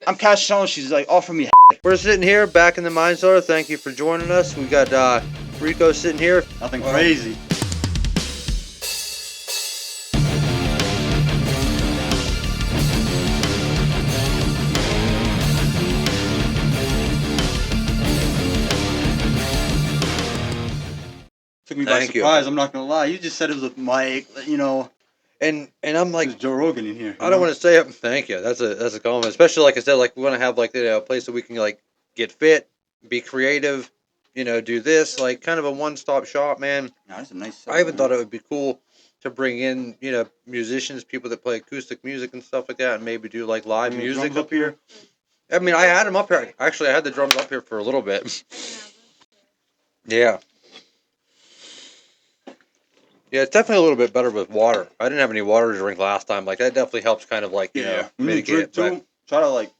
I'm cash selling. She's like offering me. We're sitting here back in the mine cellar. Thank you for joining us. We got Ricco sitting here. Nothing crazy. Took me by surprise. I'm not gonna lie. You just said it was a mic, you know. And I'm like, Joe Rogan in here. I don't want to say it. Thank you. That's a compliment. Especially like I said, like we want to have like a place that we can like get fit, be creative, do this like kind of a one-stop shop, man. Yeah, that's a nice. I even thought it would be cool to bring in musicians, people that play acoustic music and stuff like that, and maybe do like live music up here. I mean, I had them up here. Actually, I had the drums up here for a little bit. Yeah. Yeah, it's definitely a little bit better with water. I didn't have any water to drink last time. Like that definitely helps, kind of like mitigate it. Too, try to like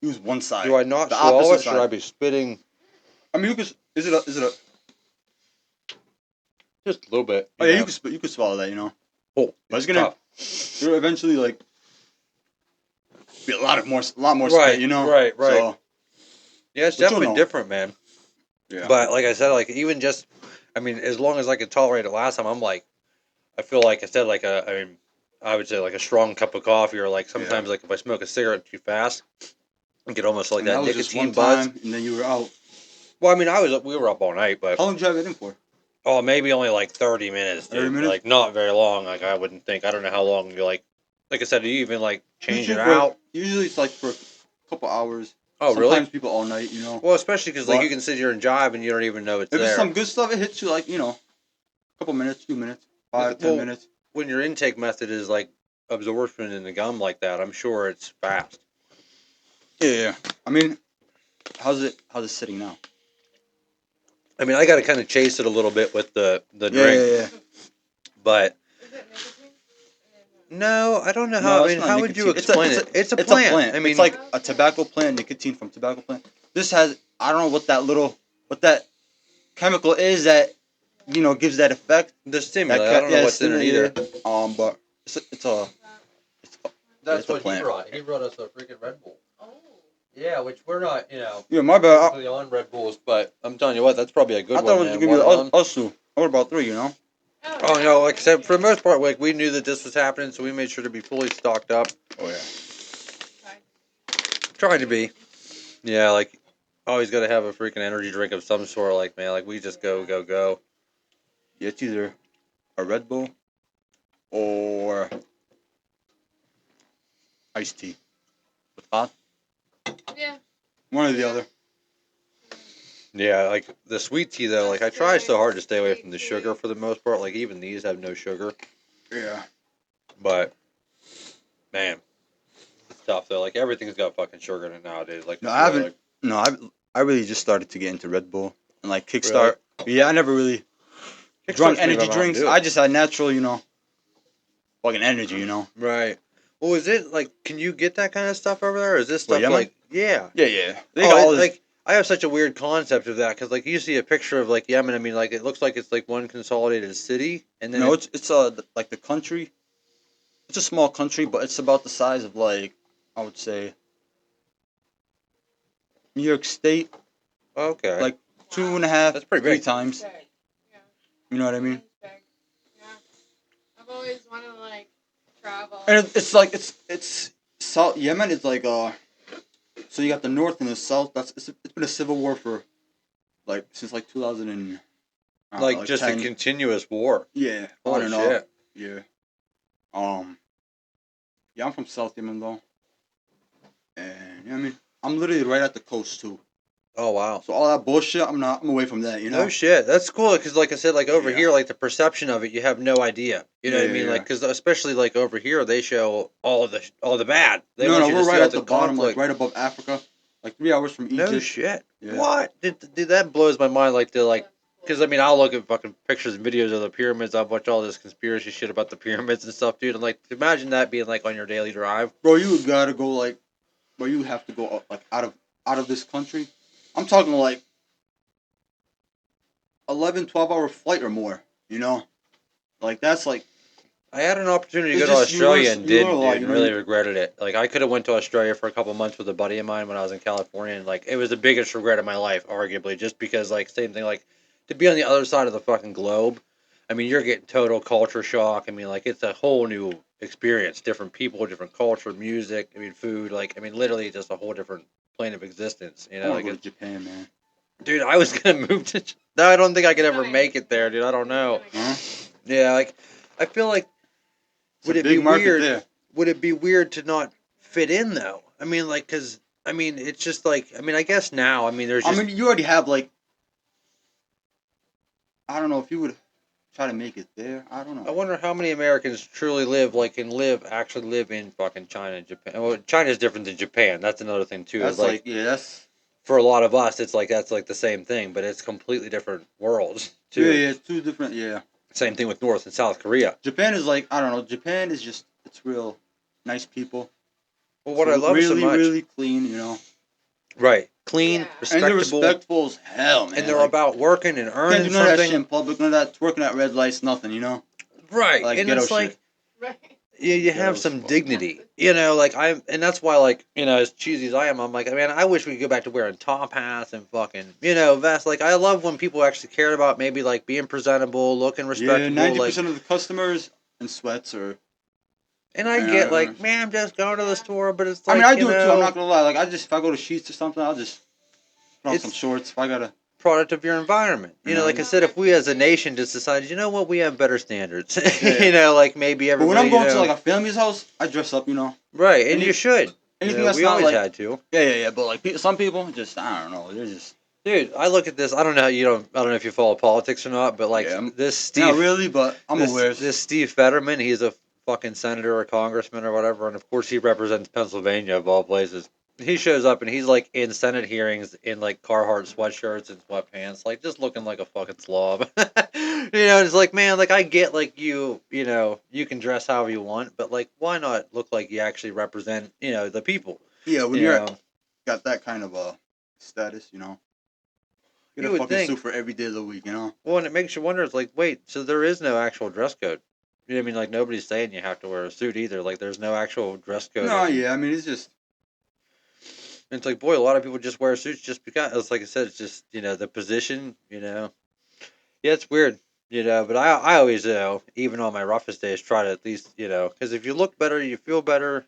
use one side. Do I not swallow it? Should I be spitting? I mean, you could. Is it a? Just a little bit. Oh yeah, you could swallow that. Oh, but it's gonna. You'll eventually like be a lot more spit. Right. So, yeah, it's definitely different, man. Yeah. But like I said, like even just. I mean, as long as I could tolerate it last time, I feel like I said like I would say like a strong cup of coffee, or like sometimes like if I smoke a cigarette too fast, I get almost like that nicotine buzz. And then you were out. Well, I mean, we were up all night, but how long did you have it in for? Oh, maybe only like 30 minutes, dude. 30 minutes? Like not very long. Like I wouldn't think. I don't know how long you like I said, do you even like change it out? Usually it's like for a couple hours. Oh, really? Sometimes people all night, Well, especially because like you can sit here and jive and you don't even know it's there. If it's some good stuff, it hits you like, a couple minutes, 2 minutes, 10 minutes. When your intake method is like absorption in the gum like that, I'm sure it's fast. Yeah. I mean, how's it sitting now? I mean, I got to kind of chase it a little bit with the drink. Yeah. But no, I don't know how. How would you explain it? It's a plant. I mean, it's like a tobacco plant, nicotine from tobacco plant. This has, I don't know what that chemical is that, gives that effect. The stimulant. I don't know what's in it either. But that's what he brought. He brought us a freaking Red Bull. Oh. Yeah, which we're not, Yeah, my bad. On Red Bulls, but I'm telling you what, that's probably a good one. I thought it was going to be us two. I would about 3, Oh, no, like I said, for the most part, like, we knew that this was happening, so we made sure to be fully stocked up. Oh, yeah. Trying to be. Yeah, like, always got to have a freaking energy drink of some sort, like, man, like, we just go. Yeah, it's either a Red Bull or iced tea. With hot? Yeah. One or the other. Yeah, like, the sweet tea, though, like, I try so hard to stay away from the sugar for the most part. Like, even these have no sugar. Yeah. But, man, it's tough, though. Like, everything's got fucking sugar in it nowadays. Like, no, I haven't. Like, no, I really just started to get into Red Bull and, like, Kickstart. Really? Yeah, I never really drunk energy drinks. I just had natural, fucking energy, Right. Well, is it, like, can you get that kind of stuff over there? Or is this stuff, Yemen? like, yeah. Yeah. They got all this. Like, I have such a weird concept of that, because, like, you see a picture of, like, Yemen, I mean, like, it looks like it's, like, one consolidated city, and then... No, it's like, the country, it's a small country, but it's about the size of, like, I would say, New York State. Okay. Like, 2.5, that's pretty 3 big. times. Yeah. You know what I mean? Yeah. I've always wanted to, like, travel. And it's like, it's South Yemen is like, so you got the north and the south. It's been a civil war for, like, since like 2000 and like just 10. A continuous war. Yeah, on and off. Yeah. Yeah, I'm from South Yemen though, and I mean, I'm literally right at the coast too. Oh wow! So all that bullshit, I'm away from that. No shit. That's cool because, like I said, like over here, like the perception of it, you have no idea. You know what I mean? Like, because especially like over here, they show all the bad. They want you to right at the bottom, like right above Africa, like 3 hours from Egypt. No shit. Yeah. What? Dude, that blows my mind. Like because I mean, I'll look at fucking pictures and videos of the pyramids. I'll watch all this conspiracy shit about the pyramids and stuff, dude. And like, imagine that being like on your daily drive. Bro, you gotta go like, you have to go like out of this country. I'm talking like 11, 12-hour flight or more, Like, that's like I had an opportunity to It's go to just Australia and you learn a lot, dude, you know, really regretted it. Like, I could have went to Australia for a couple months with a buddy of mine when I was in California, and, like, it was the biggest regret of my life, arguably, just because, like, same thing, like, to be on the other side of the fucking globe, I mean, you're getting total culture shock. I mean, like, it's a whole new experience. Different people, different culture, music, I mean, food, like, I mean, literally just a whole different plane of existence, you I know? want Like, to go to Japan, man. dude, I was gonna move to. No, I don't think I could ever make it there, dude. I don't know. Huh? Yeah, like I feel like It's would a it be big market weird? there. Would it be weird to not fit in though? I mean, like, cause I mean, it's just like I mean, I guess now I mean, there's just. I mean, you already have like. I don't know if you would try to make it there. I don't I know. wonder how many Americans truly live like and actually live in fucking China and Japan. Well, China's different than Japan. That's another thing too. That's Is like yeah, that's for a lot of us, it's like that's like the same thing, but it's completely different worlds too. yeah, it's two different. Yeah, Same thing with North and South Korea. Japan is like I don't know. Japan is just it's real nice people. Well, It's what I love really, so much, really clean, you know. right? Clean, Yeah. And they're respectable, respectful as hell, man. and they're Like, about working and you can't earning do none of that shit something. in public. None of that working at red lights, nothing, you know. Right, Like and ghetto it's like shit. Right. you Ghetto have as some fuck. dignity, you know. Like and that's why, like you know, as cheesy as I am, I'm like, man, I wish we could go back to wearing top hats and fucking, you know, vests. Like I love when people actually cared about maybe like being presentable, looking Yeah, respectable, 90% like. of the customers in sweats or. And I get like, man, I'm just going to the store, but it's I mean, like I you do it too. I'm know, not gonna lie. Like, if I go to Sheets or something, I'll just put on some it's shorts. If I gotta, product of your environment. You know, like I said, if we as a nation just decided, you know what, we have better standards. Yeah. You know, like maybe But when everybody, I'm you going to know, like a family's house, I dress up, you know. right, and Any- you should. Anything You know, that's we not always like. had to. Yeah. But like some people, just I don't know. They're just. Dude, I look at this. I don't know. I don't know if you follow politics or not, but like Yeah. this Not Steve, really, but I'm aware. this Steve Fetterman, he's a fucking senator or congressman or whatever, and of course he represents Pennsylvania of all places. He shows up and he's like in Senate hearings in like Carhartt sweatshirts and sweatpants, like just looking like a fucking slob. You know, it's like, man, like I get like you know, you can dress however you want, but like why not look like you actually represent, you know, the people? Yeah, when You you're know, got that kind of status, you know. Get you a would fucking think. suit for every day of the week, you know. Well, and it makes you wonder. It's like, wait, so there is no actual dress code. You know what I mean? Like nobody's saying you have to wear a suit either. Like there's no actual dress code. No, yeah, I mean it's just And it's like, boy, a lot of people just wear suits just because. It's like I said, it's just you know the position. You know, yeah, it's weird. You know, but I always even on my roughest days try to at least you know because if you look better, you feel better.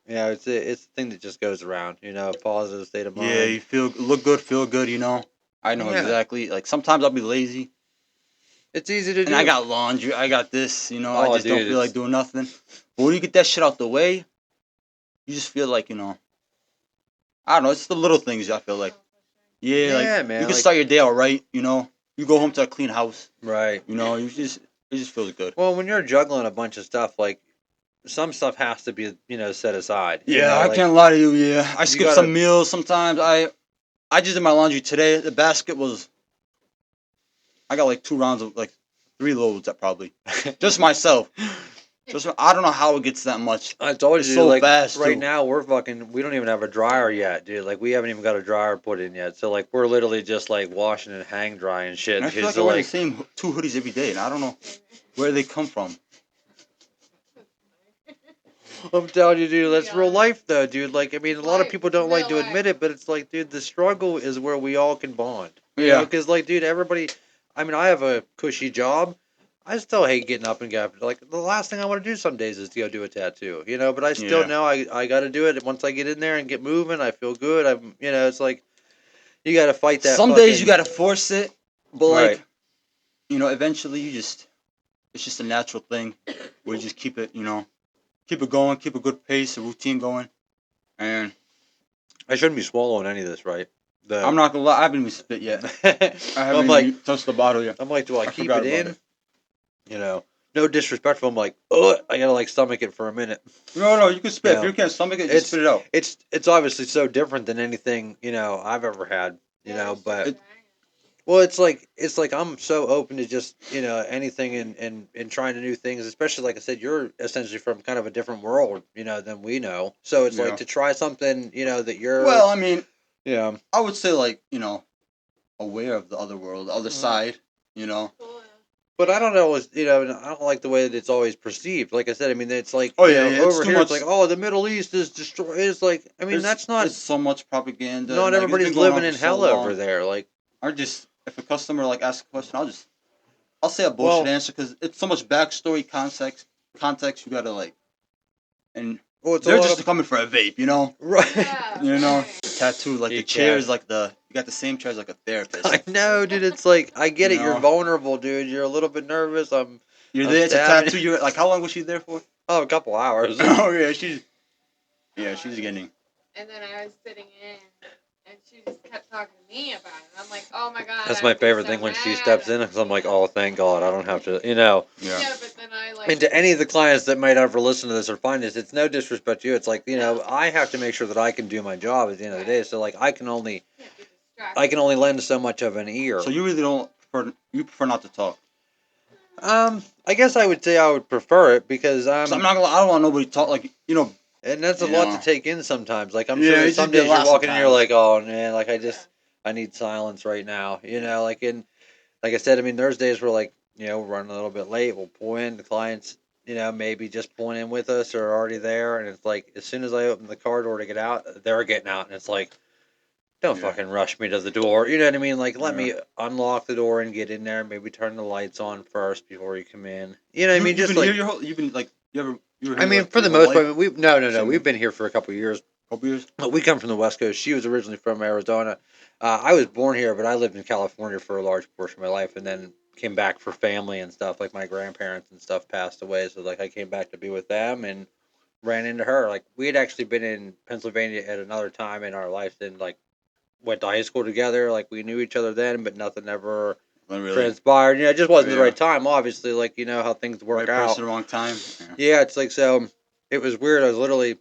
You know, it's a thing that just goes around. You know, positive state of yeah, mind. you look good, feel good, you know. I know Yeah, exactly. Like sometimes I'll be lazy it's easy to and I do. got laundry, I got this, you know. I Oh, just don't dude, feel like it's doing nothing. But when you get that shit out the way, you just feel like you know. I don't know. It's the little things I feel like. Yeah, like yeah, you man. can Like start your day all right, you know. You go home to a clean house, right. you know. It just feels good. Well, when you're juggling a bunch of stuff, like some stuff has to be, you know, set aside. You Yeah, know, I like can't lie to you. Yeah, I you skip gotta. some meals sometimes. I just did my laundry today. The basket was I got like 2 rounds of like 3 loads that probably just myself. Just I don't know how it gets that much. I told It's you, dude, so like fast right too. now we're fucking. We don't even have a dryer yet, dude. Like we haven't even got a dryer put in yet. So like we're literally just like washing and hang drying shit. And I feel like I So wear the like same 2 hoodies every day, and I don't know where they come from. I'm telling you, dude, that's Yeah. real life though, dude. Like I mean, a lot of Life. people don't like to Real admit life. it, but it's like, dude, the struggle is where we all can bond. You know, Yeah. because like, dude, everybody. I mean, I have a cushy job. I still hate getting up and going. Like the last thing I want to do some days is to go do a tattoo, you know. But I still Yeah. know I got to do it. Once I get in there and get moving, I feel good. I'm, you know, it's like you got to fight that. Some days you Fucking gotta force it, but right. like you know, eventually it's just a natural thing where you just keep it, you know, keep it going, keep a good pace, a routine going, and I shouldn't be swallowing any of this, right? I'm not gonna lie, I haven't even spit yet. I haven't I'm like, even touched the bottle yet. do I I keep forgot it about in? it. You know, no disrespectful. I'm like, oh, I gotta like stomach it for a minute. No, you can spit. You If know, you can't stomach it, just spit it out. it's obviously so different than anything you know I've ever had. You know, but It- well, it's like I'm so open to just you know anything and trying to new things. Especially like I said, you're essentially from kind of a different world, you know, than we know. So it's like Yeah. to try something, you know, that you're, Well, I mean, yeah, I would say like you know, aware of the other world, the other side. You know, But I don't know, I don't like the way that it's always perceived. Like I said, I mean, it's like, Oh yeah, yeah, it's over too here, it's much. like, oh, the Middle East is destroyed. It's like, I mean, There's that's not, there's so much propaganda, not and like it's everybody's been going living on for in so hell over long. there. Like, I just if a customer like asks a question, I'll say a bullshit well, answer because it's so much backstory, context you gotta like, and well, it's a they're lot just of, coming for a vape, you know. right. Yeah, You know, right. the tattoo, like the You chairs, can't. like you got the same chairs like a therapist. I know, dude. It's like, I get You it. You're know, vulnerable, dude. You're a little bit nervous. you're I'm there. It's a stabbing. tattoo. You're like, how long was she there for? Oh, a couple hours. Oh yeah, she's getting. And then I was sitting in, and she just kept talking to me about it. I'm like, oh my god, That's I my would be favorite so thing when she mad. steps in, because I'm like, oh, thank God, I don't have to, you know. Yeah. Yeah, but then I like. And to any of the clients that might ever listen to this or find this, it's no disrespect to you. It's like, No. I have to make sure that I can do my job at the end of the day. So like, Can't be I distracted. can only lend so much of an ear. So you really don't prefer not to talk. I guess I would say I would prefer it because Cause I'm not gonna. I don't want nobody to talk like and that's a you lot to know. take in sometimes. Like I'm sure Yeah, there's it just some get days you're lost walking and you're sometimes. like, oh man, like Yeah. I need silence right now. Like like I said, I mean, there's days where like we're running a little bit late. We'll pull in the clients. Maybe just pulling in with us or already there, and it's like as soon as I open the car door to get out, they're getting out, and it's like, don't Yeah. fucking rush me to the door. You know what I mean? Like let Yeah. me unlock the door and get in there. Maybe turn the lights on first before you come in. You know what I You mean? you've Just been here like your whole. You've been like you were I here mean, like for your the whole most life. part, we no. Same We've been here for a couple of years. couple years. We come from the West Coast. She was originally from Arizona. I was born here, but I lived in California for a large portion of my life, and then came back for family and stuff. Like my grandparents and stuff passed away, so like I came back to be with them and ran into her. Like we had actually been in Pennsylvania at another time in our lives, and like went to high school together. Like we knew each other then, but nothing ever Not really. transpired. It just wasn't the Yeah. right time. Obviously, like how things work Right out. person, wrong time. Yeah. Yeah, it's like so. It was weird. I was literally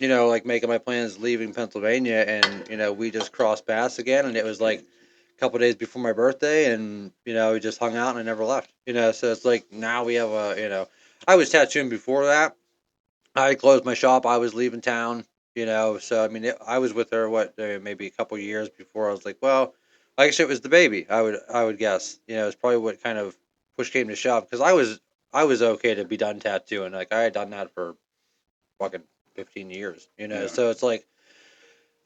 like making my plans leaving Pennsylvania, and we just crossed paths again, and it was like a couple days before my birthday, and we just hung out and I never left. So it's like now we have I was tattooing before that. I closed my shop. I was leaving town. So I mean, I was with her maybe a couple years before. I was like, well, I guess it was the baby. I would guess. It's probably what kind of push came to shove because I was okay to be done tattooing. Like I had done that for fucking 15 years. Yeah. So it's like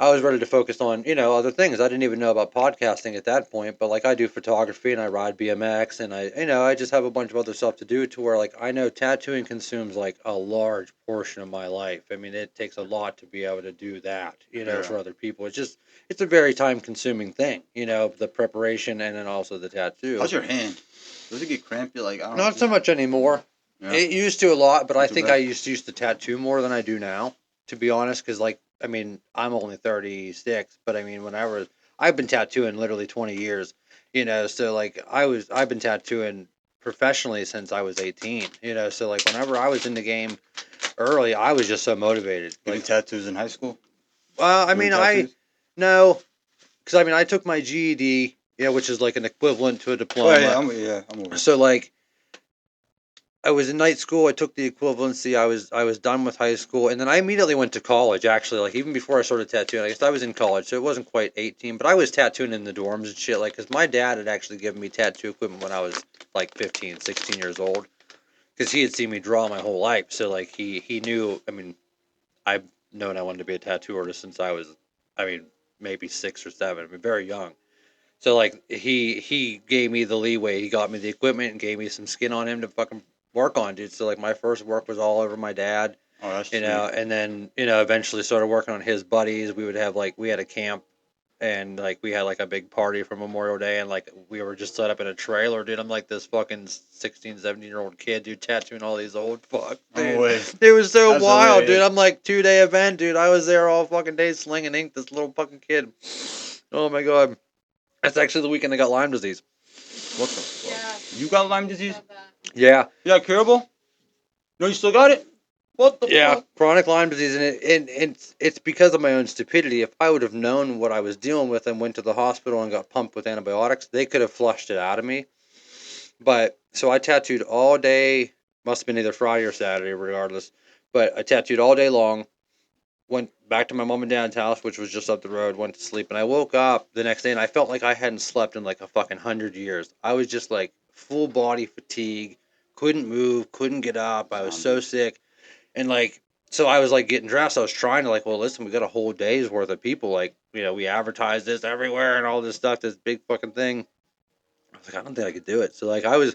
I was ready to focus on other things. I didn't even know about podcasting at that point, but like I do photography and I ride BMX and I just have a bunch of other stuff to do to where like I know tattooing consumes like a large portion of my life. I mean, it takes a lot to be able to do that, Yeah. for other people. It's a very time consuming thing, the preparation and then also the tattoo. How's your hand? Does it get crampy? Like I don't know. Not so much anymore. Yeah. It used to a lot, but I Not too think bad. I used to tattoo more than I do now, to be honest. Because like, I mean, I'm only 36, but I mean, I've been tattooing literally 20 years, So like, I've been tattooing professionally since I was 18, So like, whenever I was in the game early, I was just so motivated. Getting Like, tattoos in high school. well, I Doing mean, I tattoos. no, because I mean, I took my GED, which is like an equivalent to a Oh yeah, diploma. I'm over. So like I was in night school. I took the equivalency. I was done with high school, and then I immediately went to college. Actually, like even before I started tattooing, I guess I was in college, so it wasn't quite 18, but I was tattooing in the dorms and shit. Like, cause my dad had actually given me tattoo equipment when I was like 15, 16 years old, because he had seen me draw my whole life. So like he knew. I mean, I've known I wanted to be a tattoo artist since I was, I mean, maybe 6 or 7. I mean, very young. So like he gave me the leeway. He got me the equipment and gave me some skin on him to fucking work on, dude. So like my first work was all over my dad, Oh, that's and then eventually started working on his buddies. We would have like we had a camp and like we had like a big party for Memorial Day and like we were just set up in a trailer, dude. I'm like this fucking 16, 17-year-old kid, dude, tattooing all these old fucks, No dude. way. It was so That's wild, dude. hilarious. I'm like 2-day event, dude. I was there all fucking day slinging ink. This little fucking kid. Oh my god. That's actually the weekend I got Lyme disease. What the fuck? Yeah. You got Lyme disease? Said that. Yeah, You got curable? No, you still got it? What the yeah, fuck? chronic Lyme disease, and it's because of my own stupidity. If I would have known what I was dealing with and went to the hospital and got pumped with antibiotics, they could have flushed it out of me. But so I tattooed all day. Must have been either Friday or Saturday, regardless. But I tattooed all day long. Went back to my mom and dad's house, which was just up the road. Went to sleep, and I woke up the next day, and I felt like I hadn't slept in like a fucking 100 years. I was just like full body fatigue, couldn't move, couldn't get up. I was so sick, and like, so I was like getting dressed. I was trying to like, well, listen, we got a whole day's worth of people. Like, we advertised this everywhere and all this stuff. This big fucking thing. I was like, I don't think I could do it. So like, I was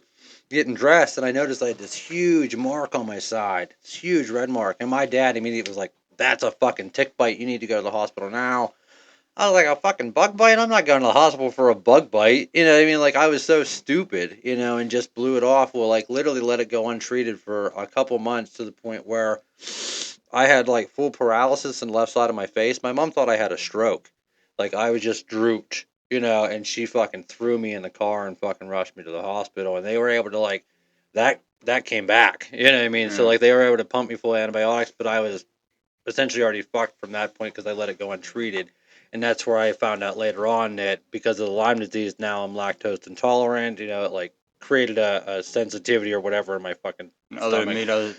getting dressed, and I noticed I had this huge mark on my side, this huge red mark. And my dad immediately was like, "That's a fucking tick bite. You need to go to the hospital now." I was like, "A fucking bug bite? I'm not going to the hospital for a bug bite." You know what I mean? Like, I was so stupid, and just blew it off. Well, like, literally let it go untreated for a couple months to the point where I had like full paralysis in the left side of my face. My mom thought I had a stroke. Like, I was just drooped, and she fucking threw me in the car and fucking rushed me to the hospital. And they were able to, like, that came back. You know what I mean? So, Yeah. like, they were able to pump me full of antibiotics, but I was essentially already fucked from that point because I let it go untreated. And that's where I found out later on that because of the Lyme disease, now I'm lactose intolerant. It like created a sensitivity or whatever in my fucking Other stomach. made other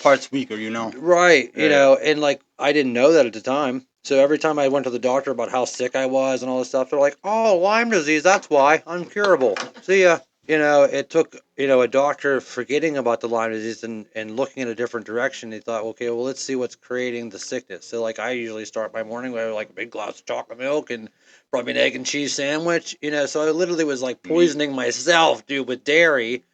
parts weaker. Right, Yeah. and like I didn't know that at the time. So every time I went to the doctor about how sick I was and all this stuff, they're like, "Oh, Lyme disease, that's why. Uncurable. See ya." It took, a doctor forgetting about the Lyme disease and looking in a different direction. They thought, okay, well, let's see what's creating the sickness. So, like, I usually start my morning with like a big glass of chocolate milk and probably an egg and cheese sandwich. So I literally was like poisoning myself, dude, with dairy,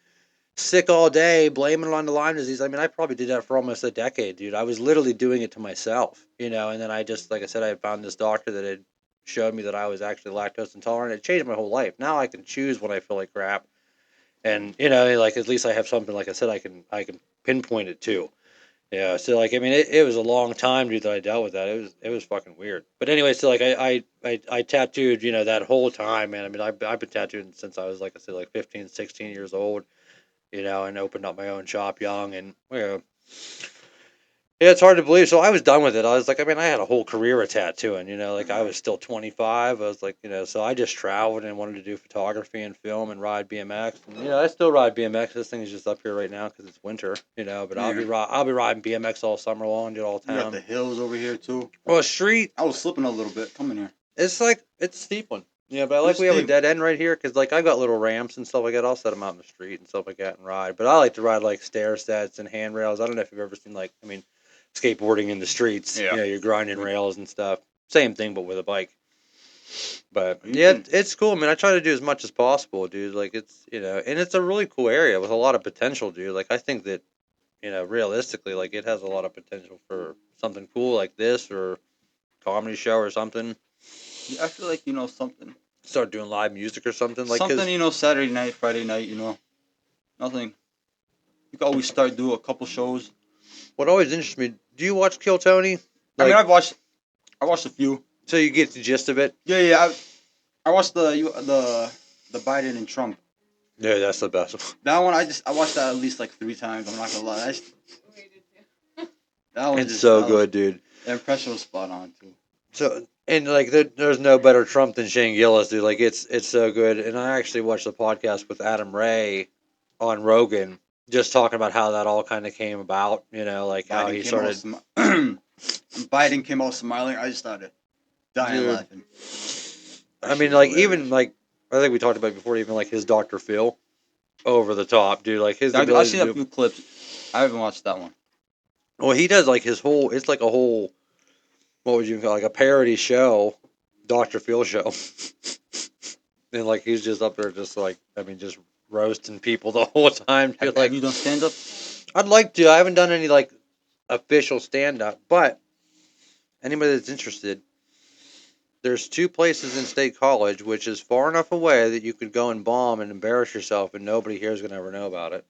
sick all day, blaming it on the Lyme disease. I mean, I probably did that for almost a decade, dude. I was literally doing it to myself, and then I just, like I said, I found this doctor that had showed me that I was actually lactose intolerant. It changed my whole life. Now I can choose when I feel like crap. And, like at least I have something, like I said, I can pinpoint it to. Yeah, so like I mean, it was a long time, dude, that I dealt with that. It was fucking weird. But anyway, so like I tattooed, that whole time, man. I mean, I've been tattooing since I was, like I said, like 15, 16 years old, and opened up my own shop young, and yeah, it's hard to believe. So I was done with it. I was like, I mean, I had a whole career of tattooing, like I was still 25. I was like, so I just traveled and wanted to do photography and film and ride BMX. And, I still ride BMX. This thing is just up here right now because it's winter, but I'll be riding BMX all summer long, all You got town. the hills over here too. Well, street, I was slipping a little bit coming here. it's like, it's a steep one. Yeah, but I like It's we have a steep. dead end right here because, like, I've got little ramps and stuff like that. I'll set them out in the street and stuff like that and ride. But I like to ride, like, stair sets and handrails. I don't know if you've ever seen, like, I mean, skateboarding in the streets. Yeah. You're grinding rails and stuff. Same thing, but with a bike. But, You yeah, can- it's cool, man. I try to do as much as possible, dude. Like, and it's a really cool area with a lot of potential, dude. Like, I think that, realistically, like, it has a lot of potential for something cool like this or comedy show or something. I feel like something. Start doing live music or something. Like, 'cause Something Saturday night, Friday night. Nothing. You can always start do a couple shows. what always interests me, do you watch Kill Tony? I mean, Like, I watched a few. so you get the gist of it? Yeah. I watched the Biden and Trump. Yeah, that's the best one. That one I watched that at least like 3 times. I'm not gonna lie. We did too. That one It's so good, dude. The impression was spot on too. So, and like, there's no better Trump than Shane Gillis, dude. Like, it's so good. And I actually watched the podcast with Adam Ray on Rogan, just talking about how that all kind of came about. Like how he started. Biden came out smiling. I just started dying Dude. laughing. I mean, like, even like, I think we talked about it before, even like his Dr. Phil, over the top, dude. Like his I've ability seen to a do. few clips. I haven't watched that one. Well, he does like his whole. It's like a whole. What would you call, like, a parody show, Dr. Phil show, and like he's just up there, just like, I mean, just roasting people the whole time. Dude. Like, Have you done stand up? I'd like to. I haven't done any like official stand up, but anybody that's interested, there's 2 places in State College, which is far enough away that you could go and bomb and embarrass yourself, and nobody here is gonna ever know about it,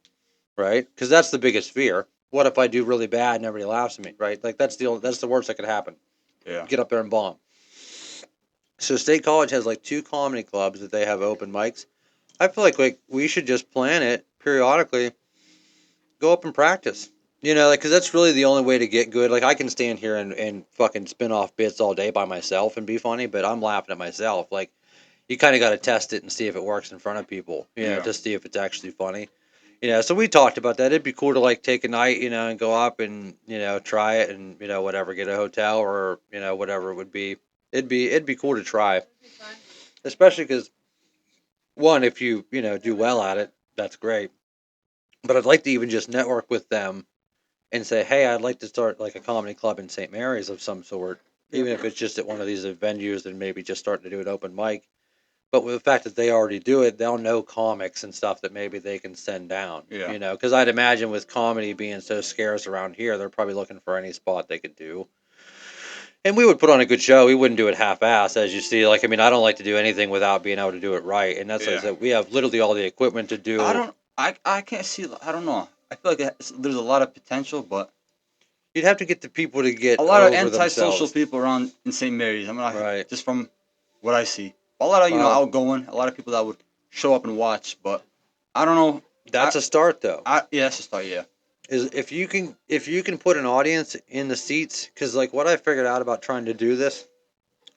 right? Because that's the biggest fear. What if I do really bad and everybody laughs at me, right? Like that's the worst that could happen. Yeah. Get up there and bomb. So State College has like 2 comedy clubs that they have open mics. I feel like we should just plan it periodically. Go up and practice. Like, because that's really the only way to get good. Like, I can stand here and fucking spin off bits all day by myself and be funny, but I'm laughing at myself. Like, you kind of got to test it and see if it works in front of people, Yeah. to see if it's actually funny. So we talked about that. It'd be cool to, like, take a night, and go up and, try it and, whatever, get a hotel or, whatever it would be. It'd be cool to try, That'd be fun. especially because, one, if you, do well at it, that's great. But I'd like to even just network with them and say, hey, I'd like to start like a comedy club in St. Mary's of some sort, even if it's just at one of these venues and maybe just starting to do an open mic. But with the fact that they already do it, they'll know comics and stuff that maybe they can send down. Yeah. You know, because I'd imagine with comedy being so scarce around here, they're probably looking for any spot they could do. And we would put on a good show. We wouldn't do it half-assed, as you see. Like, I mean, I don't like to do anything without being able to do it right. And that's like I Yeah. said, we have literally all the equipment to do. I can't see. I don't know. I feel like there's a lot of potential, but You'd have to get the people to get a lot of over antisocial themselves. people around in St. Mary's. I mean, Right. just from what I see, a lot of Well, outgoing, a lot of people that would show up and watch. But I don't know. that's a start, though. Yeah, that's a start. Yeah. Is if you can put an audience in the seats, because like what I figured out about trying to do this,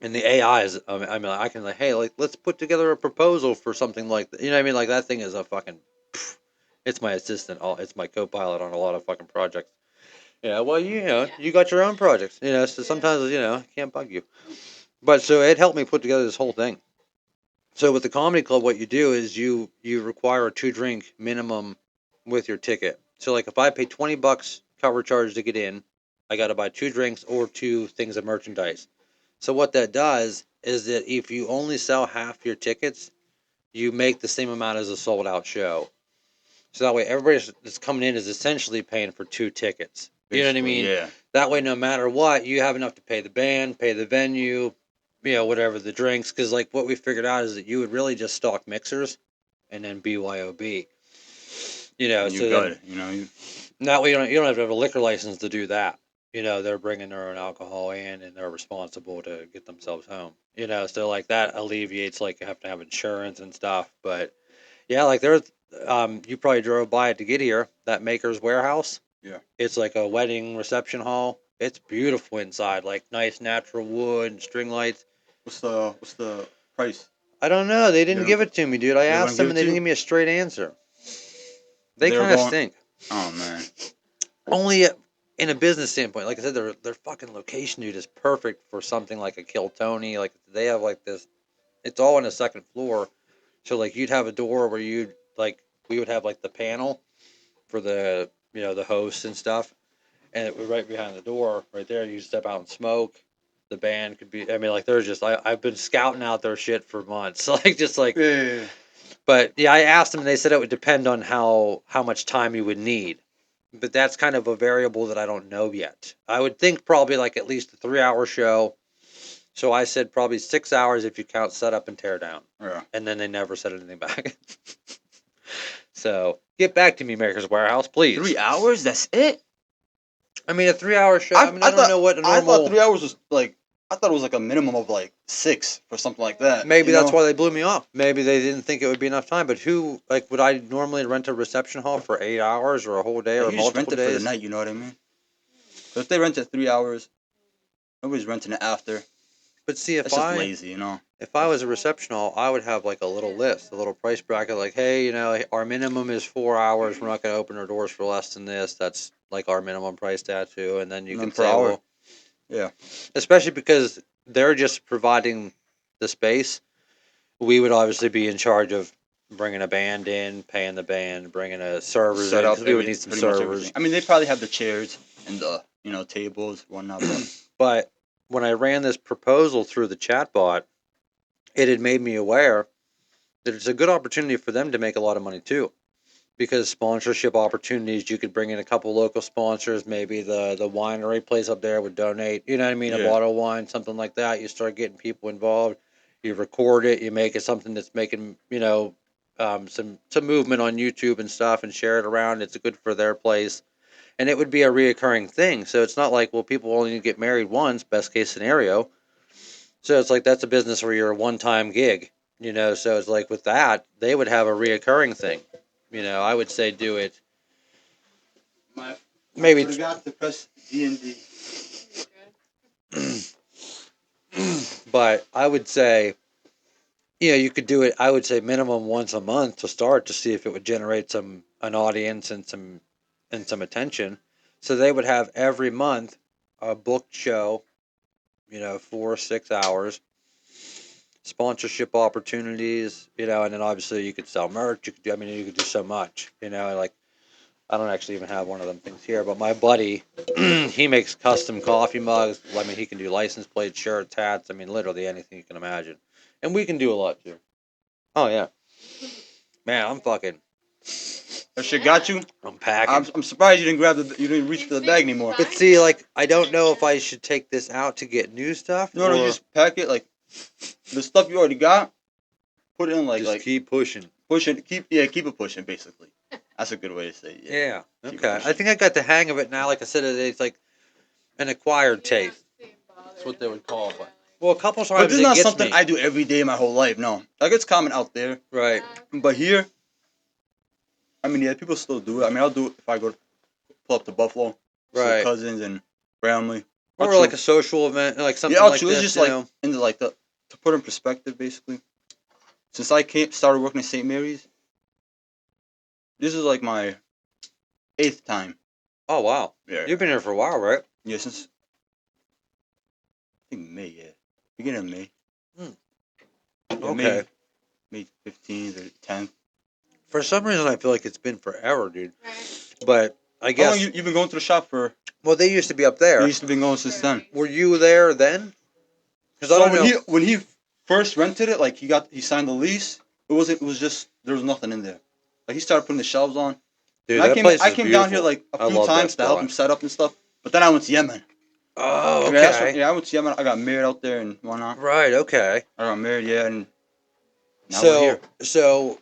and the AI is, I mean, I can like, hey, like let's put together a proposal for something like that. You know what I mean? Like that thing is a fucking, it's my assistant. It's my co-pilot on a lot of fucking projects. Yeah, well, you know, Yeah. you got your own projects. You know, so Yeah. sometimes you know, I can't bug you. But so it helped me put together this whole thing. So with the comedy club, what you do is you require a 2 drink minimum with your ticket. So like if I pay $20 cover charge to get in, I got to buy 2 drinks or 2 things of merchandise. So what that does is that if you only sell half your tickets, you make the same amount as a sold out show. So that way everybody that's coming in is essentially paying for 2 tickets. You know what I Basically, mean? yeah. That way, no matter what, you have enough to pay the band, pay the venue, you know, whatever the drinks. Because like what we figured out is that you would really just stock mixers and then BYOB. You know, And you so got then it. You know. that way you don't have to have a liquor license to do that. You know, they're bringing their own alcohol in and they're responsible to get themselves home. You know, so like that alleviates like you have to have insurance and stuff. But yeah, like there's you probably drove by it to get here. That Maker's Warehouse. Yeah. It's like a wedding reception hall. It's beautiful inside, like nice natural wood and string lights. What's the price? I don't know. They didn't They give don't. it to me, dude. I They asked wouldn't them give and it they to didn't you. give me a straight answer. They They were kind of going. stink. Oh man. Only in a business standpoint. Like I said, their fucking location, dude, is perfect for something like a Kill Tony. Like they have like this. It's all on the second floor, so like you'd have a door where you'd like we would have like the panel for the you know the hosts and stuff, and it was right behind the door, right there. You step out and smoke. The band could be. I mean, like there's just I've been scouting out their shit for months, like just like. Yeah. But yeah, I asked them, and they said it would depend on how much time you would need. But that's kind of a variable that I don't know yet. I would think probably like at least a 3 hour show. So I said probably 6 hours if you count setup and tear down. Yeah. And then they never said anything back. So get back to me, Maker's Warehouse, please. 3 hours? That's it? I mean, a 3 hour show. I mean, I don't know what a I thought normal. 3 hours was like. I thought it was like a minimum of like 6 or something like that. Maybe you that's know? why they blew me off. Maybe they didn't think it would be enough time. But who, like, would I normally rent a reception hall for 8 hours or a whole day Like, or you just rent multiple it for the days? night. You know what I mean? But if they rent it 3 hours, nobody's renting it after. But see, That's just lazy, you know. if I was a reception hall, I would have like a little list, a little price bracket, like, hey, you know, our minimum is 4 hours. We're not going to open our doors for less than this. That's like our minimum price tattoo. And then you And then could per say, hour. well, Yeah. especially because they're just providing the space. We would obviously be in charge of bringing a band in, paying the band, bringing a servers in Set up because we would need some pretty much servers. everything. I mean, they probably have the chairs and the tables, whatnot. But But when I ran this proposal through the chatbot, it had made me aware that it's a good opportunity for them to make a lot of money too. Because sponsorship opportunities, you could bring in a couple local sponsors. Maybe the winery place up there would donate. You know what I mean? A Yeah. bottle of wine, something like that. You start getting people involved. You record it. You make it something that's making some movement on YouTube and stuff, and share it around. It's good for their place, and it would be a reoccurring thing. So it's not like, well, people only get married once. Best case scenario. So it's like that's a business where you're a one-time gig. You know, so it's like with that, they would have a reoccurring thing. You know, I would say do it maybe. forgot to press D&D. But I would say, you know, you could do it. I would say minimum once a month to start to see if it would generate an audience and some attention. So they would have every month a booked show, you know, 4 or 6 hours. sponsorship opportunities, you know, and then obviously you could sell merch. You could do, I mean, you could do so much, you know, like I don't actually even have one of them things here, but my buddy, he makes custom coffee mugs. I mean, he can do license plates, shirts, hats. I mean, literally anything you can imagine. And we can do a lot too. Oh, yeah. Man, I'm fucking, That shit got you. I'm packing. I'm surprised you didn't reach for the bag anymore. But see, like, I don't know if I should take this out to get new stuff No, or you just pack it like the stuff you already got. Put it in just keep pushing. pushing. Keep it pushing. Basically, that's a good way to say it. Yeah. Keep it Okay. I pushing. think I got the hang of it now. Like I said, it's like an acquired taste. That's what they would call it. Well, a couple times But this is it not gets something me. I do every day my whole life. No, like it's common out there, Right. but here, I mean, yeah, people still do it. I mean, I'll do it if I go pull up to Buffalo, see Right. cousins and family. Or I'll like chew. a social event, like something Yeah, I'll like chew. this. It's just you like know? into like to put in perspective, basically. Since I started working at St. Mary's, this is like my 8th time. Oh wow. Yeah. You've been here for a while, right? Yeah, since I think May. Yeah, beginning of May. Yeah, Okay. May 15th or 10th. For some reason, I feel like it's been forever, dude. Right. But I How long guess. you've been going to the shop for? Well, they used to be up You there. used to been going since then. Were you there then? Because I So don't know. when he first rented it, like he signed the lease. It was just there was nothing in there. Like he started putting the shelves on. Dude, And that place I is came beautiful. down here like a I few love that times to help him spot. set up and stuff. But then I went to Yemen. Oh, Yeah, okay. I went to Yemen. I got married out there and whatnot. Right. Okay. I got married, yeah, and now we're here. So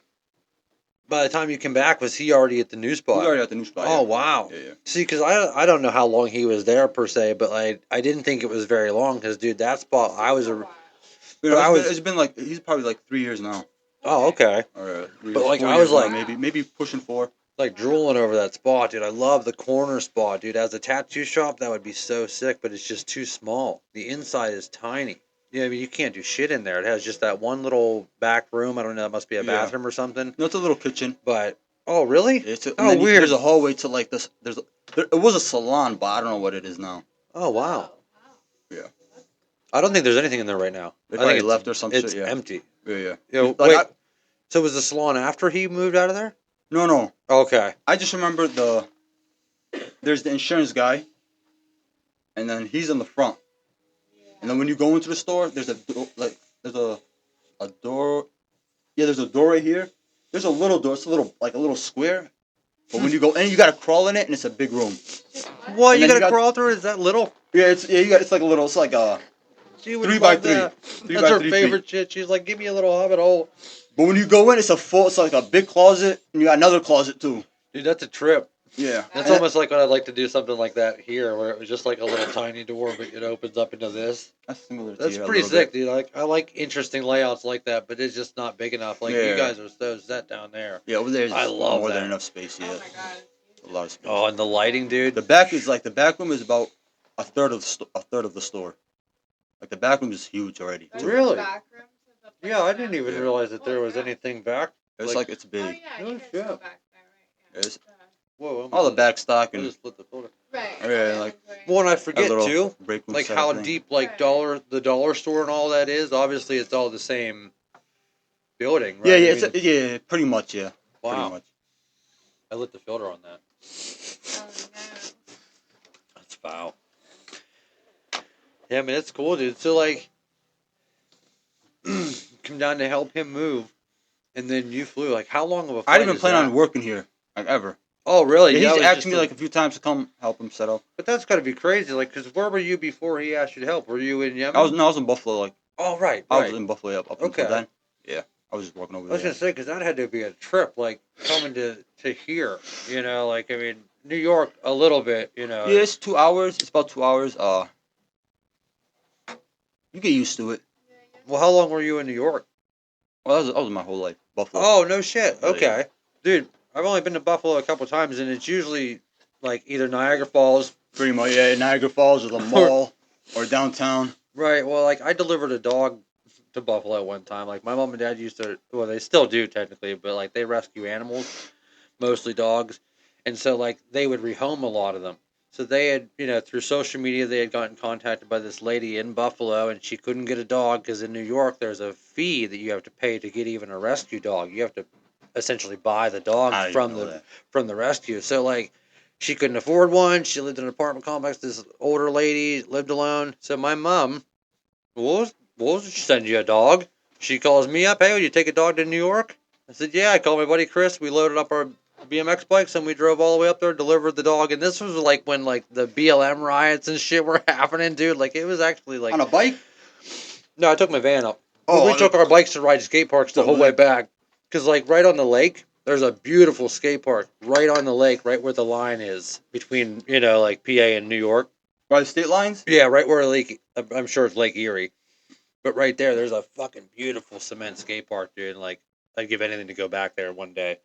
by the time you came back, was he already at the new We spot? already at the new spot. Oh Yeah. wow. Yeah, yeah. See, because I don't know how long he was there per se, but I didn't think it was very long. Because dude, that spot I was a. You But know, I it's been like he's probably like 3 years now, Oh, okay. or 3 But years, like 4 I years was now, like maybe pushing 4. like drooling over that spot, dude. I love the corner spot, dude. As a tattoo shop, that would be so sick, but it's just too small. The inside is tiny. Yeah, I mean you can't do shit in there. It has just that one little back room. I don't know. That must be a Yeah. bathroom or something. No, it's a little kitchen. But oh, really? And Oh, then weird. there's a hallway to like this. It was a salon, but I don't know what it is now. Oh wow. Yeah. I don't think there's anything in there right now. They I probably think left or some it's shit. Yeah. empty. Yeah, yeah. You know, Like, wait. So was the salon after he moved out of there? no. Okay. I just remember there's the insurance guy, and then he's in the front. And then when you go into the store, there's a there's a door. Yeah, there's a door right here. There's a little door. It's a little square. But when you go in, you gotta crawl in it, and it's a big room. What And you then gotta crawl through? Is that little? Yeah, it's like a little. It's like a She would 3 by love 3. that. 3 That's by her 3 favorite feet. shit. She's like, give me a little hobbit hole. But when you go in, it's like a big closet, and you got another closet too. Dude, that's a trip. Yeah. That's And almost like when I'd like to do something like that here, where it was just like a little tiny door, but it opens up into this. that's similar to That's you a pretty little sick, bit. dude. I like interesting layouts like that, but it's just not big enough. Like you Yeah. guys are so set down there. Yeah, over there is I love more that. than enough space. Yeah, Oh my god. a lot of space. Oh, and the lighting, dude. The back room is about a third of the store. Like the back room is huge already. That's Too. Really? the back room to the place Yeah, I didn't now? even Yeah. realize that there was anything back. It's Like- it's Oh big. yeah, Oh, you guys shit. go back there, right? It's Whoa, all the back stock I and just lit the filter. Right. Yeah, like- Well, and I a forget little too, break room like setup how thing. deep like the dollar store and all that is. Obviously, it's all the same building, right? Yeah, I yeah, mean, yeah, pretty much, yeah. Pretty wow. much. I lit the filter on that. Oh no. That's foul. Yeah, I mean it's cool, dude. So like, come down to help him move, and then you flew. Like, how long of a I flight didn't even is plan that? on working here, like ever. Oh, really? Yeah, it he's was asked just me like a few times to come help him set up. But that's got to be crazy. Like, cause where were you before he asked you to help? Were you in Yemen? I was in Buffalo, like Oh, right, I was right. in Buffalo up Okay. until then. Yeah, I was just working over I was there. gonna say because that had to be a trip, like coming to here. You know, like I mean, New York a little bit. You know. Yeah, it's 2 hours. It's about 2 hours. You get used to it. Well, how long were you in New York? Well, that was my whole life. Buffalo. Oh, no shit. Yeah, Okay, yeah. dude, I've only been to Buffalo a couple times, and it's usually like either Niagara Falls. Pretty much, yeah. Niagara Falls or the mall or downtown. Right. Well, like I delivered a dog to Buffalo one time. Like my mom and dad used to. Well, they still do technically, but like they rescue animals, mostly dogs, and so like they would rehome a lot of them. So they had, through social media, they had gotten contacted by this lady in Buffalo, and she couldn't get a dog because in New York there's a fee that you have to pay to get even a rescue dog. You have to essentially buy the dog I didn't know that. from the rescue. So like, she couldn't afford one. She lived in an apartment complex. This older lady lived alone. So my mom, we'll send you a dog. She calls me up. Hey, would you take a dog to New York? I said, yeah. I called my buddy Chris. We loaded up our BMX bikes and we drove all the way up there, delivered the dog. And this was like when like the BLM riots and shit were happening, dude. Like it was actually like On a bike? no, I took my van up. Oh, We took our bikes to ride skate parks the whole way back. Because like right on the lake, there's a beautiful skate park right on the lake, right where the line is between like PA and New York. By the state lines? Yeah, right where Lake. I'm sure it's Lake Erie. But right there's a fucking beautiful cement skate park, dude. Like, I'd give anything to go back there one day.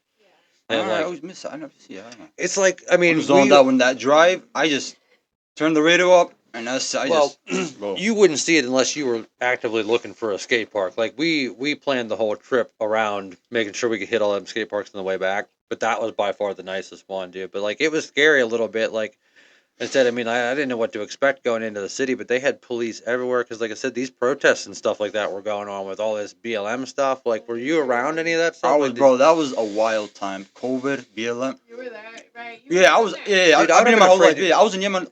And I like, always miss it. I never see it. I don't know. it's like, I mean, I'm zoned out when that drive. I just turn the radio up and go. you wouldn't see it unless you were actively looking for a skate park. Like, we planned the whole trip around making sure we could hit all them skate parks on the way back. But that was by far the nicest one, dude. But like, it was scary a little bit. Like, instead, I mean, I didn't know what to expect going into the city, but they had police everywhere because, like I said, these protests and stuff like that were going on with all this BLM stuff. Like, were you around any of that stuff? I was, Like, bro. That was a wild time. COVID, BLM. You were there, right? Yeah, I was. Yeah, Dude, I've been in my whole life. afraid Yeah, I was in Yemen.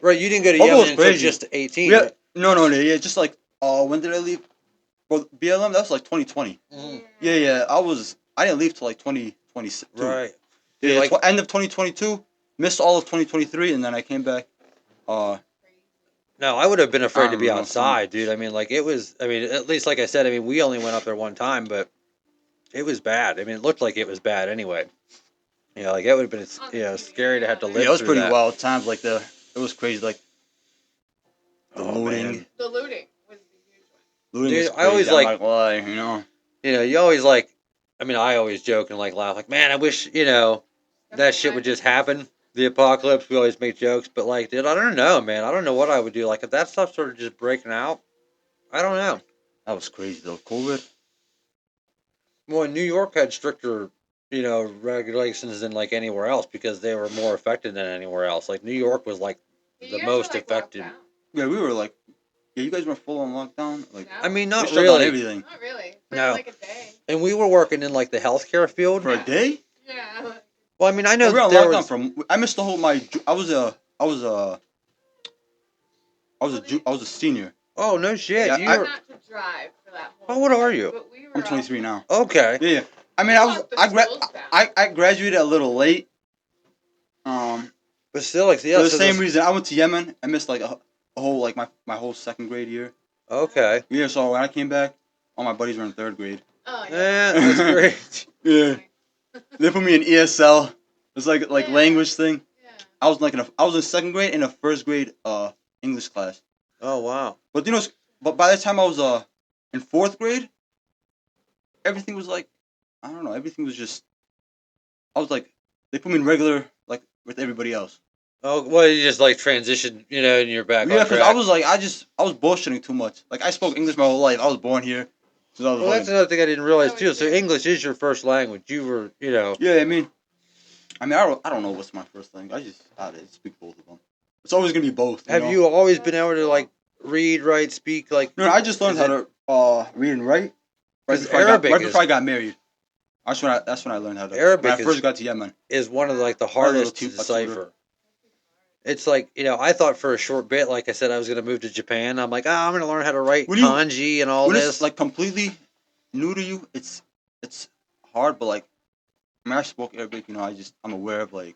right, you didn't go to Buffalo was Yemen until crazy. just 18. Yeah, Right? no. Yeah, just like. When did I leave? Bro, BLM. That was like 2020. Yeah. I didn't leave till like 2022. Right. Yeah, Dude, like, end of 2022. Missed all of 2023, and then I came back. no, I would have been afraid to be I don't know, outside, dude. I mean, like, it was, I mean, at least, like I said, I mean, we only went up there one time, but it was bad. I mean, it looked like it was bad anyway. Like, it would have been, scary to have to live Yeah, it was through pretty that. wild times. Like it was crazy. Like the Oh, looting. man. The looting was the huge one. Looting Dude, is I crazy. always I'm like- not gonna lie, you know. You always like, I mean, I always joke and like laugh, like, man, I wish, that shit would just happen. The apocalypse, we always make jokes, but like, dude, I don't know, man. I don't know what I would do. Like, if that stuff started just breaking out, I don't know. That was crazy though. COVID. Well, New York had stricter, regulations than like anywhere else because they were more affected than anywhere else. Like, New York was like You guys most were, like, affected. locked down. Yeah, we were like. Yeah, you guys were full on lockdown. Like No. I mean, we not shut down really. everything Not really. For No. like a day. And we were working in like the healthcare field. for a day. Yeah. Well, I mean, I know Yeah, we were on there lockdown was. from. I missed the whole I was a senior. Oh no shit! Yeah, you Not were to drive for that whole How old are day, you? but we were I'm 23 now. okay. Yeah. I mean, We locked the schools down. I graduated a little late. But still, like, yeah. For the so same this- reason, I went to Yemen. I missed like a whole like my whole second grade year. Okay. Yeah, so when I came back, all my buddies were in third grade. Oh Yeah, yeah. that's great. Yeah, they put me in ESL. It's like Yeah. language thing. Yeah. I was in second grade in a first grade English class. Oh wow. But but by the time I was in fourth grade, everything was like, I don't know, everything was just. I was like, they put me in regular like with everybody else. Oh well, you just like transitioned, and you're back. Yeah, on because track. I was like, I was bullshitting too much. Like I spoke English my whole life. I was born here. So I was Well, that's fucking- another thing I didn't realize That too. was So good. English is your first language. You were, Yeah, I don't know what's my first language. I just speak both of them. It's always gonna be both. Have know? you always been able to like read, write, speak like? No, I just learned Is how to read and write. Right 'Cause before, Arabic right is- before I got married. That's when I learned how to. Arabic when I first is- got to Yemen. Is one of like the One of those hardest to two- decipher. It's like, I thought for a short bit, like I said, I was going to move to Japan. I'm like, I'm going to learn how to write When you- kanji and all When this. it's like completely new to you, it's hard. But like, I mean, I spoke Arabic. I'm aware of like.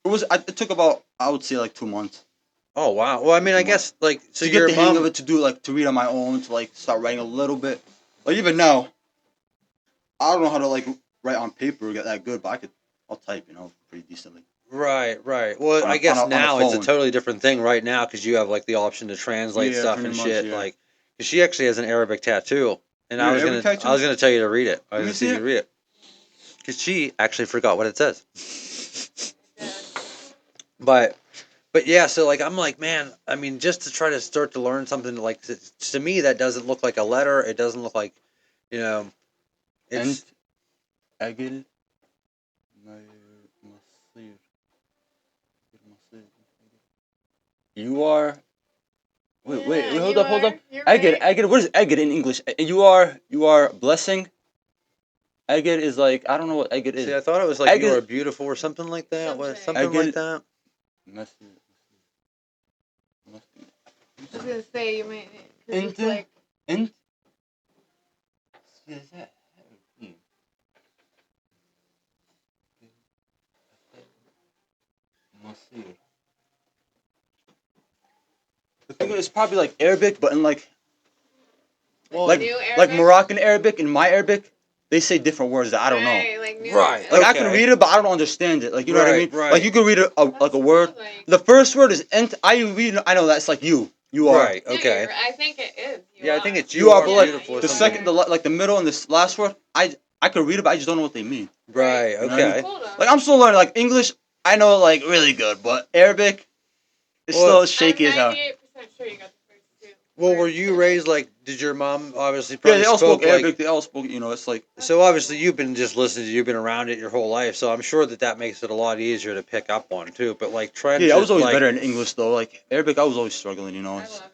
It took about, I would say, like 2 months Oh wow. Well, I mean, I Come on. guess like so to your get the hang mom. of it, to read on my own, to like start writing a little bit. Like even now, I don't know how to like write on paper or get that good, but I'll type, pretty decently. Right, right. Well, On I a- guess on a now it's a phone. totally different thing right now because you have like the option to translate Yeah, stuff pretty and much, shit. yeah. Like, 'cause she actually has an Arabic tattoo, and I Yeah, was Arabic gonna tattoo? I was gonna tell you to read it. I Let was me gonna see see if you read it. Because she actually forgot what it says. But yeah, so like I'm like, man, I mean, just to try to start to learn something like to me that doesn't look like a letter. It doesn't look like, it's And Agil Masir. You are. Wait, Yeah, hold you up. are. You're Eged, right. Eged. What is Eged in English? You are blessing. Eged is like I don't know what Eged See, is. I thought it was like you are Eged. beautiful or something like that. What, Something. something like Eged. that. I was gonna say you might. Cause it's Inte. like. Int. The thing is, it's probably like Arabic, but in Like like new like Arabic. Moroccan Arabic and my Arabic, they say different words that I don't know. Right, like new. Right, Like I could okay. read it, but I don't understand it. Like you know what I mean? Right. Like you could read like a word. Like, The first word is ent. I read. I know that's like you. You are. Right. yeah, Okay. I think it is. Yeah, I think it's You are, are but like beautiful or the something. second, like the middle and this last word, I could read it, but I just don't know what they mean. Right. You know what I Okay. Cool though. Like I'm still learning. Like English, I know like really good, but Arabic, it's Well, still shaky I'm as hell. 98% sure you got the first two. Well, were you raised like? Did your mom obviously Yeah, probably they all spoke spoke like? Arabic. They all spoke. You know, it's like So obviously you've been just listening to, you've been around it your whole life, so I'm sure that that makes it a lot easier to pick up on too. But like trying yeah, I was to always like, better in English though. Like Arabic, I was always struggling. You know, I love Arabic.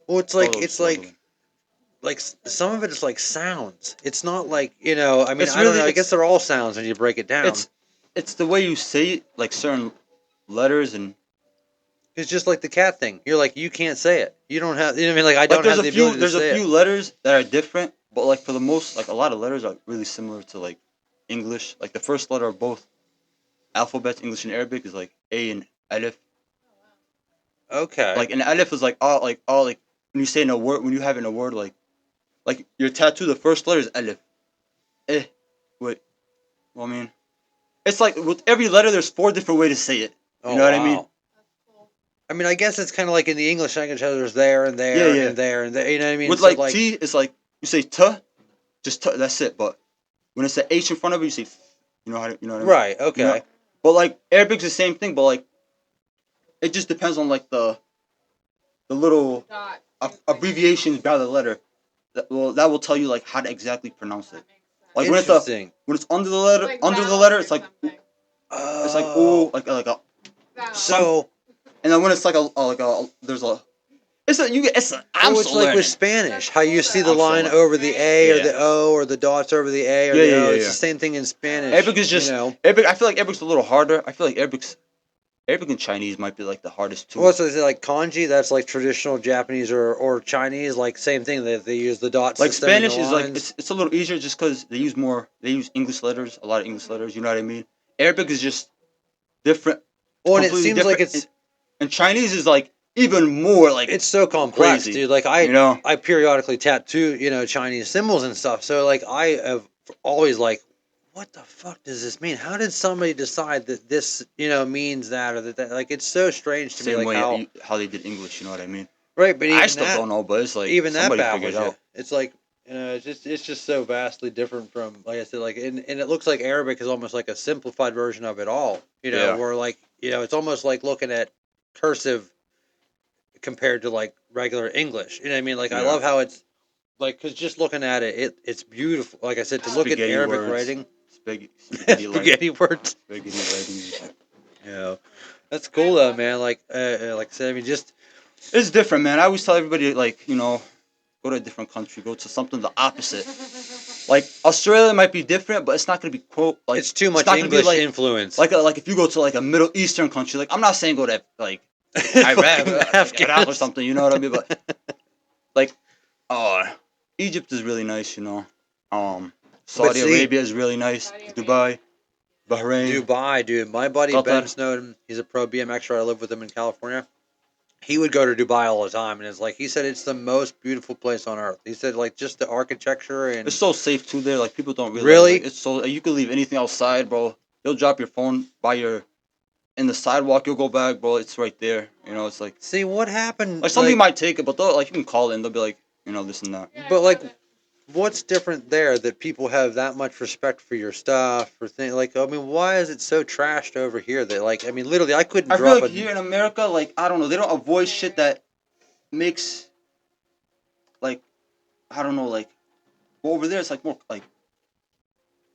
well, I was always it's struggling. like some of it is like sounds. It's not like you know. I mean, It's I don't really know. I guess they're all sounds when you break it down. it's the way you say it, like certain letters and It's just like the cat thing. You're like you can't say it. You don't have. You know what I mean? Like I like don't have the ability to there's a say few it. letters that are different, but like for the most, like a lot of letters are really similar to like English. Like the first letter of both alphabets, English and Arabic, is like A and Alif. Okay. Like an Alif is like all like when you say in a word, when you have in a word like your tattoo, the first letter is Alif. Eh, wait, well I mean, it's like with every letter, there's four different ways to say it. You Oh know what I mean? wow. I mean, I guess it's kind of like in the English language how there's there and Yeah, there yeah. and there and there. You know what I mean? With So like like, T, it's like you say T, just T, that's it. But when it's an H in front of it, you say, you know how to, you know what I mean? right? You know, Okay. but like Arabic's the same thing, but like it just depends on like the little Dot. abbreviations by the letter. That will tell you like how to exactly pronounce it. That makes sense. Like Interesting. when it's under the letter Like under the vowels letter, or it's like something. it's like ooh Oh. like a Vowels. some, So, and then when it's like a there's a it's a you get it's a, I'm so it's still like with learning. Spanish, That's how you cool see the though. I'm still line learning. over the Right? A or Yeah, the O or the dots over the A or yeah, the yeah, O. yeah, It's yeah. the same thing in Spanish. Arabic is You just know. Arabic. I feel like Arabic's a little harder. I feel like Arabic and Chinese might be like the hardest too. Well, so is it like kanji? That's like traditional Japanese or Chinese. Like same thing. They use the dot Like system and the Spanish is like lines. it's a little easier just because they use English letters, a lot of English letters. You know what I mean? Arabic is just different, Well, and it completely seems like different, it's and Chinese is like even more like it's so complex, crazy. dude. Like You know? I periodically tattoo, you know, Chinese symbols and stuff. So like I have always like, what the fuck does this mean? How did somebody decide that this, you know, means that or that? Like it's so strange to me, Same like way how how they did English. You know what I mean? right. But I still don't know, but it's like even that somebody figured baffles it you. out. It's like. It's just so vastly different from like I said like and it looks like Arabic is almost like a simplified version of it all, you know, Yeah, where like you know it's almost like looking at cursive compared to like regular English. You know what I mean? Like I yeah. love how it's like because just looking at it, it's beautiful. Like I said, to look at Spaghetti Arabic words, writing, spaghetti words. writing. Yeah, that's I cool though, love man. it. Like I said, I mean, just It's different, man. I always tell everybody like go to a different country, go to something the opposite. Like Australia might be different, but it's not gonna be quote like it's too it's much not gonna be English like influence. like if you go to like a Middle Eastern country. Like I'm not saying go to like Iraq, Fucking like Iraq or Afghanistan. something. You know what I mean? But like, oh, Egypt is really nice. But Saudi see, Arabia is really nice. Saudi Arabia. Dubai, Bahrain, Dubai, dude. My buddy Ben Qatar. Snowden, he's a pro BMXer. I live with him in California. He would go to Dubai all the time, and it's like he said it's the most beautiful place on earth. He said like just the architecture It's and so safe too there. Like people don't realize. Like really. it's so you can leave anything outside, bro. They'll drop your phone by your in the sidewalk. You'll go back, bro. It's right there. It's like See what happened, somebody like, might take it, but they'll like you can call it and they'll be like this and that. Yeah, I but like, love it. what's different there that people have that much respect for your stuff or things like? I mean, why is it so trashed over here? That like, I mean, literally, I couldn't I feel drop like a. here in America, like I don't know, they don't avoid shit that makes like I don't know, like well, over there it's like more like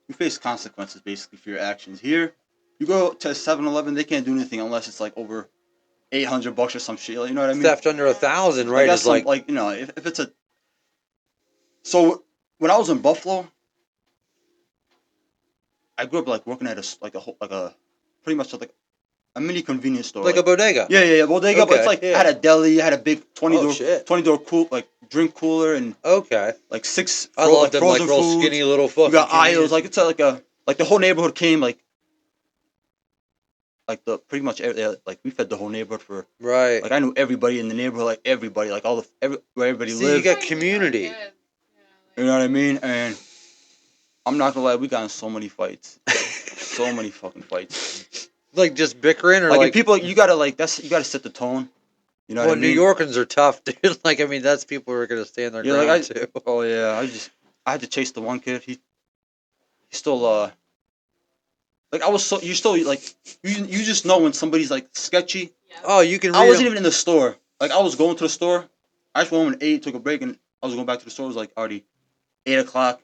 you face consequences basically for your actions. Here, you go to 7-Eleven, they can't do anything unless it's like over $800 or some shit. You know what I mean? Theft under 1,000, right? That's Is like, you know, if it's a. So when I was in Buffalo, I grew up like working at a pretty much like a mini convenience store. like a bodega. Yeah, bodega. But it's Okay, like yeah. I had a deli, I had a big 20 Oh, door shit. 20 door cool like drink cooler and Okay. like six I love like them like frozen real foods. skinny little You fucking got aisles convenience- like it's like the whole neighborhood came like the pretty much like we fed the whole neighborhood for Right. like I knew everybody in the neighborhood, like everybody, like where everybody See, lived. you got community. You know what I mean? And I'm not gonna lie, we got in so many fights, so many fucking fights. Like just bickering or Like, like, and people, you gotta you gotta set the tone. You know well, what I mean? New Yorkers are tough, dude. Like, I mean, that's people who are gonna stand their Yeah, ground like too. oh yeah, I had to chase the one kid. He still like I was so you still like you just know when somebody's like sketchy. Oh, you can read I wasn't them. even in the store. Like I was going to the store. I just went home at 8, took a break, and I was going back to the store. It was like already 8 o'clock.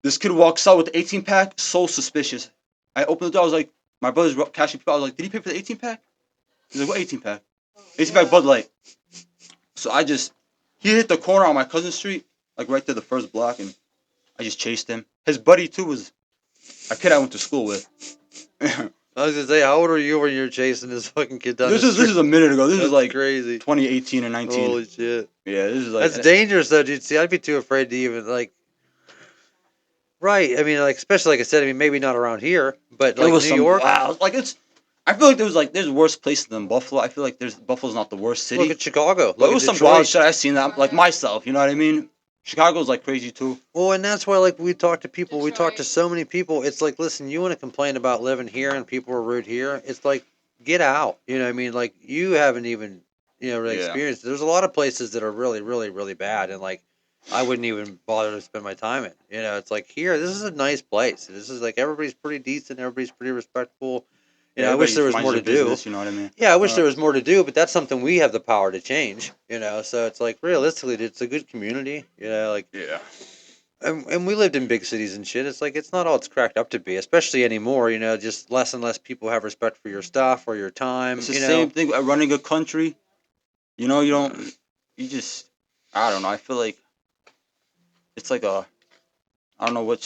This kid walks out with the 18 pack. So suspicious. I opened the door. I was like, my brother's cashing people. I was like, did he pay for the 18 pack? He's like, what 18 pack? 18 pack Bud Light. So he hit the corner on my cousin's street, like right there, the first block, and I just chased him. His buddy too was a kid I went to school with. I was gonna say, how old were you when you were chasing this fucking kid down This the is street? a minute ago. This That's is like crazy. 2018 or 19. Holy shit. Yeah, this is like That's dangerous though, dude. See, I'd be too afraid to even like. Right. I mean, like, especially like I said. I mean, maybe not around here, but it like was New some York. wild. Like it's. I feel like there's worse places than Buffalo. I feel like Buffalo's not the worst city. Look at Chicago. But Look it at was some Detroit. wild shit I seen that like myself. You know what I mean? Chicago's like crazy too. Well, and that's why, like, we talk to people. We talk to Detroit. so many people. It's like, listen, you want to complain about living here and people are rude here. It's like, get out. You know what I mean? Like, you haven't even, really Yeah. experienced. There's a lot of places that are really, really, really bad, and like, I wouldn't even bother to spend my time in. It's like here, this is a nice place. This is like everybody's pretty decent. Everybody's pretty respectful. I wish there was more to do. Business, you know what I mean? Yeah, I wish there was more to do, but that's something we have the power to change. So it's like realistically, it's a good community. Like. Yeah. And we lived in big cities and shit. It's like it's not all it's cracked up to be, especially anymore. Just less and less people have respect for your stuff or your time. It's the same thing running a country. You don't. You just. I don't know. I feel like it's like I don't know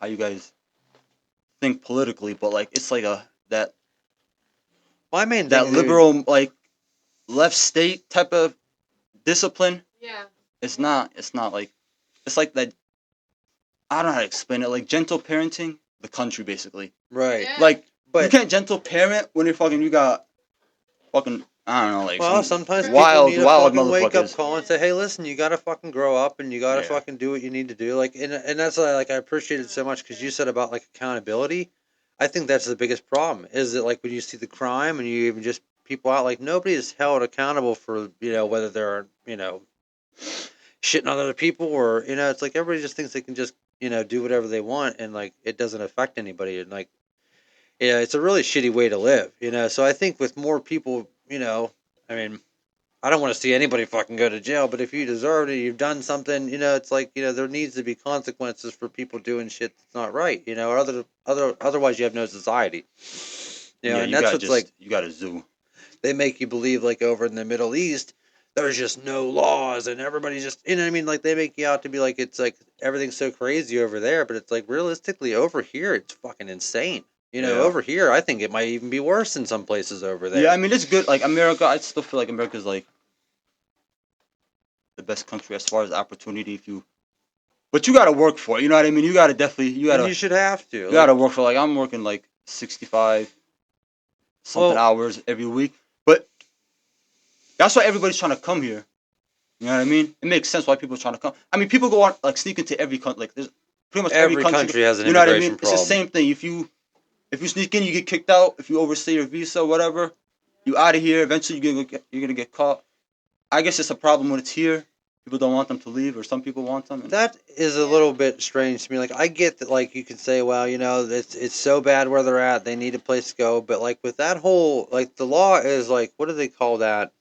how you guys think politically, but like it's like that My main that thing, dude, liberal like left state type of discipline. Yeah. It's not like it's like that. I don't know how to explain it. Like gentle parenting, the country basically. right? Yeah. Like you But can't gentle parent when you got fucking I don't know like well, some sometimes wild people need a fucking wake up motherfuckers. call and say, "Hey, listen, you gotta fucking grow up and you gotta Yeah. fucking do what you need to do." Like, and that's why, like, I appreciate it so much because you said about like accountability. I think that's the biggest problem. Is that like when you see the crime and you even just people out, like nobody is held accountable for whether they're shitting on other people or it's like everybody just thinks they can just do whatever they want and like it doesn't affect anybody and like it's a really shitty way to live. So I think with more people, I mean, I don't want to see anybody fucking go to jail, but if you deserve it, you've done something, it's like there needs to be consequences for people doing shit that's not right, or otherwise you have no society. And that's what's like you got a zoo. they make you believe like over in the Middle East there's just no laws and everybody just what I mean, like they make you out to be like it's like everything's so crazy over there, but it's like realistically over here it's fucking insane. Yeah. Over here I think it might even be worse in some places over there. Yeah, I mean it's good. Like America, I still feel like America's like the best country as far as opportunity. But you gotta work for it. You know what I mean? You gotta definitely and you should have to. You gotta work for I'm working like 65 something hours every week. But that's why everybody's trying to come here. You know what I mean? It makes sense why people are trying to come. I mean, people go on like sneak into every country. Like there's pretty much every country has an you know what I immigration mean? problem. It's the same thing. If you sneak in, you get kicked out. If you overstay your visa, whatever, you out of here. Eventually, you're gonna get caught. I guess it's a problem when it's here. People don't want them to leave, or some people want them. That is a little bit strange to me. Like I get that, like you can say, well, it's so bad where they're at. They need a place to go. But like with that whole, like the law is like, what do they call that?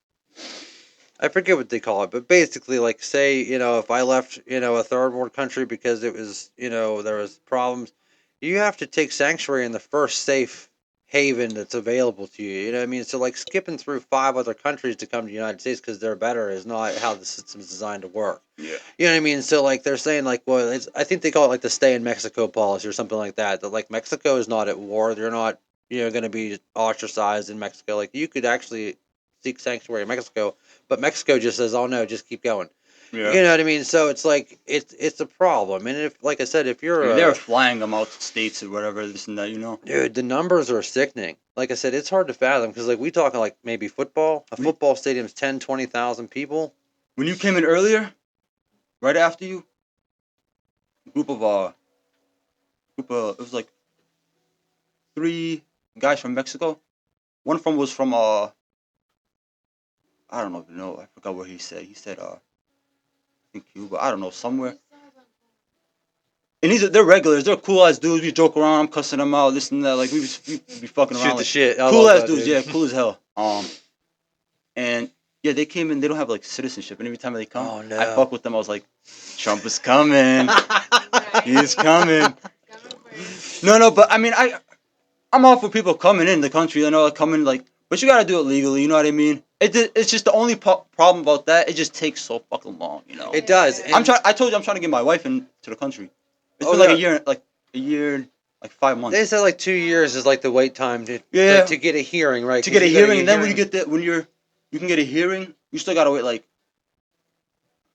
I forget what they call it, but basically, like say, if I left, a third world country because it was, there was problems, you have to take sanctuary in the first safe haven that's available to you. You know what I mean? So like skipping through 5 other countries to come to the United States because they're better is not how the system's designed to work. Yeah. You know what I mean? So like they're saying like, well, I think they call it like the stay in Mexico policy or something like that. That like Mexico is not at war. They're not going to be ostracized in Mexico. Like you could actually seek sanctuary in Mexico, but Mexico just says, oh no, just keep going. Yeah. You know what I mean? So it's like it's a problem. And if like I said, if you're They're flying them out to states or whatever, this and that, dude, the numbers are sickening. Like I said, it's hard to fathom because like we talking like maybe football. A football stadium's 10, 20,000 people. When you came in earlier, right after you, group of it was like 3 guys from Mexico. One from was from I don't know, I forgot what he said. He said I think Cuba, I don't know, somewhere. And they're regulars, they're cool ass dudes. We joke around, I'm cussing them out, this and that. Like we be fucking around. Shoot the Like, shit. I cool love ass that, dudes, dude. yeah, cool as hell. And yeah, they came in. They don't have like citizenship, and every time they come, Oh, no. I fuck with them. I was like, Trump is coming. He's coming. No, but I mean, I'm all for people coming in the country. Like coming like, but you gotta do it legally. You know what I mean? It's just the only problem about that. It just takes so fucking long. It does. Yeah. And I told you I'm trying to get my wife into the country. It's Oh, been like yeah. a year, like 5 months. They said like 2 years is like the wait time to Yeah. to get a hearing, right? To 'Cause get a you gotta hearing, and then when hearing. you get that, you can get a hearing. You still gotta wait like,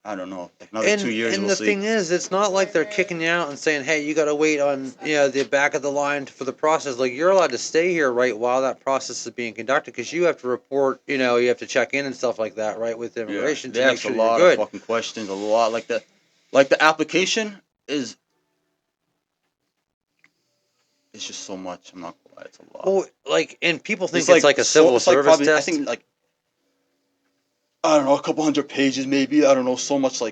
I don't know, like another 2 years. And We'll the see. thing is, it's not like they're kicking you out and saying, "Hey, you got to wait on the back of the line for the process." Like you're allowed to stay here right while that process is being conducted because you have to report. You have to check in and stuff like that, right, with immigration They to make ask sure a that you're lot of good. fucking questions, a lot like the application is. It's just so much. I'm not gonna lie, it's a lot. Well, like, and people think it's like a so, civil it's like service probably I test. think like I don't know, a couple hundred pages maybe. I don't know, so much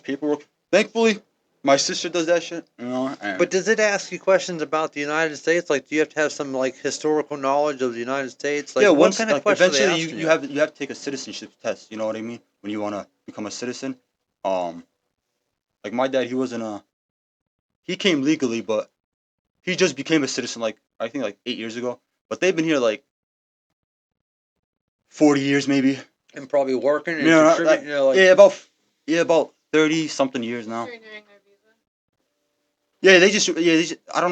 paperwork. Thankfully, my sister does that shit. And But does it ask you questions about the United States? Like, do you have to have some like historical knowledge of the United States? Like, yeah, what once kind of like questions are they eventually asking you have to take a citizenship test. You know what I mean? When you wanna become a citizen, um, like my dad, he came legally, but he just became a citizen like I think like 8 years ago. But they've been here like 40 years maybe. And probably working and You know, contributing. Like, about 30 something years now. Renewing their visa. They just I don't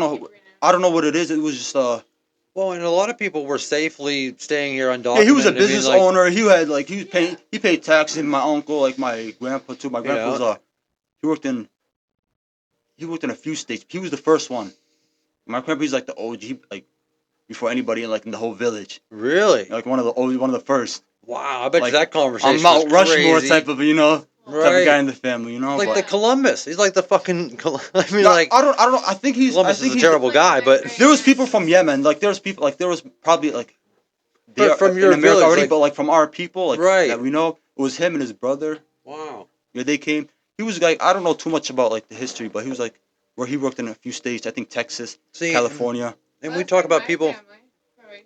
know what it is. It was just well, and a lot of people were safely staying here undocumented. yeah, he was a I mean, business like, owner. He paid taxes. My uncle, like my grandpa too. My You grandpa was know. he worked in a few states. He was the first one. My grandpa, he's like the OG, like before anybody in the whole village. Really? Like one of the first. Wow, I bet Like, you that conversation I'm Mount was Rushmore crazy. type of Right. guy in the family. Like but, the Columbus. He's like the fucking. I mean, no, like I don't know. I think Columbus is a terrible Like guy, but There was people from Yemen. Like there was probably like they but are from in your America village, already, like but like from our people, like Right. that we know, it was him and his brother. wow. Yeah, they came. He was like I don't know too much about like the history, but he was like where he worked in a few states. I think Texas, See, California. and Well, we that's talk like about my people. family, Croatian.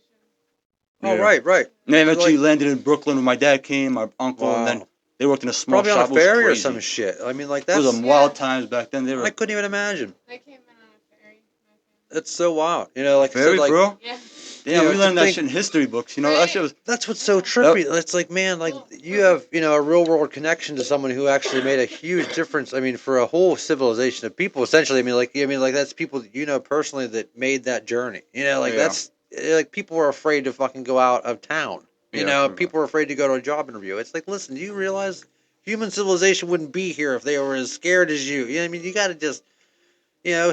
Oh, Yeah. right. And they eventually Like, landed in Brooklyn when my dad came, my uncle, and then wow. they worked in a small Probably on shop. a It was ferry or crazy. some shit. I mean, like It was that's. a wild times back then. They were I couldn't even imagine. They came in on a ferry. My family. That's so wild. Like I very said, like bro. Yeah. Damn, we to learned that think- shit in history books. That shit was. that's what's so trippy. It's like, man, like you have, a real world connection to someone who actually made a huge difference. I mean, for a whole civilization of people, essentially. I mean, like that's people that you know personally that made that journey. Like Yeah. that's like people were afraid to fucking go out of town. Yeah, pretty People were afraid to go to a job interview. It's like, listen, do you realize human civilization wouldn't be here if they were as scared as you? I mean, you got to just,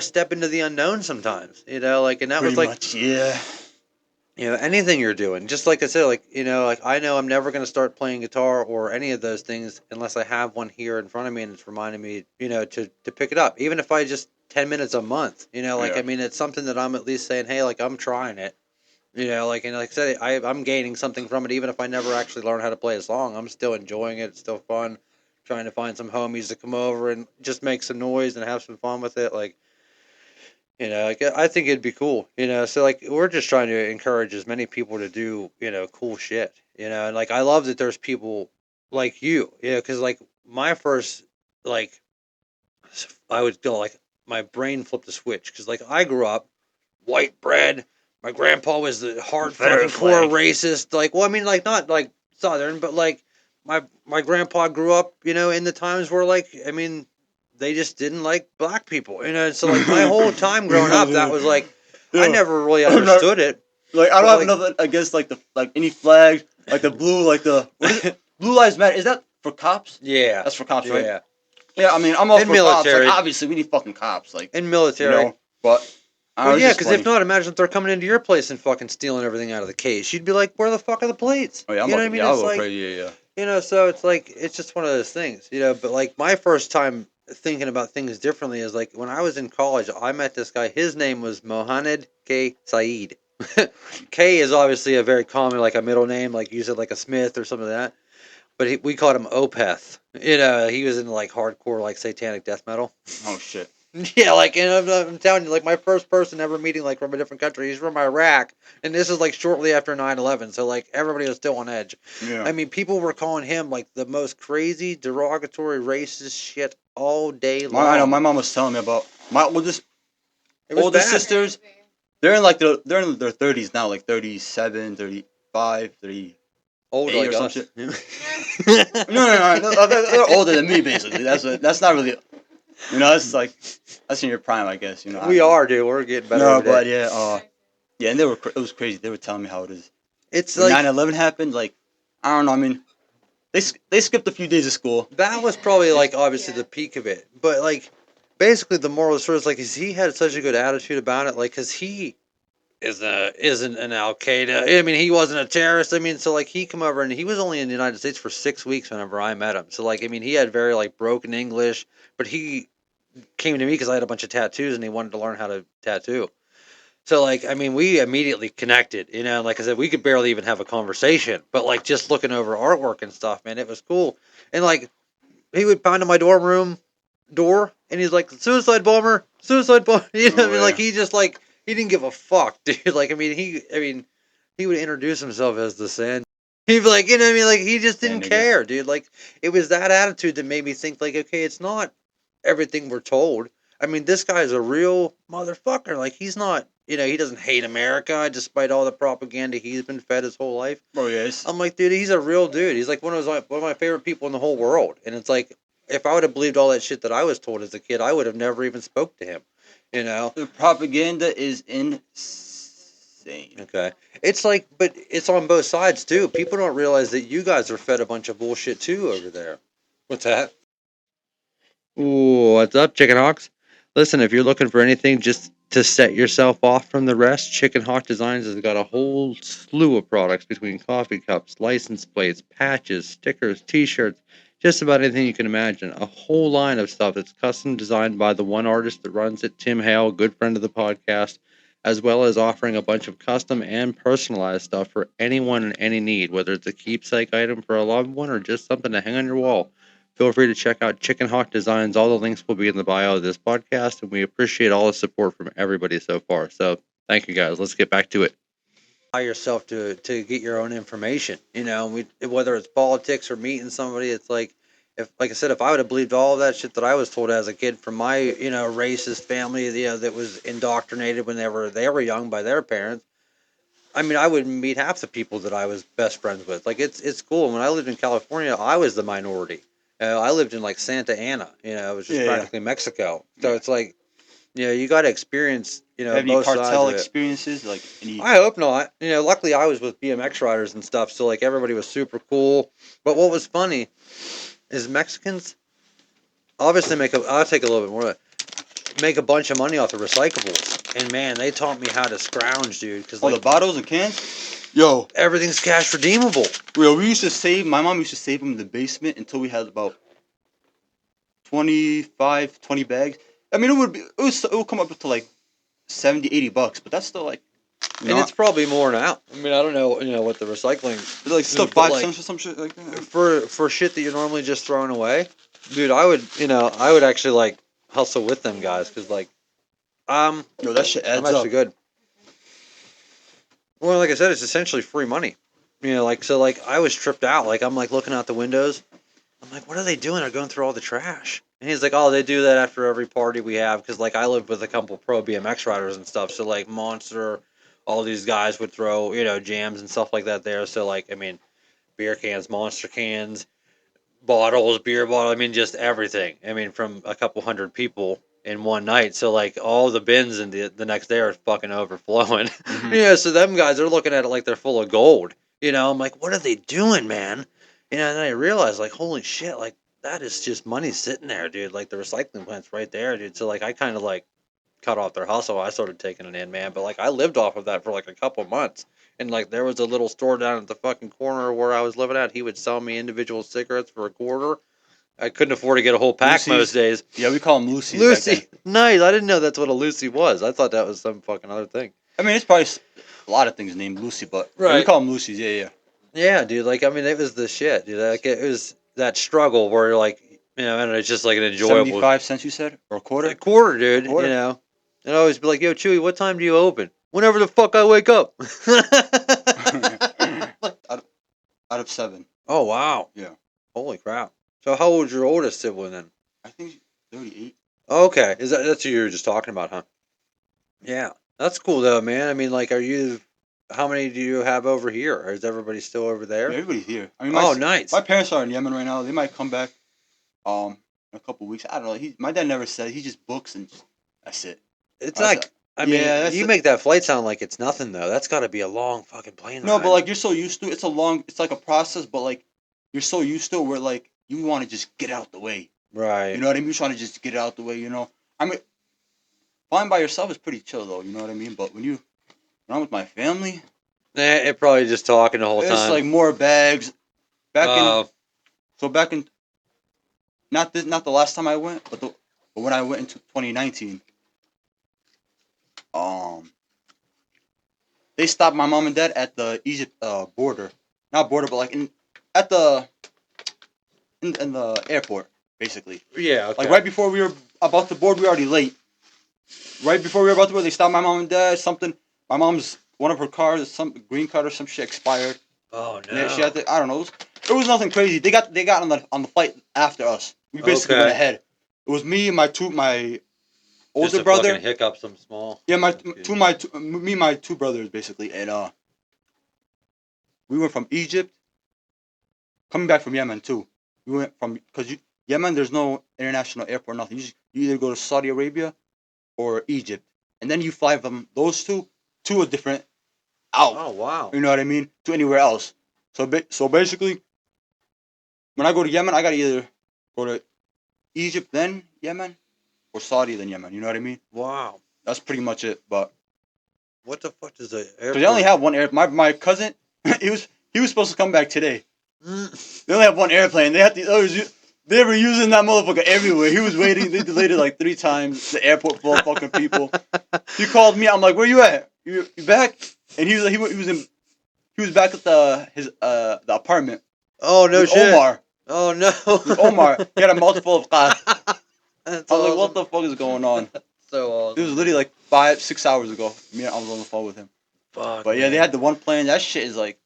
step into the unknown sometimes. Like, and that was Pretty like. much, yeah. Anything you're doing, just like I said, like like I know I'm never going to start playing guitar or any of those things unless I have one here in front of me and it's reminding me, to pick it up, even if I just 10 minutes a month. Like Yeah. I mean, it's something that I'm at least saying, hey, like I'm trying it. Like and like I said, I'm gaining something from it, even if I never actually learn how to play a song. I'm still enjoying it. It's still fun. Trying to find some homies to come over and just make some noise and have some fun with it, like. Like I think it'd be cool, So like we're just trying to encourage as many people to do, cool shit, And like I love that there's people like you, because like my first, like, I would go like my brain flipped a switch because like I grew up white bread, my grandpa was the hard Confederate fucking core flag. racist. Like, well, I mean, like not like Southern, but like my grandpa grew up, in the times where like, I mean, they just didn't like black people, So like my whole time growing up, that was like, I never really I'm not- understood it. Like I don't But, have like- nothing against like any flag, like the blue, like the what is it? Blue Lives Matter. Is that for cops? Yeah, That's for cops, right? yeah, Yeah, I mean I'm all And for cops. military. Like obviously we need fucking cops. Like and military. but Well, it's yeah, just because funny. if not, imagine if they're coming into your place and fucking stealing everything out of the case. You'd be like, where the fuck are the plates? Oh yeah, I'm you know about what I to, mean? yeah, I'll It's go like, crazy. Yeah. So it's like, it's just one of those things, But like my first time thinking about things differently is like when I was in college, I met this guy. His name was Mohamed K. Saeed. K is obviously a very common, like a middle name, like use it like a Smith or something like that. But we called him Opeth. He was into like hardcore, like satanic death metal. Oh shit. Yeah, like, and I'm telling you, like, my first person ever meeting, like, from a different country, he's from Iraq, and this is, like, shortly after 9/11, so, like, everybody was still on edge. Yeah. I mean, people were calling him, like, the most crazy, derogatory, racist shit all day long. I know. My mom was telling me about my oldest It was oldest bad. sisters. Crazy. They're in their 30s now, like 37, 35, 30. Old Eight like or some us. shit. No. They're older than me, basically. That's not really. It's like that's in your prime, I guess. We are, dude. We're getting better No, every day. but yeah, and it was crazy. They were telling me how it is. It's When like 9/11 happened, like I don't know. I mean, they skipped a few days of school. that was probably like obviously Yeah. the peak of it, but like basically the moral of the story is like he had such a good attitude about it, like because he isn't an Al Qaeda. I mean, he wasn't a terrorist. I mean, so like he come over and he was only in the United States for 6 weeks whenever I met him. So like, I mean, he had very like broken English, but he came to me because I had a bunch of tattoos and he wanted to learn how to tattoo. So like, I mean, we immediately connected. Like I said, we could barely even have a conversation, but like just looking over artwork and stuff, man, it was cool. And like, he would pound on my dorm room door and he's like, suicide bomber, suicide bomber. What I mean? Like he just like he didn't give a fuck, dude. Like he would introduce himself as the Sand. He'd be like, what I mean? Like he just didn't Sand nigga. care, dude. Like it was that attitude that made me think like, okay, it's not everything we're told. I mean, this guy's a real motherfucker. Like he's not, he doesn't hate America despite all the propaganda he's been fed his whole life. Oh yes. I'm like, dude, he's a real dude. He's like one of my favorite people in the whole world. And it's like, if I would have believed all that shit that I was told as a kid, I would have never even spoke to him. The propaganda is insane. Okay. It's like, but it's on both sides too. People don't realize that you guys are fed a bunch of bullshit too over there. What's that? Ooh, what's up, Chicken Hawks? Listen, if you're looking for anything just to set yourself off from the rest, Chicken Hawk Designs has got a whole slew of products between coffee cups, license plates, patches, stickers, t-shirts, just about anything you can imagine. A whole line of stuff that's custom designed by the one artist that runs it, Tim Hale, good friend of the podcast, as well as offering a bunch of custom and personalized stuff for anyone in any need, whether it's a keepsake item for a loved one or just something to hang on your wall. Feel free to check out Chicken Hawk Designs. All the links will be in the bio of this podcast, and we appreciate all the support from everybody so far. So thank you guys. Let's get back to it. Allow yourself to get your own information. Whether it's politics or meeting somebody, it's like like I said, if I would have believed all of that shit that I was told as a kid from my racist family, that was indoctrinated when they were young by their parents. I mean, I wouldn't meet half the people that I was best friends with. Like it's cool. When I lived in California, I was the minority. I lived in like Santa Ana. It was just practically Mexico. So it's like, you got to experience, Have any both sides cartel of it. experiences? Like any? I hope not. Luckily I was with BMX riders and stuff, so like everybody was super cool. But what was funny is Mexicans obviously I'll take a little bit more, make a bunch of money off of recyclables. And man, they taught me how to scrounge, dude. Because the bottles and cans. Yo, everything's cash redeemable. we used to save. My mom used to save them in the basement until we had about 20 bags. I mean, it would come up to like $70-$80, but that's still like. And it's probably more now. I mean, I don't know, what the recycling. It's like still but 5 like, cents or some shit like that. For shit that you're normally just throwing away, dude. I would actually like hustle with them guys because like, Yo, that shit adds I'm actually up. good. Well, like I said, it's essentially free money. So like I was tripped out. Like I'm like looking out the windows. I'm like, what are they doing? They're going through all the trash. And he's like, oh, they do that after every party we have because like I live with a couple pro BMX riders and stuff. So like Monster, all these guys would throw, jams and stuff like that there. So, like, I mean, beer cans, monster cans, bottles, beer bottle. I mean, just everything. I mean, from a couple hundred people in one night. So, like, all the bins and the next day are fucking overflowing. Mhm. So them guys are looking at it like they're full of gold. I'm like, what are they doing, man? And then I realized, like, holy shit, like, that is just money sitting there, dude. Like, the recycling plant's right there, dude. So, like, I kind of, like, cut off their hustle. I started taking it in, man. But, like, I lived off of that for, like, a couple months. And, like, there was a little store down at the fucking corner where I was living at. He would sell me individual cigarettes for a quarter. I couldn't afford to get a whole pack most Lucy's. days. Yeah, we call them Lucy's back then. Lucy. Nice. I didn't know that's what a Lucy was. I thought that was some fucking other thing. I mean, it's probably a lot of things named Lucy, but yeah, we Right. call them Lucy's. Yeah, yeah. Yeah, dude. Like, I mean, it was the shit, dude. Like, it was that struggle where you're like, and it's just like an enjoyable 75 cents, you said, or a quarter? a quarter, dude. A quarter? And I always be like, yo, Chewy, what time do you open? Whenever the fuck I wake up. out, out of 7. Oh, wow. Yeah. Holy crap. So how old's your oldest sibling then? I think 38. Okay. That's who you were just talking about, huh? Yeah. That's cool though, man. I mean, like, how many do you have over here? Or is everybody still over Yeah, there? everybody's here. I mean, Nice. my parents are in Yemen right now. They might come back in a couple weeks. I don't know. My dad never said. He just books and that's it. It's That's like, it. I Yeah, mean, that's you it. make that flight sound like it's nothing though. That's got to be a long fucking plane No, ride. but like you're so used to it. It's like a process, but like you're so used to it where like you want to just get out the way. Right. You know what I mean? You're trying to just get it out the way, I mean, flying by yourself is pretty chill though, you know what I mean? But when I'm with my family, It probably just talking the whole it's time. like more bags. Back in Oh, so back in not the last time I went, but when I went into 2019, um, they stopped my mom and dad at the Egypt border, not border, but like at the in the airport, basically. yeah. Okay. Like right before we were about to board, we were already late. Right before we were about to board, they stopped my mom and dad. My mom's one of her cars, some green card or some shit expired. Oh no. And she had to, I don't know. It was nothing crazy. They got on the flight after us. We basically went Okay. ahead. It was me and my older Just a brother. fucking hiccup, some small. Yeah, Okay. me and my two brothers basically, and we went from Egypt, coming back from Yemen too. We went from because Yemen there's no international airport, nothing. You either go to Saudi Arabia or Egypt, and then you fly from those two to a different out. Oh wow. You know what I mean? To anywhere else. So basically, when I go to Yemen, I gotta either go to Egypt then Yemen, or Saudi then Yemen. You know what I mean? Wow. That's pretty much it. But What the fuck is the because airport? they only have one air. My cousin, he was supposed to come back today. Mm. They only have one airplane. They had the others. They were using that motherfucker everywhere. He was waiting. They delayed it like 3 times. The airport full of fucking people. He called me. I'm like, "Where you at? You back?" And he was he was back at the apartment Oh no with shit. Omar. Oh no. With Omar, he had a mouthful of cars. That's I was like, awesome. "What the fuck is going on?" So awesome. It was literally like 5-6 hours ago. I was on the phone with him. Fuck. But yeah, they man. had the one plane. That shit is like.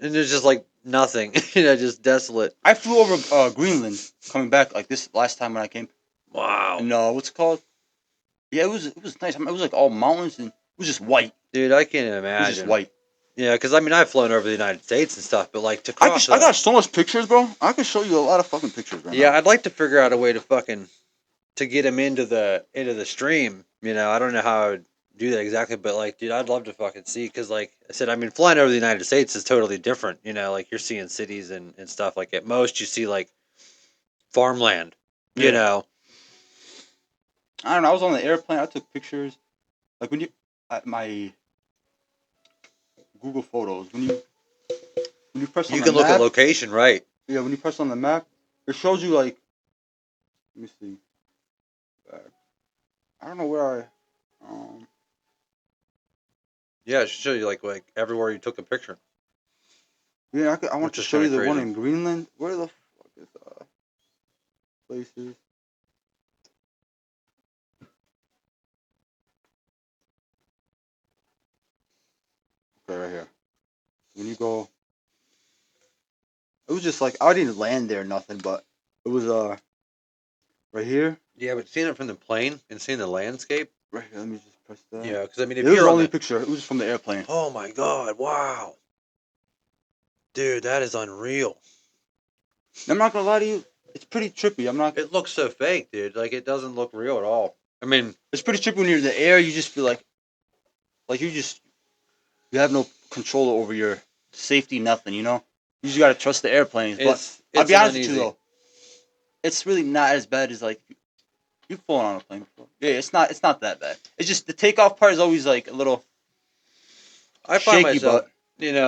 And there's just like nothing. Just desolate. I flew over Greenland coming back like this last time when I came. Wow. And what's it called? Yeah, it was nice. I mean, it was like all mountains and it was just white. Dude, I can't It imagine. was just white. Yeah, because I mean, I've flown over the United States and stuff, but like to cross. I got so much pictures, bro. I can show you a lot of fucking pictures right Yeah, now. I'd like to figure out a way to fucking to get him into the stream. I don't know how I would do that exactly, but like, dude, I'd love to fucking see because, like I said, I mean, flying over the United States is totally different. Like you're seeing cities and stuff. Like at most, you see like farmland. You Yeah. know. I don't know. I was on the airplane. I took pictures. Like when you at my Google Photos, when you press on You the can look at map, location, right? yeah, when you press on the map, it shows you like. Let me see. I don't know where I. Yeah, it should show you like everywhere you took a picture. Yeah, I want Which to is show you kinda the one crazy. in Greenland. Where the fuck is places? Okay, right here. When you go, it was just like I didn't land there, or nothing, but it was right here. Yeah, but seeing it from the plane and seeing the landscape. Right here. Let me just press that. Yeah, because I mean, if It was you're the on only the, picture. It was from the airplane. oh my god, wow, dude, that is unreal. I'm not gonna lie to you. It's pretty trippy. I'm not. It looks so fake, dude. Like it doesn't look real at all. I mean, It's pretty trippy when you're in the air. You just feel like you have no control over your safety. Nothing. You know. You just gotta trust the airplanes. But I'll it's be an honest with you uneasy. though. It's really not as bad as like you've flown on a plane before. Yeah, it's not. It's not that bad. It's just the takeoff part is always like a little I find shaky, myself, but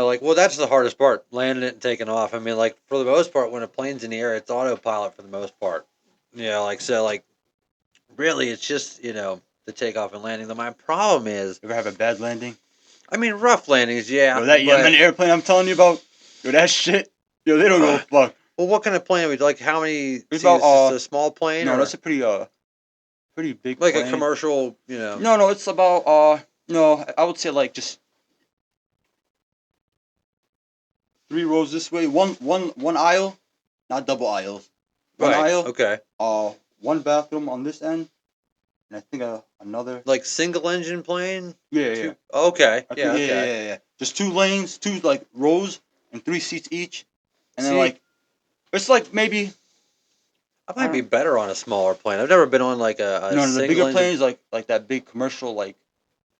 like, well, that's the hardest part, landing it and taking off. I mean, like, for the most part, when a plane's in the air, it's autopilot for the most part. Like, so, like, really, it's just, the takeoff and landing. My problem is, ever have a bad landing? I mean, rough landings, yeah, Yo, that Yemen but, airplane I'm telling you about. Yo, that shit. Yo, they don't give a fuck. well, what kind of plane are we, like, how many It's seats? about Just a small plane, no, or, that's a pretty big like, a plane. commercial, No, it's about no, I would say like just 3 rows this way, one aisle, not double aisles. One right, aisle, okay. one bathroom on this end, and I think another. Like, single-engine plane? Yeah. Okay, I yeah, think, okay. yeah. Just 2 lanes, two like rows, and 3 seats each, and then See, like it's like maybe I I might be don't better on a smaller plane. I've never been on, like, a no, the bigger single-engine. planes like that big commercial like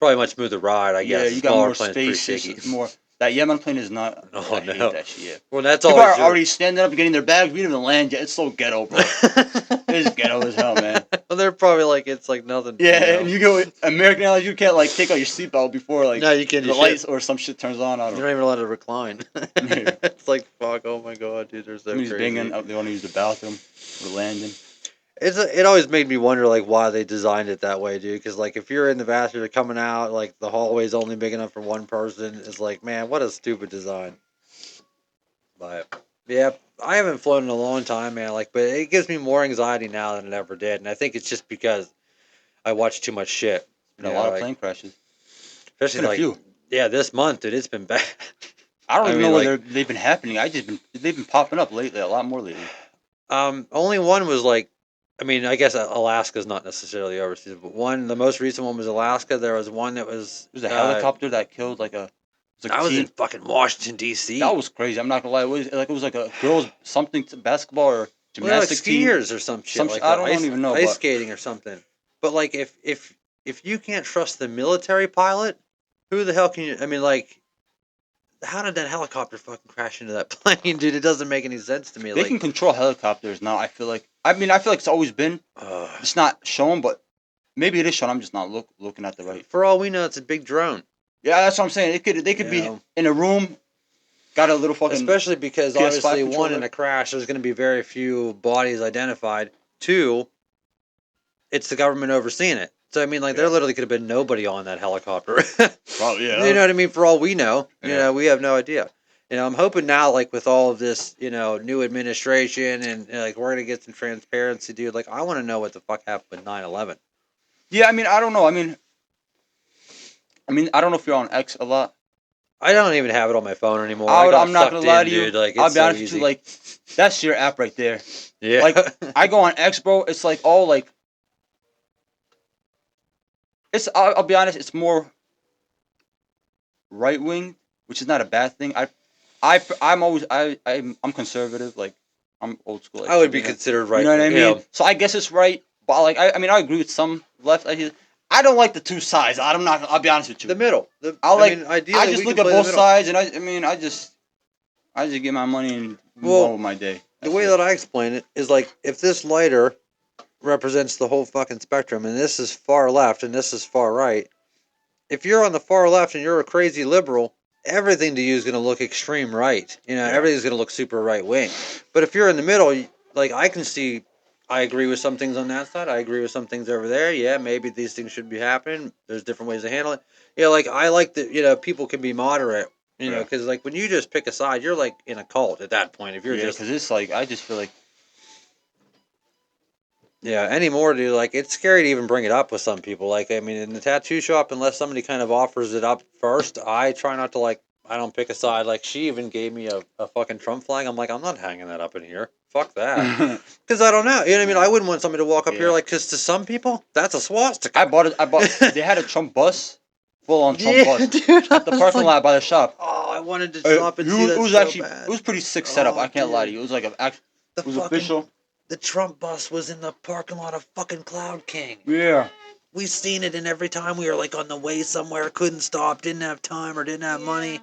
Probably much smoother ride, I yeah, guess. A you got smaller more plane's pretty space. shaky. It's more that Yemen plane is not. Oh I hate no. that shit. Yeah. Well, that's People always are already standing up, getting their bags. We didn't even land yet. It's so ghetto, bro. It's ghetto as hell, man. Well, they're probably like it's like nothing. Yeah, and you go with American Airlines. You can't like take out your seatbelt before like No, you can't the do lights shit. or some shit turns on. I You're don't. not even allowed to recline. Yeah. It's like fuck. Oh my god, dude, they're so Somebody's crazy. banging. They want to use the bathroom. We're landing. It always made me wonder like why they designed it that way, dude. Because like if you're in the bathroom, you're coming out, like the hallway's only big enough for one person. It's like, man, what a stupid design. But yeah, I haven't flown in a long time, man. Like, but it gives me more anxiety now than it ever did, and I think it's just because I watch too much shit. Been a lot of plane crashes. It's Especially been a like few. yeah, this month, dude, it's been bad. I don't I even mean, know where like, they've been happening. They've been popping up lately. A lot more lately. only one was like, I mean, I guess Alaska's not necessarily overseas, but the most recent one was Alaska. There was one that was, There's a helicopter that killed like a. It was like I a was in teen. fucking Washington D.C. That was crazy. I'm not gonna lie. It was like a girls something basketball or Well, like gymnastics team. skiers or some shit, like I that, don't even know, ice but skating or something. But like, if you can't trust the military pilot, who the hell can you? I mean, like, how did that helicopter fucking crash into that plane, dude? It doesn't make any sense to me. they Like, can control helicopters now. I feel like. I mean, I feel like it's always been. It's not shown, but maybe it is shown. I'm just not looking at the right. for all we know, it's a big drone. Yeah, that's what I'm saying. They could You be know? in a room, got a little fucking. Especially because PS5 obviously, one, controller. in a crash, there's going to be very few bodies identified. Two, it's the government overseeing it. So I mean, like, there Yeah. literally could have been nobody on that helicopter. Probably yeah. You know what I mean? For all we know, Yeah. we have no idea. I'm hoping now, like with all of this, new administration and like we're gonna get some transparency, dude. Like, I want to know what the fuck happened with 9/11. Yeah, I mean, I don't know. I don't know if you're on X a lot. I don't even have it on my phone anymore. I got I'm not sucked gonna lie in, to you. dude. Like, I'll it's be so honest with easy. you. Like, that's your app right there. yeah. Like, I go on X, bro. It's like all like. I'll be honest. It's more right wing, which is not a bad thing. I'm conservative. Like, I'm old school. Like, I would be considered right. You know what I You mean? know, So I guess it's right. But like, I agree with some left. I don't like the two sides. I'll be honest with you. the middle. Ideally, I just we look can at play the both middle. sides, and I just get my money and move Well, on with my day. the way that I explain it is like if this lighter represents the whole fucking spectrum, and this is far left and this is far right. If you're on the far left and you're a crazy liberal, everything to you is going to look extreme right. Everything's going to look super right wing. But if you're in the middle, like I can see, I agree with some things on that side. I agree with some things over there. Yeah, maybe these things should be happening. There's different ways to handle it. Yeah, like I like that. People can be moderate. Yeah. Because like when you just pick a side, you're like in a cult at that point. If you're just because it's like I just feel like anymore, dude. Like it's scary to even bring it up with some people. Like I mean, in the tattoo shop, unless somebody kind of offers it up first, I try not to I don't pick a side. Like she even gave me a fucking Trump flag. I'm like, I'm not hanging that up in here. fuck that. Because I don't know. You know what I mean? I wouldn't want somebody to walk up here Yeah. like, because to some people, that's a swastika. I bought it. They had a Trump bus, full on Trump Yeah, bus, dude. at the parking lot by the shop. Oh, I wanted to stop and see It that was so actually, bad. it was pretty sick setup. Oh, I can't lie to dude. you. It was like it The was fucking official. the Trump bus was in the parking lot of fucking Cloud King. Yeah. We seen it, and every time we were like on the way somewhere, couldn't stop, didn't have time, or didn't have money.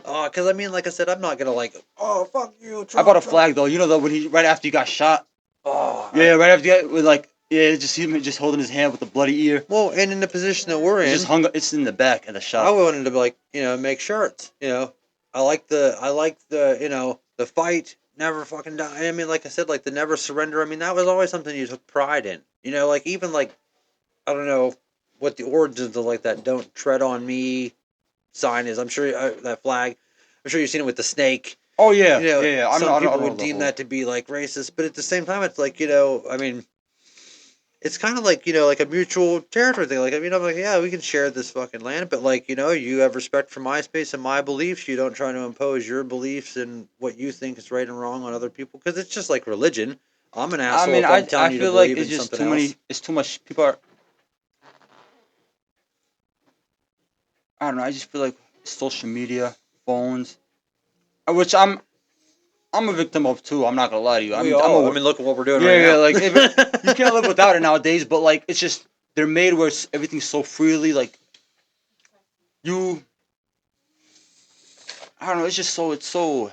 Oh, because I mean, like I said, I'm not gonna like, oh fuck you, Trump. I bought a Trump. flag though. You know, though, when he right after he got shot. Oh, Yeah, right after he got, with like, yeah, just him just holding his hand with the bloody ear. well, and in the position that we're It's in, just hung. It's in the back of the I shop. wanted to like, make shirts. I like the the fight, never fucking die. I mean, like I said, like the never surrender. I mean, that was always something you took pride in. Like even like, I don't know what the origins of like that "Don't Tread on Me" sign is. I'm sure that flag. I'm sure you've seen it with the snake. Oh yeah, yeah. Some people I know would the deem whole. that to be like racist, but at the same time, it's like I mean, it's kind of like like a mutual territory thing. Like I mean, I'm like, yeah, we can share this fucking land, but like you have respect for my space and my beliefs. You don't try to impose your beliefs and what you think is right and wrong on other people because it's just like religion. I'm an I asshole mean, if I'm I telling you to feel like believe it's in just something too else. many. It's too much. People are. I don't know. I just feel like social media, phones, which I'm a victim of too. I'm not gonna lie to you. We I'm all. I a mean, look at what we're doing yeah, right yeah. now. Like you can't live without it nowadays. But like it's just they're made where everything's so freely. Like you, I don't know. It's so.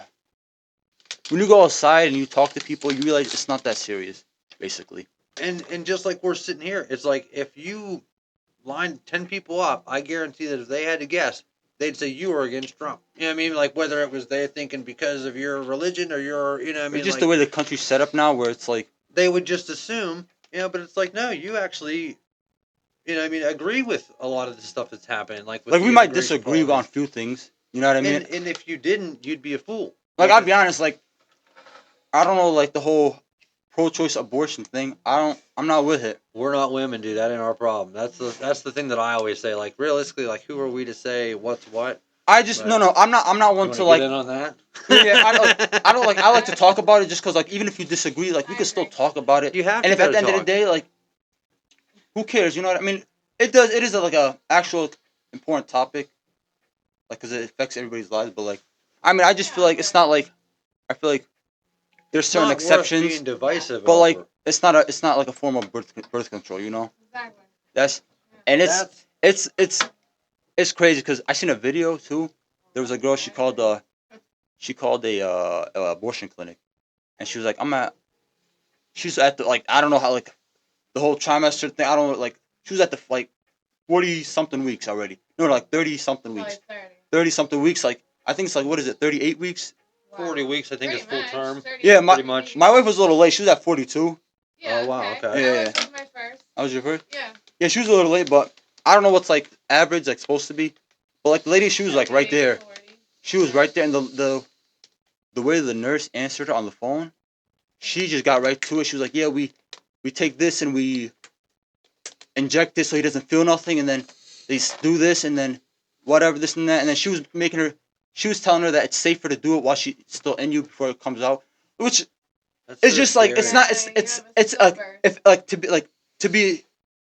When you go outside and you talk to people, you realize it's not that serious. Basically. And just like we're sitting here, it's like if you lined 10 people up, I guarantee that if they had to guess, they'd say you were against Trump. You know what I mean? Like whether it was they thinking because of your religion or your, you know what I It's mean? just Like the way the country's set up now, where it's like. they would just assume, but it's like, no, you actually, what I mean, agree with a lot of the stuff that's happening. Like with Like the we might immigration disagree on a policies. few things. You know what I mean? And if you didn't, you'd be a fool. Like I'll be honest. Like I don't know. Like the whole pro-choice abortion thing. I'm not with it. We're not women, dude. That ain't our problem. That's the thing that I always say. Like realistically, like who are we to say what's what? I just But no. I'm not you one want to to get like. in on that? Yeah, I don't like. I like to talk about it just because like even if you disagree, like we I can still agree. talk about it. You have And to if be at able the to end of the talk. day, like who cares? You know what I mean? It does. It is like a actual important topic, like because it affects everybody's lives. But like, I mean, I just feel like it's not like. I feel like there's It's certain not worth exceptions, being divisive but like over. it's not like a form of birth control. You know? Exactly. That's and That's it's crazy because I seen a video too. There was a girl she called a abortion clinic, and she was like, she's at the like I don't know how like the whole trimester thing. I don't know like she was at the like 40 something weeks already. No, like 30 something Probably weeks. 30. 30 something weeks. Like I think it's like what is it? 38 weeks. Wow. 40 weeks, I think, Pretty is full much, term. 30 Yeah, Pretty much. my wife was a little late. She was at 42. Yeah, Oh, wow, okay. Yeah. That was my first. That was your first. Yeah. Yeah, she was a little late, but I don't know what's like average like supposed to be. But like the lady, she was like right 38, there. 40. She was right there, and the way the nurse answered her on the phone, she just got right to it. She was like, "Yeah, we take this and we inject this so he doesn't feel nothing, and then they do this and then whatever this and that." And then she was telling her that it's safer to do it while she's still in you before it comes out, which That's it's so just like it's scary. not Exactly, it's you have a like stillbirth. if like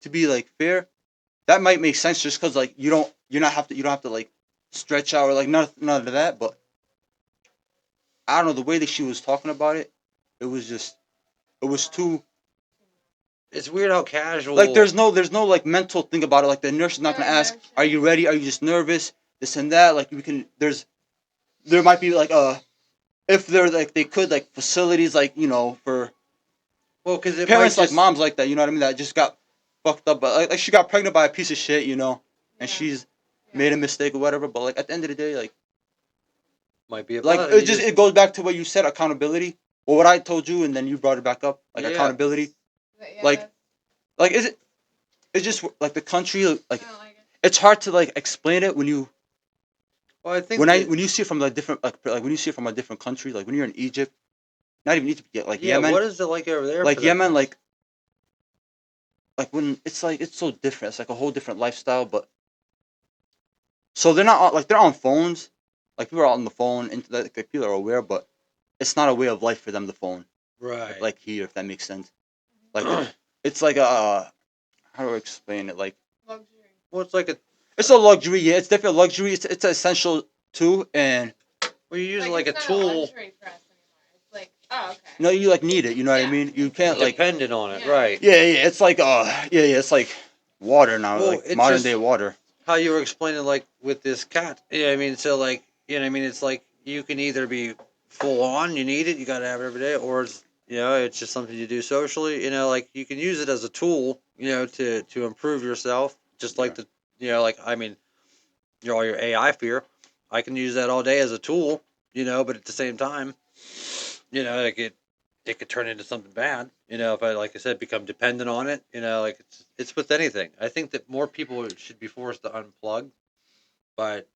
to be like fair, that might make sense just because like you don't have to like stretch out or like none of that, but I don't know the way that she was talking about it. It was just it was too It's weird how casual. like there's no like mental thing about it. Like the nurse is not No gonna ask, emotion. "Are you ready? Are you just nervous?" This and that. Like we can there might be like if they're like they could like facilities like for Well, because it might parents like just. moms like that. You know what I mean? That just got fucked up, but like she got pregnant by a piece of shit. And Yeah. she's Yeah. made a mistake or whatever. But like at the end of the day, Might be a like blood. it goes back to what you said, accountability. Or what I told you, and then you brought it back up, like Yeah. accountability. But yeah, Like that's, like is it? It's just like the country. Like I don't like it. it's hard to like explain it when you Well, I think that, when you see it from like different like when you see it from a different country. Like when you're in Egypt, not even Egypt yet. Like yeah. Yemen, What is it like over there? like for that Yemen, kind of- like when it's so different. It's like a whole different lifestyle. But so they're not like they're on phones. Like people are on the phone, and like people are aware, but it's not a way of life for them. The phone. Right. like here, if that makes sense. Like it's like a how do I explain it? Like Luxury. well, it's like a it's a luxury. Yeah, it's definitely a luxury. It's essential too, and well, you use it Like like a it's not a tool. luxury for us anymore. It's like, oh, okay. you know you like need it. You know what I Yeah. mean? You can't like Dependent on it, Yeah. right? yeah. It's like it's like water now, Well, like it's modern just day water. how you were explaining, like with this cat. Yeah, I mean, so like you know, what I mean, it's like you can either be full on, you need it, you got to have it every day, or it's you know, it's just something you do socially. You know, like you can use it as a tool, you know, to improve yourself. Just like Yeah. the you know, like I mean, all your AI fear. I can use that all day as a tool, you know, but at the same time, you know, like it could turn into something bad. You know, if I like I said, become dependent on it. You know, like it's with anything. I think that more people should be forced to unplug, but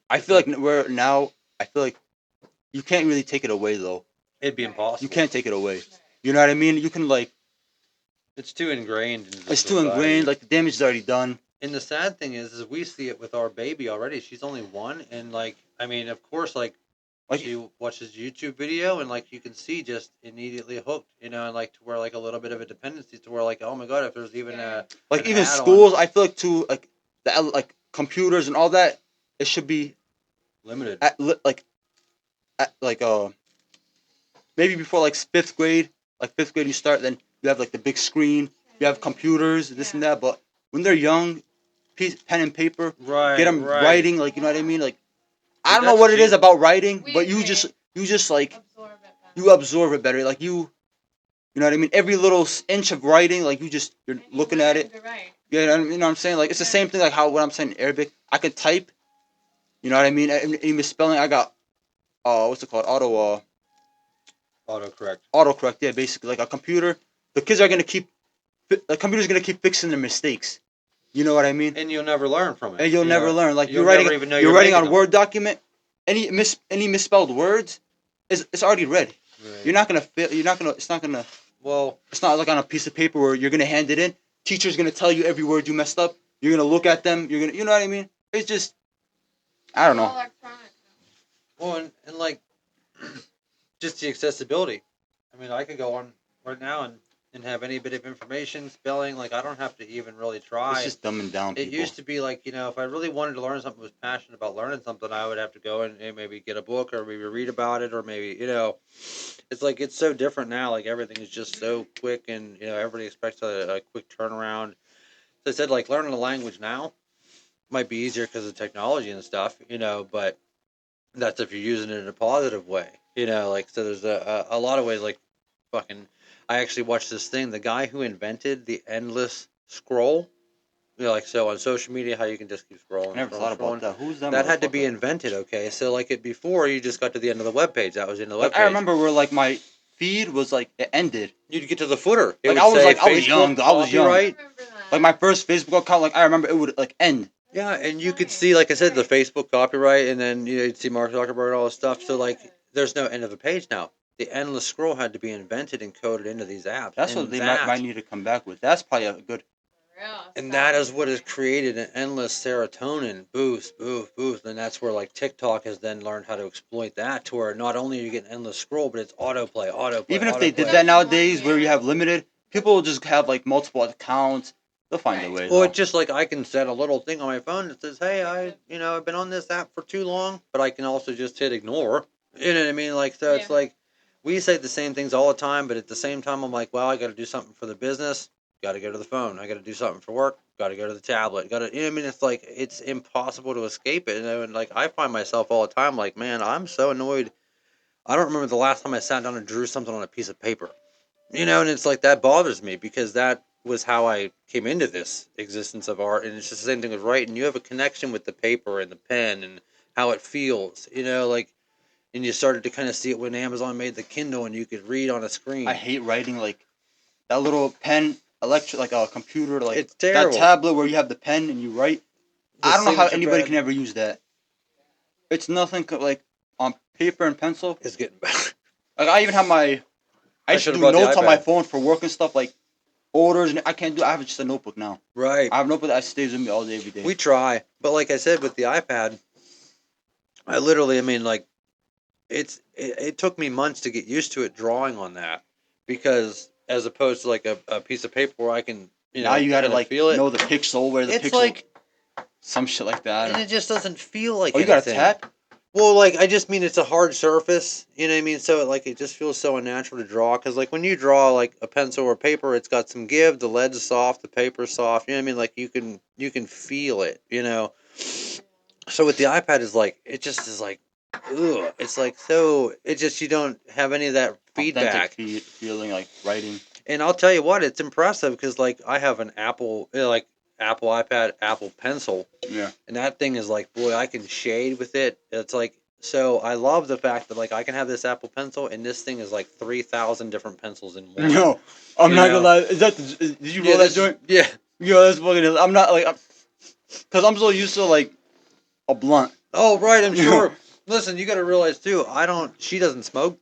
I feel like we're now. I feel like you can't really take it away though. it'd be Right. impossible. You can't take it away. Right. You know what I mean? You can like It's too ingrained into the it's too society. ingrained. Like the damage is already done. And the sad thing is we see it with our baby already. She's only one, and like I mean, of course, like Like she watches YouTube video, and like you can see just immediately hooked, you know, and like to where like a little bit of a dependency to where like oh my god, if there's even Yeah. like an even ad schools. I feel like too like the like computers and all that. It should be limited. at like maybe before like fifth grade. Like fifth grade, you start. Then you have like the big screen. You have computers, this and Yeah. that. But when they're young, pen and paper, get Right, them right. writing. Like you know what I mean. Like I See, don't know that's what it is cheap. about writing, We but you agree. just like Absorb it better. you absorb it better. Like you know what I mean. Every little inch of writing, like you're And you looking at learn it. to write. Yeah, you know what I'm saying. Like it's the Yeah. same thing. Like how what I'm saying in Arabic, I could type. You know what I mean. Any misspelling, I got what's it called? Autocorrect. Autocorrect. Yeah, basically like a computer. The kids are gonna keep the computer's gonna keep fixing their mistakes. You know what I mean? And you'll never learn from it. And you'll you never know? learn. Like You'll never even know you're you're writing making on a them. Word document. Any misspelled words is it's already read. Right. You're not gonna fit. You're not gonna. It's not gonna. Well, It's not like on a piece of paper where you're gonna hand it in. Teacher's gonna tell you every word you messed up. You're gonna look at them. You're gonna. You know what I mean? It's just. I don't All know. electronic. and like just the accessibility. I mean, I could go on right now and have any bit of information, spelling. Like I don't have to even really try. It's just dumbing down It people. used to be like, you know, if I really wanted to learn something, was passionate about learning something, I would have to go and maybe get a book or maybe read about it or maybe, you know, it's like it's so different now. Like everything is just so quick and, you know, everybody expects a quick turnaround. So I said, like, learning a language now might be easier because of technology and stuff, you know, but that's if you're using it in a positive way, you know, like, so there's a lot of ways, like, fucking, I actually watched this thing, the guy who invented the endless scroll. You know, like so on social media, how you can just keep I scrolling, never scrolling, thought about scrolling. that. Who's that That had to be motherfucker? invented, okay? So like it before, you just got to the end of the web page. That was in the web Like I page. remember where like my feed was like it ended. You'd get to the footer. It Like would say I was young Facebook though. I was young. I copyright. remember that. Like my first Facebook account, like I remember it would like end. Yeah, That's so and you could funny. see, like I said, the Right. Facebook copyright, and then you know, you'd see Mark Zuckerberg and all this stuff. So like, Yeah. there's no end of a page now. The endless scroll had to be invented and coded into these apps, That's what and they might need to come back with. That's probably a good. For real. and Stop that is it. what has created an endless serotonin boost, boost, boost. And that's where like TikTok has then learned how to exploit that to where not only are you getting endless scroll, but it's autoplay, autoplay, Even if they did autoplay. that Especially nowadays, one, where you yeah. have limited, people will just have like multiple accounts. They'll find a Right. way Well, though. it's just like I can set a little thing on my phone that says, "Hey, I've been on this app for too long," but I can also just hit ignore. You know what I mean? Like, so it's Yeah. like we say the same things all the time, but at the same time, I'm like, well, I got to do something for the business. Got to go to the phone. I got to do something for work. Got to go to the tablet. Got to, you know what I mean? It's like it's impossible to escape it. And like I find myself all the time, like, man, I'm so annoyed. I don't remember the last time I sat down and drew something on a piece of paper. You know, and it's like that bothers me because that was how I came into this existence of art. And it's just the same thing with writing. You have a connection with the paper and the pen and how it feels, you know, like, and you started to kind of see it when Amazon made the Kindle and you could read on a screen. I hate writing like that little pen, electric, like a computer, like It's that terrible. tablet where you have the pen and you write. The I don't know how signature anybody pad can ever use that. It's nothing like on paper and pencil. is getting better. Like I even have my. I I used to should have do brought the notes on my iPad. phone for work and stuff like orders, and I can't do. I have just a notebook now. Right. I have a notebook that stays with me all day, every day. We try. But like I said, with the iPad, I mean, like, it took me months to get used to it drawing on that. because as opposed to like a piece of paper where I can now you gotta kinda like feel it. know the pixel, where the It's pixel, like, some shit like that. and it just doesn't feel like Oh, you got a anything. tap? Well, like I just mean it's a hard surface. You know what I mean? So it just feels so unnatural to draw. Because like when you draw like a pencil or paper, it's got some give. The lead's soft, the paper's soft. You know what I mean? Like you can feel it. So with the iPad is like it just is like, ugh. It's like so. It just you don't have any of that feedback. Authentic feeling, like writing. And I'll tell you what, it's impressive because like I have an Apple, Apple iPad, Apple Pencil, Yeah. and that thing is like, boy, I can shade with it. It's like, so I love the fact that like I can have this Apple Pencil, and this thing is like 3,000 different pencils in one. No, I'm You not know? gonna lie. Is that did you roll that joint? Yeah. Yo, that's fucking. I'm not like, cause I'm so used to like a blunt. Oh right, I'm Yeah. sure. Listen, you got to realize too. She doesn't smoke,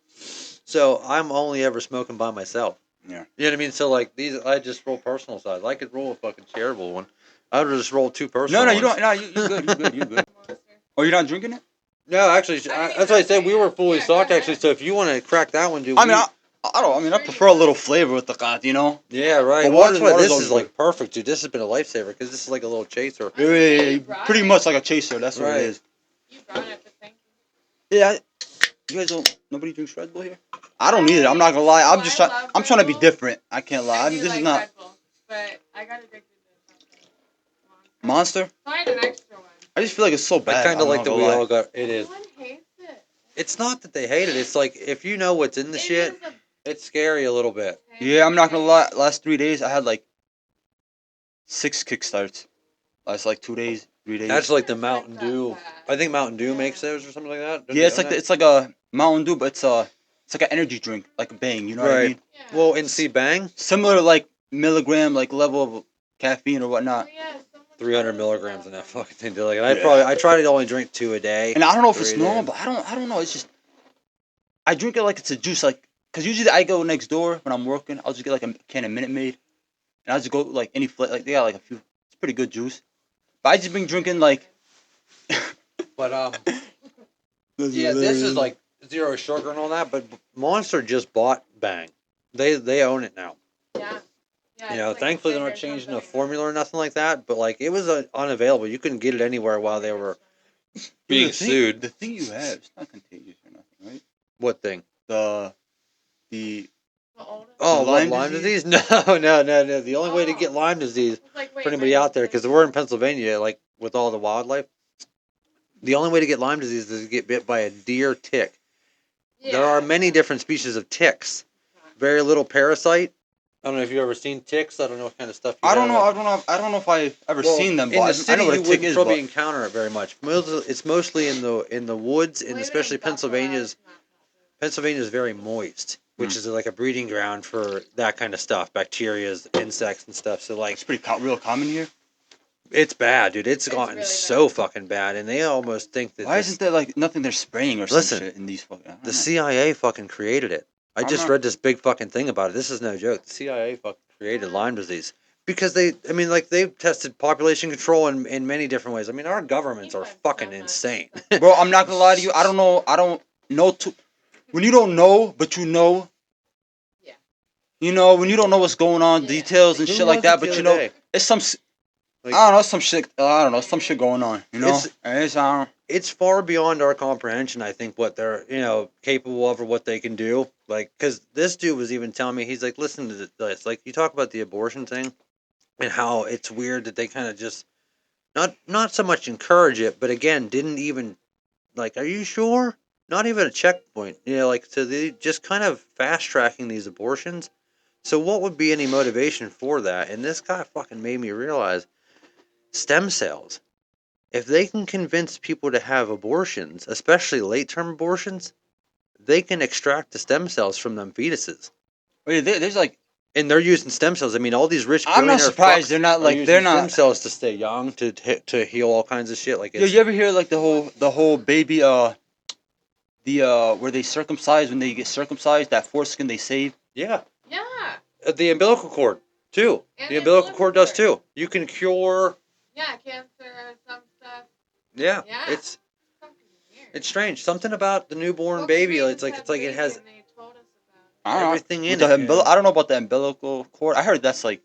so I'm only ever smoking by myself. Yeah. You know what I mean? So like these, I just roll personal size. I could roll a fucking charitable one. I would just roll two personal. No, you ones. don't. No, you good. You good. You good. Monster. Oh, you're not drinking it? No, actually, that's why I said we were fully Yeah, go stocked. ahead. Actually, so if you want to crack that one, dude. I mean, I don't. I mean, I prefer a little flavor with the cat. You know. Yeah, right. But Well, that's why water's this always is like perfect, dude. This has been a lifesaver because this is like a little chaser. Pretty much like a chaser. That's what Right. it is. You brought it, but thank you. Yeah. You guys don't. Nobody drinks Red Bull here. I don't either. I'm not gonna lie. I'm just trying. love I'm Red trying to be Bull. different. I can't lie. I I do mean, this like is not Red Bull, but I got addicted to something. Monster. Find an extra one. I just feel like it's so I bad. kind of I'm like not that gonna we lie. all got. It is. No one hates it. It's not that they hate it. It's like if you know what's in the It shit, is a it's scary a little bit. Yeah, I'm not gonna lie. Last 3 days, I had like 6 kickstarts. Last like 2 days, 3 days. That's like the It's Mountain that Dew. bad. I think Mountain Dew Yeah. makes those or something like that. Don't Yeah, they it's own like that? it's like a Mountain Dew, but it's like an energy drink, like a Bang. You know what I Right. mean? Yeah. Well, and see, Bang, Similar like milligram, like level of caffeine or Oh, whatnot. yeah, someone 300 told us milligrams about in that that. fucking thing. Like, Yeah. I try to only drink 2 a day. And I don't know if it's 3 normal, days. but I don't know. It's just I drink it like it's a juice, like because usually I go next door when I'm working. I'll just get like a can of Minute Maid, and I'll just go like any like they got like a few. It's pretty good juice. But I just been drinking like. But yeah, this is like zero sugar and all that. But Monster just bought Bang. They own it now. Yeah. Yeah, You know, it's like a thankfully they're thing not or changing the something. formula or nothing like that. But like it was unavailable. You couldn't get it anywhere while they were being sued. The thing you have, it's not contagious or nothing, right? What thing? The The oldest Oh, The what, Lyme Lyme disease? disease? No. The only way to Oh. get Lyme disease It's like, wait, for anybody my out there, sister- because we're in Pennsylvania, like with all the wildlife, the only way to get Lyme disease is to get bit by a deer tick. Yeah. There are many different species of ticks. Very little parasite. I don't know if you've ever seen ticks. I don't know what kind of stuff you I don't have. know. I don't know if I've ever Well, seen them. in the But city, I know what you a tick wouldn't is. probably But encounter it very much. It's mostly in the woods, and Believe it especially in Buffalo, Pennsylvania's. it's not popular. Pennsylvania is very moist, which Hmm. is like a breeding ground for that kind of stuff, bacterias, insects, and stuff. So like, it's pretty real common here. it's bad, dude. It's It's gotten really so bad. fucking bad, and they almost think that Why isn't there like nothing they're spraying or Listen, some shit in these fucking? I don't the know. CIA fucking created it. I I'm just not- read this big fucking thing about it. This is no joke. The CIA fucking created Lyme disease because they've tested population control in many different ways. I mean, our governments are fucking insane. Bro, I'm not gonna lie to you. I don't know. I don't know too. When you don't know, but you know. Yeah. You know when you don't know what's going on, Yeah. details and Who shit like was that. it the But you other know, day? it's some. Like- I don't know some shit. I don't know some shit going on. You know, It's- and it's I don't. It's far beyond our comprehension. I think what they're capable of or what they can do. Like, because this dude was even telling me, he's like, listen to this. Like, you talk about the abortion thing and how it's weird that they kind of just not so much encourage it, but again, didn't even like, are you sure? Not even a checkpoint. Like, so they just kind of fast tracking these abortions. So what would be any motivation for that? And this guy fucking made me realize stem cells. If they can convince people to have abortions, especially late term abortions, they can extract the stem cells from them fetuses. Wait, there's like. And they're using stem cells. I mean, all these rich I'm not billionaire surprised fucks they're not are like using they're stem not. cells to stay young, to heal all kinds of shit. Like Yo, it's you ever hear like the whole baby where they circumcise when they get circumcised, that foreskin they save. yeah. Yeah. The umbilical cord too. And The umbilical cord does too. You can cure. Yeah, cancer, some stuff. Yeah. Yeah. It's Fucking weird. strange. Something about the newborn Well, baby. we It's just like had a it has. baby and they told us about I don't know. everything in With the it. I don't know about the umbilical cord. I heard that's like.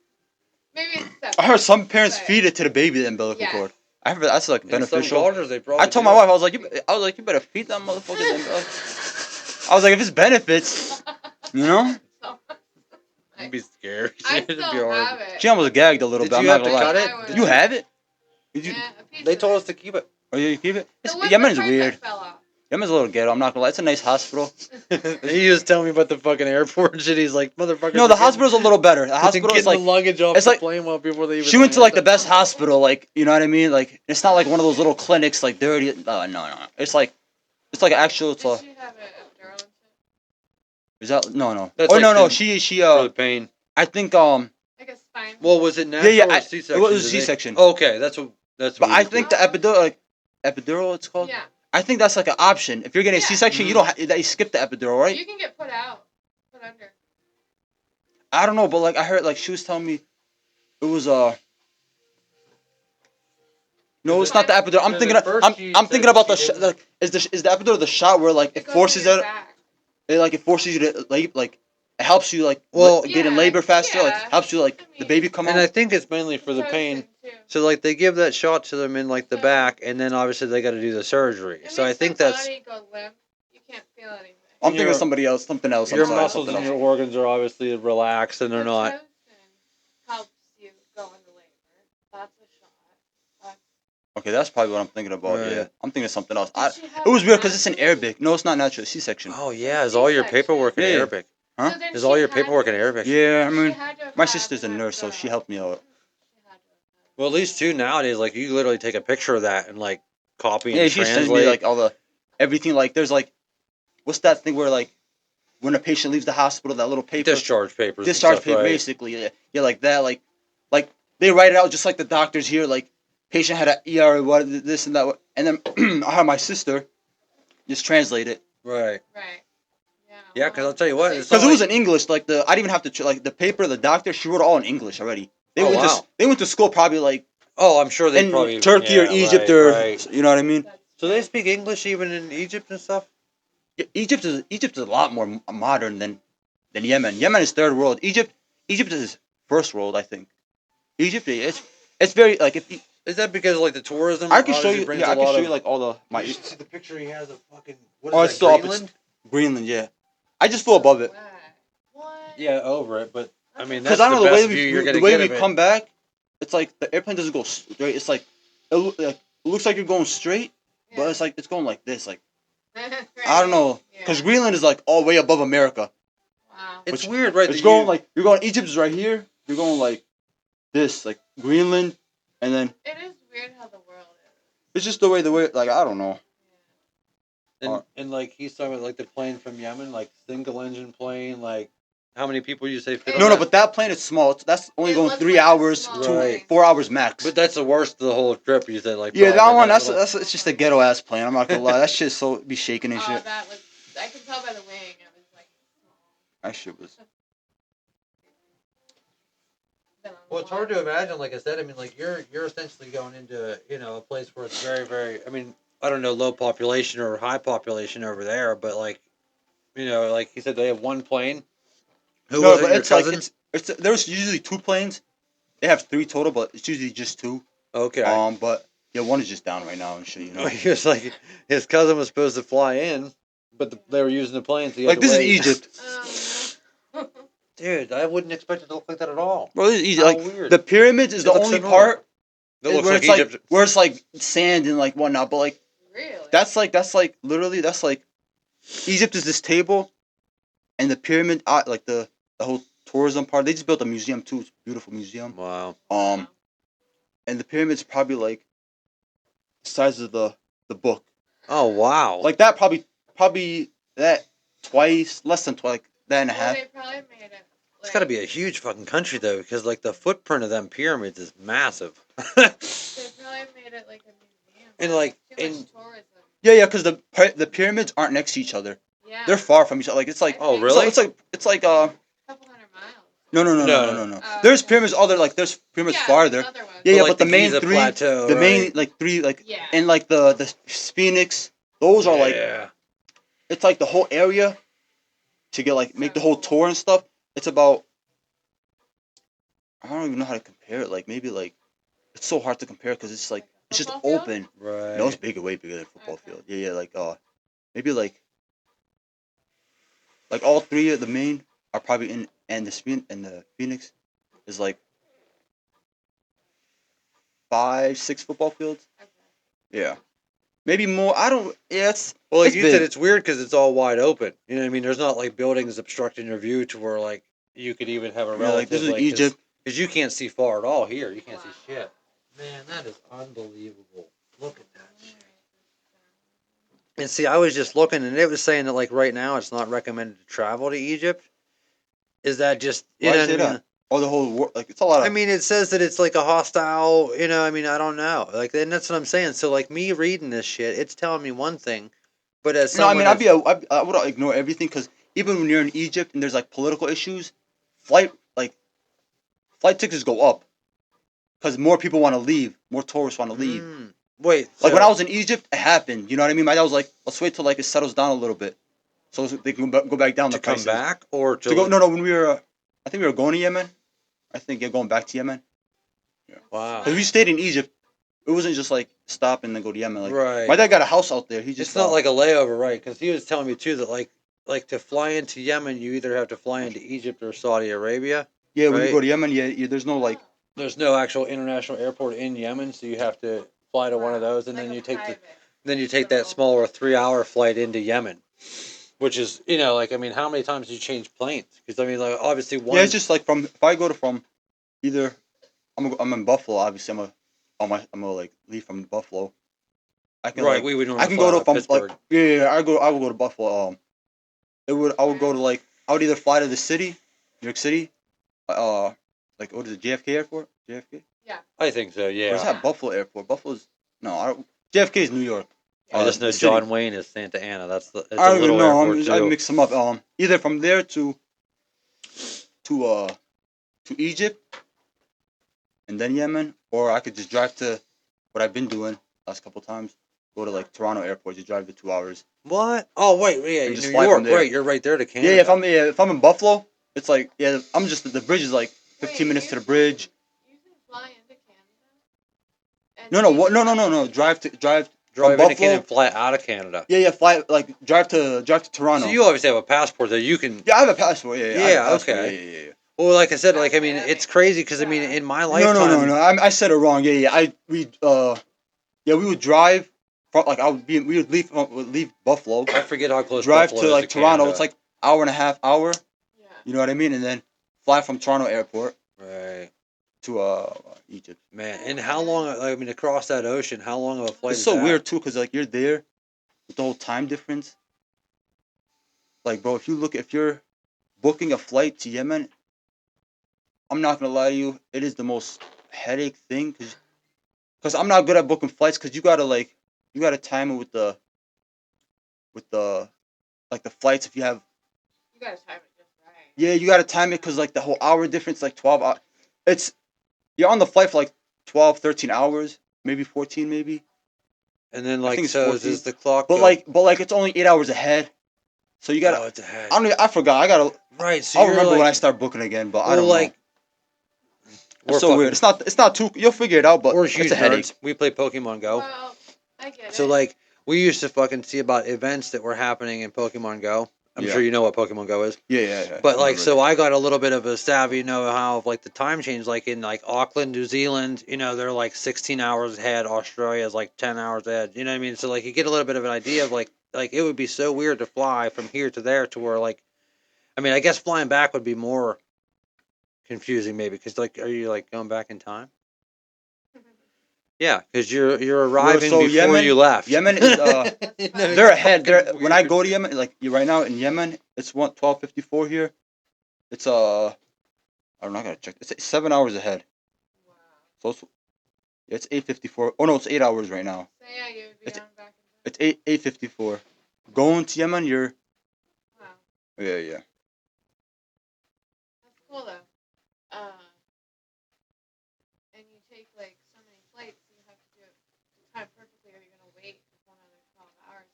Maybe it's separate. I heard some parents but- feed it to the baby the umbilical Yeah. cord. I heard that's like In beneficial. some cultures, they probably I told do. my wife, I was like, you better feed that motherfucker the umbilical. I was like, if it's benefits, you know. I'd be scared. I It'd be still hard. have it. She almost gagged a little Did bit. I'm you not have to gonna cut lie. it? You have it? Did you? Yeah, a piece They of told it. us to keep it. Oh, you keep it? The one- Yemen's the part weird. that fell off. Yemen's a little ghetto. I'm not gonna lie. It's a nice hospital. He was telling me about the fucking airport and shit. He's like, motherfucker. No, the hospital's a little better. The hospital is getting like the luggage off it's the like- plane while before they even. she went to like the land. best hospital. Like you know what I mean? Like it's not like one of those little clinics like dirty. No. It's like an actual. It's Did a, she have an epidural and shit? is that no? That's Oh like no. the- She for the pain. I think Like a spine? Well, was it natural yeah, or C-section? it was Did they- C-section. Okay, that's what. But we I did. think the epidural it's called. Yeah. I think that's like an option. If you're getting a Yeah. C-section, you don't that you skip the epidural, right? You can get put out. Put under. I don't know, but like I heard like she was telling me it was no, it's not the epidural. I'm Because thinking at first I'm she thinking said about the she didn't- like is the epidural the shot where like it goes forces through your it back. it forces you to like it helps you like Well- get in Yeah, labor faster like yeah. helps you like I the mean- baby come And out. I think it's mainly for the pain. Too. So like they give that shot to them in like the back, and then obviously they got to do the surgery. It So I makes think their that's body go limp. You can't feel anything. I'm thinking your- of something else. I'm your sorry, muscles something and else. your organs are obviously relaxed, and they're not. Pitocin helps you go into labor. That's a shot. Okay, that's probably what I'm thinking about. Right. Yeah, I'm thinking of something else. Did she have It was a weird because it's in natural? Arabic. No, it's not natural. C-section. Oh yeah, is all your C-section. paperwork in Yeah. Arabic? Huh? So then Is she all your had paperwork in to- Arabic? Yeah, I she mean had to have my had sister's a an nurse, so she epidural. helped me out. She had to have had Well, at least too nowadays, like you literally take a picture of that and like copy Yeah, and she translate. sends me like all the everything. Like there's like what's that thing where like when a patient leaves the hospital, that little paper discharge papers. and discharge stuff, paper, right? basically. Yeah, like that. Like they write it out just like the doctors here. Like patient had a ER, what this and that, and then I have my sister just translate it Right. Right. Yeah. Yeah, 'cause I'll tell you what, it's because not it was like- in English. Like I didn't even have to like the paper. The doctor she wrote it all in English already. They Oh, went wow. they went to school probably like Oh, I'm sure they in probably Turkey or yeah, Egypt right, or right. you know what I mean. So they speak English even in Egypt and stuff. Yeah, Egypt is a lot more modern than Yemen. Yemen is third world. Egypt is first world, I think. Egypt it's very like if you, Is that because like the tourism? I can show obviously you brings yeah, a I can lot show of- you like all the my You should see the picture he has of fucking. What Oh, is it's that, still up. Greenland? Greenland, yeah. I just flew above it What? Yeah, over it, but I mean because that's I don't the know the way best view you're we gonna the way get we of it. come back. It's like the airplane doesn't go straight. It's like it looks like you're going straight, but it's like it's going like this. Like I don't know because Greenland is like all the way above America. Wow. It's which- weird, right? It's that going you- like you're going. Egypt is right here. You're going like this, like Greenland, and then It is weird how the world is. it's just the way like I don't know. and like he's talking about like the plane from Yemen, like single engine plane, like how many people you say fit? It- on No, that? but that plane is small. That's only It going looks 3 like a hours small to plane. 4 hours max. But that's the worst of the whole trip. You said like yeah, that probably one. that That's little- it's just a ghetto ass plane. I'm not gonna lie. That shit's so be shaking and Oh, shit. that was. I can tell by the wing. It was like small. That shit was. Been on the Well, it's hard water. to imagine. Like I said, I mean, like you're essentially going into a place where it's very, very. I mean, I don't know low population or high population over there, but like, like he said, they have one plane. Who No, was it? but Your it's cousin? like it's there's usually 2 planes. They have 3 total, but it's usually just 2. Okay. But yeah, one is just down right now and shit. You know. He was like, his cousin was supposed to fly in, but they were using the plane, so he had Like to this is wait. Egypt, Oh, no. Dude, I wouldn't expect it to look like that at all. bro. This is Egypt. How Like weird. the pyramids is It the looks only so normal. part That looks where like it's Egypt. like where it's like sand and like whatnot. But like Really? that's like literally that's like Egypt is this table, and the pyramid like the whole tourism part. They just built a museum too. It's a beautiful museum. Wow. And the pyramid's probably like the size of the book. Oh wow. Like that probably that twice, less than twice, like that and a Well, half. they probably made it. It's got to be a huge fucking country though, because like the footprint of them pyramids is massive. They probably made it like a museum. And, like, Too much in- tourism. Yeah, because the pyramids aren't next to each other. Yeah. They're far from each other. Like it's like Oh, I think really? It's like a couple hundred miles. no. Oh, There's okay. pyramids other like there's pyramids Yeah, farther. other ones. Yeah, like but the main Giza 3, plateau, the right. main like 3 like Yeah. and like the Phoenix, those are like Yeah. it's like the whole area. to get like make the whole tour and stuff, it's about, I don't even know how to compare it. Like maybe like it's so hard to compare because it's like it's just Football field? open. Right. No, it's bigger, way bigger than a football Okay. field. Yeah, like maybe like all three of the main are probably in, and the Phoenix is like 5, 6 football fields. Okay. Yeah, maybe more. I don't. Yeah, Well, like it's you big. said, it's weird because it's all wide open. You know what I mean? There's not like buildings obstructing your view to where like you could even have a Yeah, like this relative is like Egypt. because you can't see far at all here. You can't Wow. see shit. Man, that is unbelievable. Look at that shit. And see, I was just looking, and it was saying that like right now, it's not recommended to travel to Egypt. Is that just you Why know do you what I say mean? that? Oh, the whole world. Like it's a lot of. I mean, it says that it's like a hostile. You know, I mean, I don't know. Like, and that's what I'm saying. So, like me reading this shit, it's telling me one thing, but as No, I someone mean that's I would ignore everything because even when you're in Egypt and there's like political issues, flight like flight tickets go up because more people want to leave, more tourists want to leave. Wait, Like when I so was in Egypt, it happened. You know what I mean? My dad was like, let's wait till like it settles down a little bit, so they can go back down to the come prices. back or to To go? like, No, when we were, I think we were going to Yemen. I think going back to Yemen. wow, Because we stayed in Egypt. It wasn't just like stop and then go to Yemen. Like right? my dad got a house out there. He just It's not like a layover, right? Because he was telling me too that like to fly into Yemen, you either have to fly into Egypt or Saudi Arabia. yeah. When you right? go to Yemen, yeah, there's no like. There's no actual international airport in Yemen, so you have to fly to one of those, and Like then a you take private. that smaller 3-hour flight into Yemen, which is like I mean, how many times do you change planes? Because I mean, like obviously Yeah, one. it's just like from if I go to from either I'm in Buffalo. Obviously, I'm gonna like leave from Buffalo. I can Right, like we would I normally can fly go out to of from like Pittsburgh. yeah, I would go to Buffalo. I would go to like I would either fly to the city, New York City, like what is it, JFK Airport, JFK, Yeah. I think so. or is Yeah. that Buffalo Airport? Buffalo's no, JFK is New York. I just know The city. John Wayne is Santa Ana. It's I a don't even little know. airport I too. mix them up. Either from there to to Egypt and then Yemen, or I could just drive to what I've been doing last couple times. Go to like Toronto Airport, just drive for 2 hours What? Oh wait, and yeah, just New fly from York. there. Right, you're right there to Yeah, Canada. if I'm in Buffalo, it's like I'm just the bridge is like 15 minutes to the bridge. You can fly into Canada. No, no. Drive from Drive into Canada Buffalo. and fly out of Canada. Yeah, fly like drive to Toronto. So you obviously have a passport that you can. Yeah, I have a passport. Yeah, I have a Yeah. passport. Okay. Yeah. Well, like I said, like I Okay, mean, that it's makes crazy because I sense. mean, Yeah. in my No, lifetime. I said it wrong. Yeah. We would drive from like we would leave Buffalo, I forget how close drive Buffalo to is to like Toronto. Canada. It's like hour and a half hour. Yeah. You know what I mean? And then fly from Toronto Airport Right. to Egypt. Man, and how long? I mean, across that ocean, how long of a flight It's is so that? weird too, cause like you're there with the whole time difference. Like, bro, if you're booking a flight to Yemen, I'm not gonna lie to you, it is the most headache thing, cause I'm not good at booking flights, cause you gotta time it with the like the flights if you have. You gotta time it just right. Yeah, you gotta time it, cause like the whole hour difference, like 12 hours. It's you're on the flight for like 12, 13 hours, maybe 14, maybe. And then, I like, think it's so 14. does the clock But go? like it's only 8 hours ahead. So you gotta. Oh, it's ahead. I forgot. I gotta. Right. So I'll you're remember when I like, start booking again, but I well, don't know. like, It's we're so weird. fucking, It's not too. You'll figure it out, but we're it's a huge headache. nerds. We play Pokemon Go. Well, I get So it. like, we used to fucking see about events that were happening in Pokemon Go. I'm Yeah. sure you know what Pokemon Go is. Yeah. But I like, remember so that. I got a little bit of a savvy know-how of like the time change. Like in like Auckland, New Zealand, they're like 16 hours ahead. Australia is like 10 hours ahead. You know what I mean? So like, you get a little bit of an idea of like it would be so weird to fly from here to there to where like, I mean, I guess flying back would be more confusing maybe because like, are you like going back in time? Yeah, because you're arriving So before you left. Yemen is That's fine. they're ahead. fucking When I weird. go to Yemen, like you right now in Yemen, it's 12:54 here. It's I don't know. I gotta check. It's 7 hours ahead. Wow. So it's 8:54. Oh no, it's 8 hours right now. So yeah, you would be It's on back in it's 8:54. Going to Yemen, you're Wow. yeah. That's cool though. And you take like so many flights, so you have to do it time perfectly, or you're gonna wait for another 12 hours.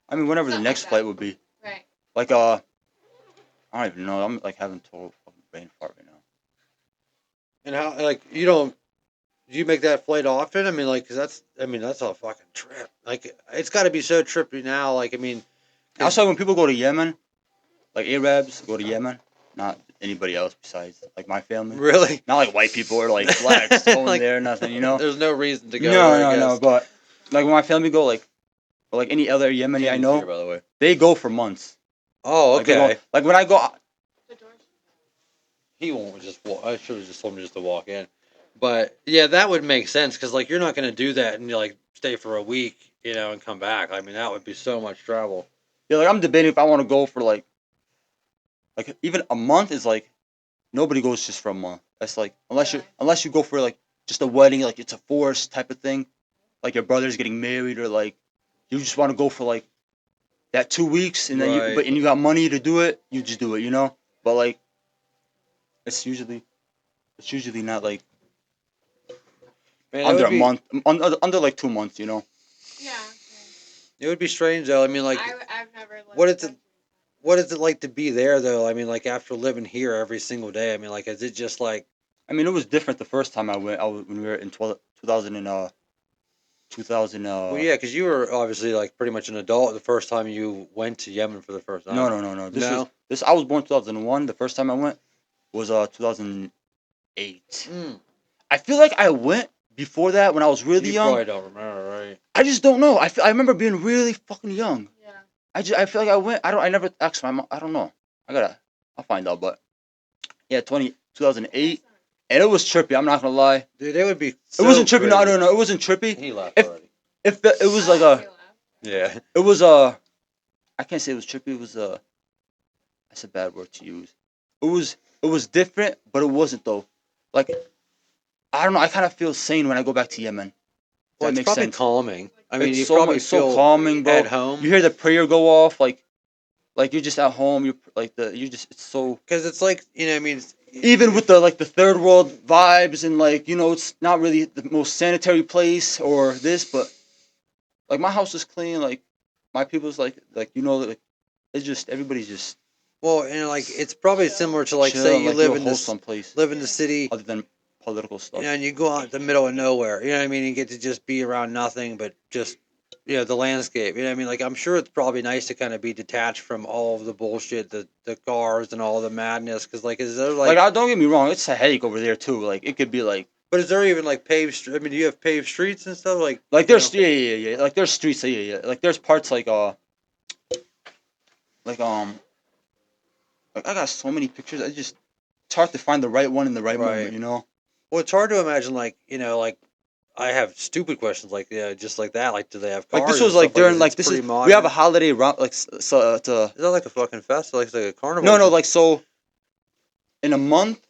I mean, whenever the Something next like flight that. would be. Right. Like I don't even know. I'm like having total fucking brain fart right now. And how, like, you don't, do you make that flight often? I mean, like, cause that's a fucking trip. Like, it's got to be so trippy now. Like, I mean, Also, when people go to Yemen, like Arabs go to Yemen, not anybody else besides like my family. really, Not like white people or like blacks going Like, there, nothing, you know? there's no reason to go No, there, I no, guess. no. But like when my family go, like or like any other Yemeni I Jamie's know, here, by the way. they go for months. Oh, Like they go, okay. like when I go, The door's He won't just walk. I should have just told him just to walk in. But yeah, that would make sense because like you're not gonna do that and you like stay for a week, and come back. I mean, that would be so much travel. yeah, like I'm debating if I want to go for like even a month is like nobody goes just for a month. That's like unless you go for like just a wedding, like it's a forced type of thing, like your brother's getting married or like you just want to go for like that 2 weeks and then Right. and you got money to do it, you just do it, you know. But like it's usually not like Man, under a month, under like 2 months, you know. Yeah. it would be strange though. I mean, like, I've never lived what is it? country. What is it like to be there though? I mean, like after living here every single day. I mean, like, is it just like? I mean, it was different the first time I went. When we were in 2000 and 2000. Well, yeah, because you were obviously like pretty much an adult the first time you went to Yemen for the first time. No, no, no, no. No? This. I was born 2001. The first time I went was 2008. Mm, I feel like I went before that when I was really you young. probably don't remember, right? I just don't know. I remember being really fucking young. Yeah. I feel like I went. I never asked my mom. I don't know. I'll find out. But yeah, 2008, and it was trippy. I'm not gonna lie. Dude, it would be. It So wasn't trippy. crazy. No. It wasn't trippy. He left If already. it was like Oh, a. he left. Yeah. It was I can't say it was trippy. It was that's a bad word to use. It was different, but it wasn't though. Like I don't know. I kind of feel sane when I go back to Yemen. Well, That it's makes probably sense. calming. I mean, It's you so probably much, so feel calming, bro. at home. You hear the prayer go off, like you're just at home. You like you just it's so Because it's like, I mean, even with the like the third world vibes and like it's not really the most sanitary place or this, but like my house is clean. Like my people's like like it's just everybody's just well, and like it's probably similar to like chill, say you like live you'll in host this someplace live in the city, other than political stuff. and you go out in the middle of nowhere. You know what I mean? You get to just be around nothing but just the landscape. You know what I mean? Like I'm sure it's probably nice to kind of be detached from all of the bullshit, the cars and all the madness. Because like, is there like, Don't get me wrong, it's a headache over there too. Like it could be like but is there even like paved? I mean, do you have paved streets and stuff like? there's yeah. Like there's streets, yeah. Like there's parts like like I got so many pictures. It's hard to find the right one in the right moment, Right. you know. Well, it's hard to imagine like like I have stupid questions like just like that. Like, do they have cars? Like this and was like stuff during this? like It's this pretty is modern. we have a holiday route like to Is that like a fucking festival? Like it's like a carnival? no like so in a month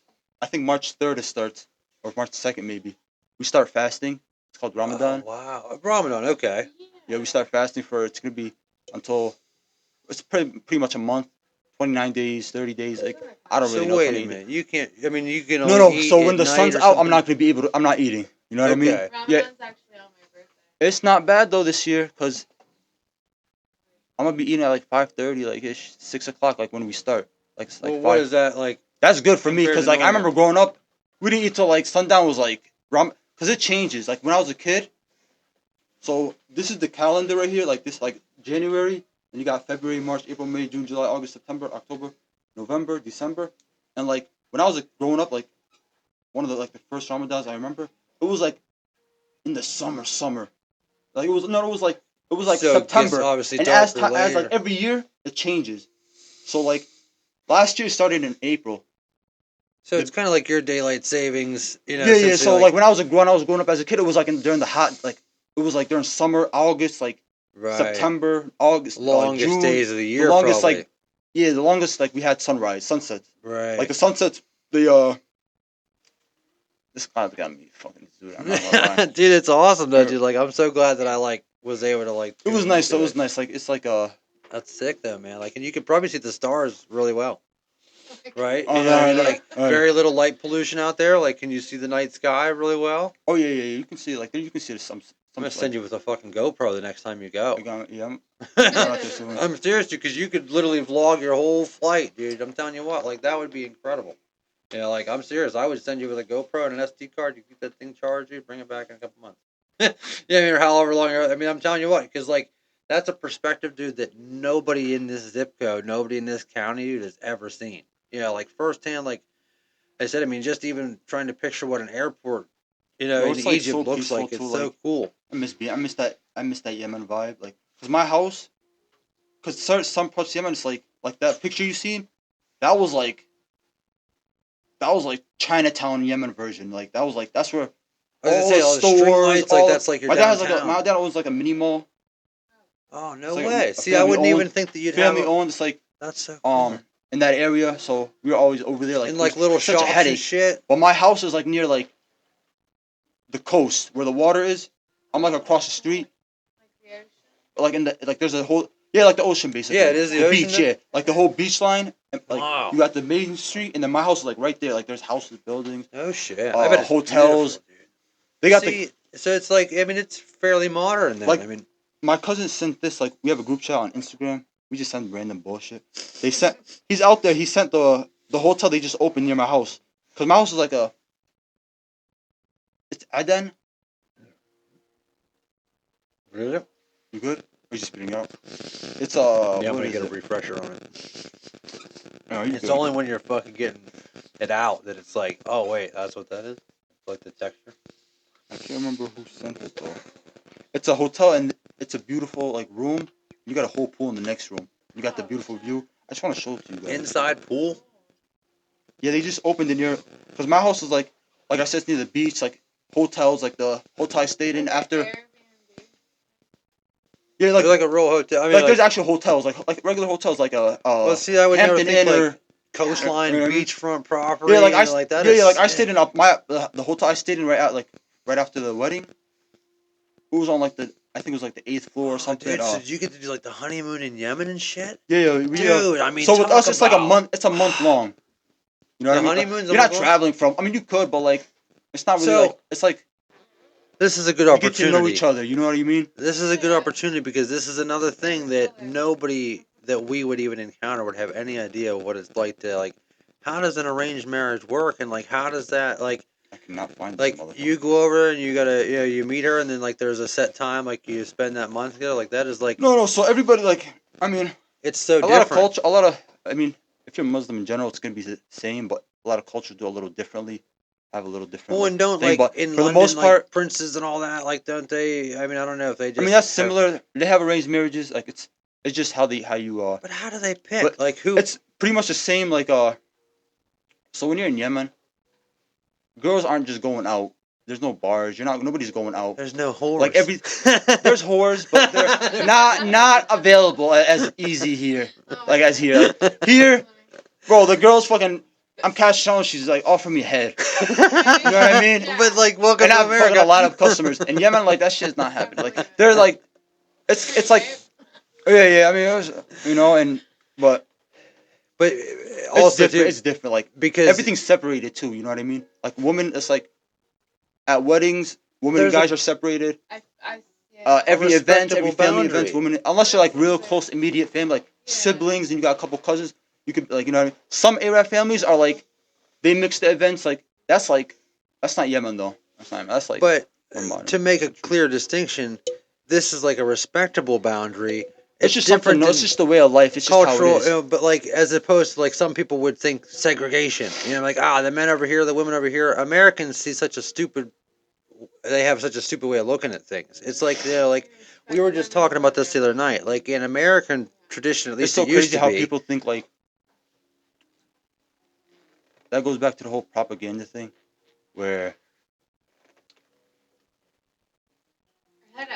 I think March 3rd it starts or March 2nd maybe we start fasting. It's called Ramadan. Oh, wow, Ramadan. Okay. Yeah, we start fasting for it's gonna be until it's pretty much a month, 29 days, 30 days. Like I don't So really know. wait a 28 days. minute. You can't. I mean, you can No, only no. eat So at when the night sun's or out, I'm something? not gonna be able to. I'm not eating. You know what I mean? Okay. Yeah. Ramadan's actually on my birthday. It's not bad though this year because I'm gonna be eating at like 5:30, like ish, 6 o'clock, like when we start. Like it's like Well, what five. is that like? That's good for me compared because to like I normal? remember growing up, we didn't eat till like sundown was like because it changes. Like when I was a kid. So this is the calendar right here, like this, like January, and you got February, March, April, May, June, July, August, September, October, November, December, and like when I was like, growing up, like one of the first Ramadans I remember, it was like in the summer, like it was no, it was like So it gets September, obviously and darker as like later. every year it changes. So like last year started in April. So it's kind of like your daylight savings. Yeah. essentially, So like when I was growing up as a kid, it was like during the hot like it was like during summer, August, like right. September, August, Longest June. days of the The year, longest probably. the longest like we had sunsets. Right. Like the sunsets, this cloud got me fucking dude. I'm not gonna lie. Dude, it's awesome though, dude. Like, I'm so glad that I like was able to like. It was tune nice. into It was nice. Like it's like That's sick though, man. Like, and you can probably see the stars really well. right? Oh, You know, no, no, like no. very little light pollution out there. Like, can you see the night sky really well? Oh yeah, yeah, you can see like there. You can see some. I'm gonna send you with a fucking GoPro the next time you go. Yeah, I'm out there soon. I'm serious, because you could literally vlog your whole flight, dude. I'm telling you what, like that would be incredible. You know, like I'm serious. I would send you with a GoPro and an SD card. You keep that thing charged, you bring it back in a couple months. Yeah, I mean, or however long. I mean, I'm telling you what, because like that's a perspective, dude, that nobody in this zip code, nobody in this county, dude, has ever seen. You know, like firsthand, like I said. I mean, just even trying to picture what an airport, you know, Bro, in it's like Egypt so looks peaceful like. It's too. so Like cool. I miss that. I miss that Yemen vibe. Like, cause my house, cause some parts of Yemen, it's like that picture you seen. That was like Chinatown Yemen version. Like that was like that's where I was gonna all say the all the string stores. lights, like that's like your My dad has downtown. my dad owns like a mini mall. Oh no It's like way! a See, I family wouldn't owned, even think that you'd have. family owned. It's like That's so cool. in that area. So we were always over there. Like In it like was little such a shops and headache. shit. But my house is like near like the coast where the water is. I'm like across the street. Like the ocean. Like in the like there's a whole like the ocean basically. Yeah, it is the ocean beach, there? yeah, like the whole beach line. And, like Wow. you got the main street, and then my house is like right there. Like there's houses, buildings, Oh shit! I bet it's hotels. beautiful, dude. They got See, so it's like I mean, it's fairly modern then. Like- I mean, my cousin sent this. Like we have a group chat on Instagram. We just send random bullshit. They sent. He's out there. He sent the hotel they just opened near my house. Cause my house is like a. It's Aden. really? You good? Or you just spitting out? It's Yeah, I'm what gonna is get a it? refresher on it. No, you It's good. only when you're fucking getting it out that it's like, oh wait, that's what that is. Like the texture. I can't remember who sent it though. It's a hotel and it's a beautiful like room. You got a whole pool in the next room. You got the beautiful view. I just want to show it to you guys. Inside pool. Yeah, they just opened it near. Cause my house is like I said, it's near the beach. Like hotels, like the hotel I stayed in after. Airbnb. Yeah, Like, like a real hotel. I mean, like there's actual hotels, like regular hotels, like well, see, I would never Hampton think Inn like or coastline, you know what I mean? beachfront property. Yeah, like like that. yeah, like I sick. stayed in the hotel I stayed in right after the wedding. It was on like I think it was like the 8th floor or Oh, something. dude, so did you get to do like the honeymoon in Yemen and shit? Yeah, Dude, I mean, so with talk us, it's like a about- month. It's a month long. You know what The I mean? honeymoon's a You're not month long? traveling from. I mean, you could, but like, it's not really So- like. It's like This is a good you get opportunity. to know each other. You know what I mean? This is a good opportunity because this is another thing that nobody that we would even encounter would have any idea what it's like to like. How does an arranged marriage work, and like how does that like I cannot find this like motherfucker. you go over and you gotta you meet her and then like there's a set time like you spend that month together, like that is like No. So everybody like, I mean, it's so a different. lot of culture. A lot of. I mean, if you're Muslim in general, it's gonna be the same, but a lot of cultures do a little differently. Have a little different. Well, like, and don't thing, like but in for London, the most like part, princes and all that, like don't they? I mean, I don't know if they just. I mean that's have- similar. They have arranged marriages. Like it's just how you. But how do they pick? But Like who? It's pretty much the same. Like So when you're in Yemen, girls aren't just going out. There's no bars. Nobody's going out. There's no whores. Like there's whores, but they're not available as easy here. Oh, Like as here. Like, here, bro, the girl's fucking. I'm cash showing. She's like offering me head. You know what I mean? But like, welcome And to I've America. fucking a lot of customers in Yemen. Like that shit's not happening. Like they're like, it's like, yeah. I mean, it was, but But it's also, different. too, It's different. Like because everything's separated too. You know what I mean? Like women, it's like at weddings, women and There's a- guys are separated. yeah. Every event, every respectable family boundary. events, women, unless you're like real close, immediate family, like siblings, and you got a couple cousins, you could like, you know what I mean? Some Arab families are like, they mix the events, like that's not Yemen though. That's like. But more modern. to make a clear distinction, this is like a respectable boundary. It's just something. different No, than it's just the way of life. It's just how cultural, it is. but like as opposed to like some people would think segregation. Like the men over here, the women over here. Americans see such a stupid. They have such a stupid way of looking at things. It's like like we were just talking about this the other night. Like in American tradition, at It's least so it used crazy to how be. people think like. That goes back to the whole propaganda thing, where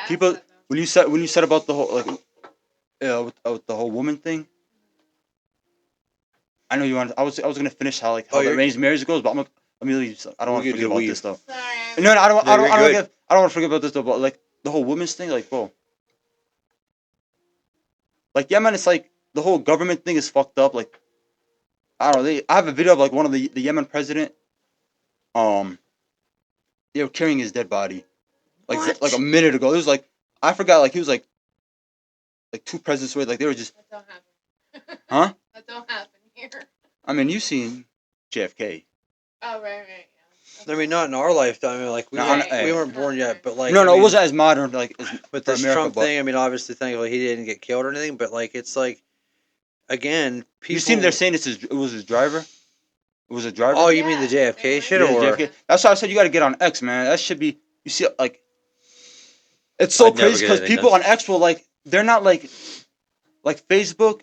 people when you said about the whole like, with the whole woman thing. I know you want. I was gonna finish how how the arranged marriage goes, but let me leave. I don't want to forget about this though. Sorry. No, I don't. No, you're good. I don't want to forget about this though. But like the whole women's thing, like bro, like Yemen, it's like the whole government thing is fucked up. Like I don't know. I have a video of like one of the Yemen president. They were carrying his dead body, like a minute ago. It was like I forgot. Like he was like 2 presidents away. Like they were just. That don't happen. Huh? That don't happen here. I mean, you've seen JFK. Oh right, yeah. I mean, not in our lifetime. I mean, like No, we weren't born yet, but like no, I it mean, wasn't as modern like as with for this America, Trump but thing. I mean, obviously, thankfully he didn't get killed or anything. But like, it's like again, people. you seen they're saying it was his driver. It was a driver. Oh, you mean the Yeah, JFK they shit, were. Yeah, or JFK. That's why I said you got to get on X, man. That should be. You see, like, it's so I'd never crazy get because anything people done. on X will like. They're not like Facebook.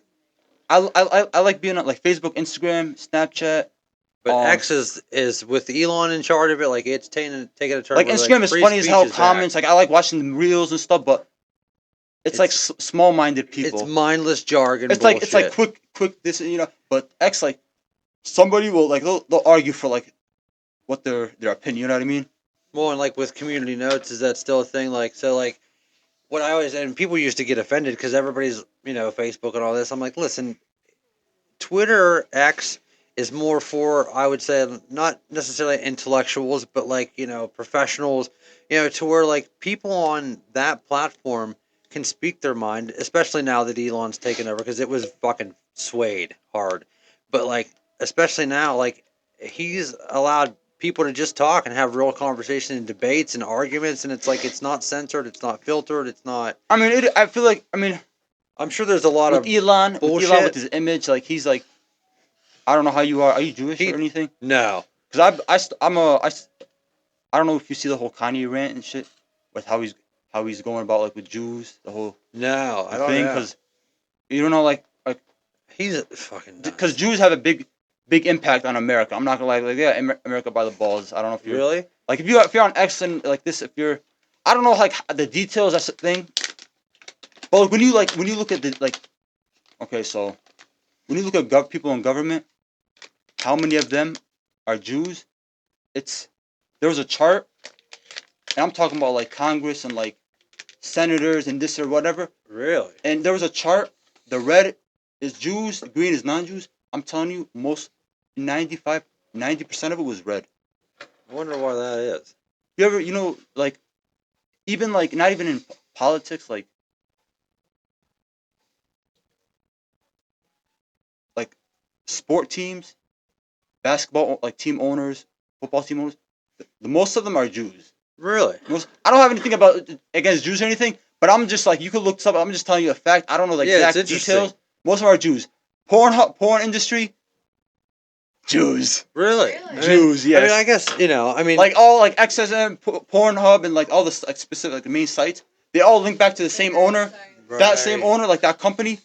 I like being on like Facebook, Instagram, Snapchat. But Um, X is with Elon in charge of it. Like it's taking a turn. like Where, Instagram is free funny as speech hell. is back. Comments, like I like watching the reels and stuff, but it's like It's- small-minded It's people. mindless jargon. It's bullshit. like quick this But X like somebody will like they'll argue for like what their opinion. You know what I mean? Well, and like with community notes, is that still a thing? Like, so like, what I always, and people used to get offended because everybody's, Facebook and all this. I'm like, listen, Twitter X is more for, I would say, not necessarily intellectuals, but like, professionals, to where like people on that platform can speak their mind, especially now that Elon's taken over because it was fucking swayed hard. But like, especially now, like, he's allowed people to just talk and have real conversation and debates and arguments, and it's like, it's not censored, it's not filtered, it's not. I mean, I feel like I'm sure there's a lot with of Elon, bullshit. with his image, like he's like, I don't know how you are. Are you Jewish He- or anything? No. Because I don't know if you see the whole Kanye rant and shit with how he's going about like with Jews, the whole No, I the don't thing. know. Because you don't know like He's a fucking nuts. because Jews have a big impact on America. I'm not gonna lie, like yeah, America by the balls. I don't know if you're Really? like if you're on X and like this, if you're I don't know like the details. That's the thing. But like, when you look at the like, okay, so when you look at people in government, how many of them are Jews? There was a chart, and I'm talking about like Congress and like senators and this or whatever. Really? And there was a chart. The red is Jews, the green is non-Jews. I'm telling you, 90% of it was red. I wonder why that is. You ever, like, even like not even in politics, like sport teams, basketball like team owners, football team owners. The most of them are Jews. Really? I don't have anything against Jews or anything, but I'm just like you could look this up. I'm just telling you a fact. I don't know the Yeah, it's exact interesting. details. Most of them are Jews. Porn industry, Jews. Really? Really? Jews, I mean, yes. I guess, Like all like XSM, Pornhub, and like all the like specific like the main sites, they all link back to the same owner. Right. That same owner, like that company.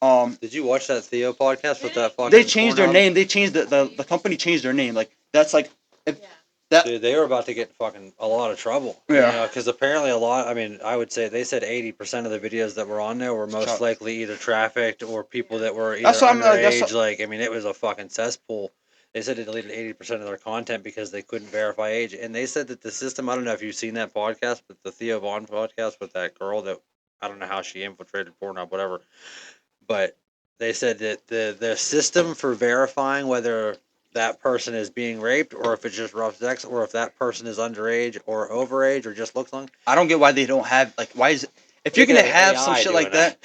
Did you watch that Theo podcast with that fucking They changed their Pornhub? name. They changed the company changed their name. Like that's like that. Dude, they were about to get in fucking a lot of trouble. Yeah. Because apparently I would say they said 80% of the videos that were on there were most likely either trafficked or people that were either That's what I'm like, underage. Like, I mean, it was a fucking cesspool. They said they deleted 80% of their content because they couldn't verify age. And they said that the system, I don't know if you've seen that podcast, but the Theo Vaughn podcast with that girl that, I don't know how she infiltrated Pornhub, whatever. But they said that the system for verifying whether that person is being raped or if it's just rough sex or if that person is underage or overage or just looks young. I don't get why they don't have like why is it, if you're gonna have some shit like that,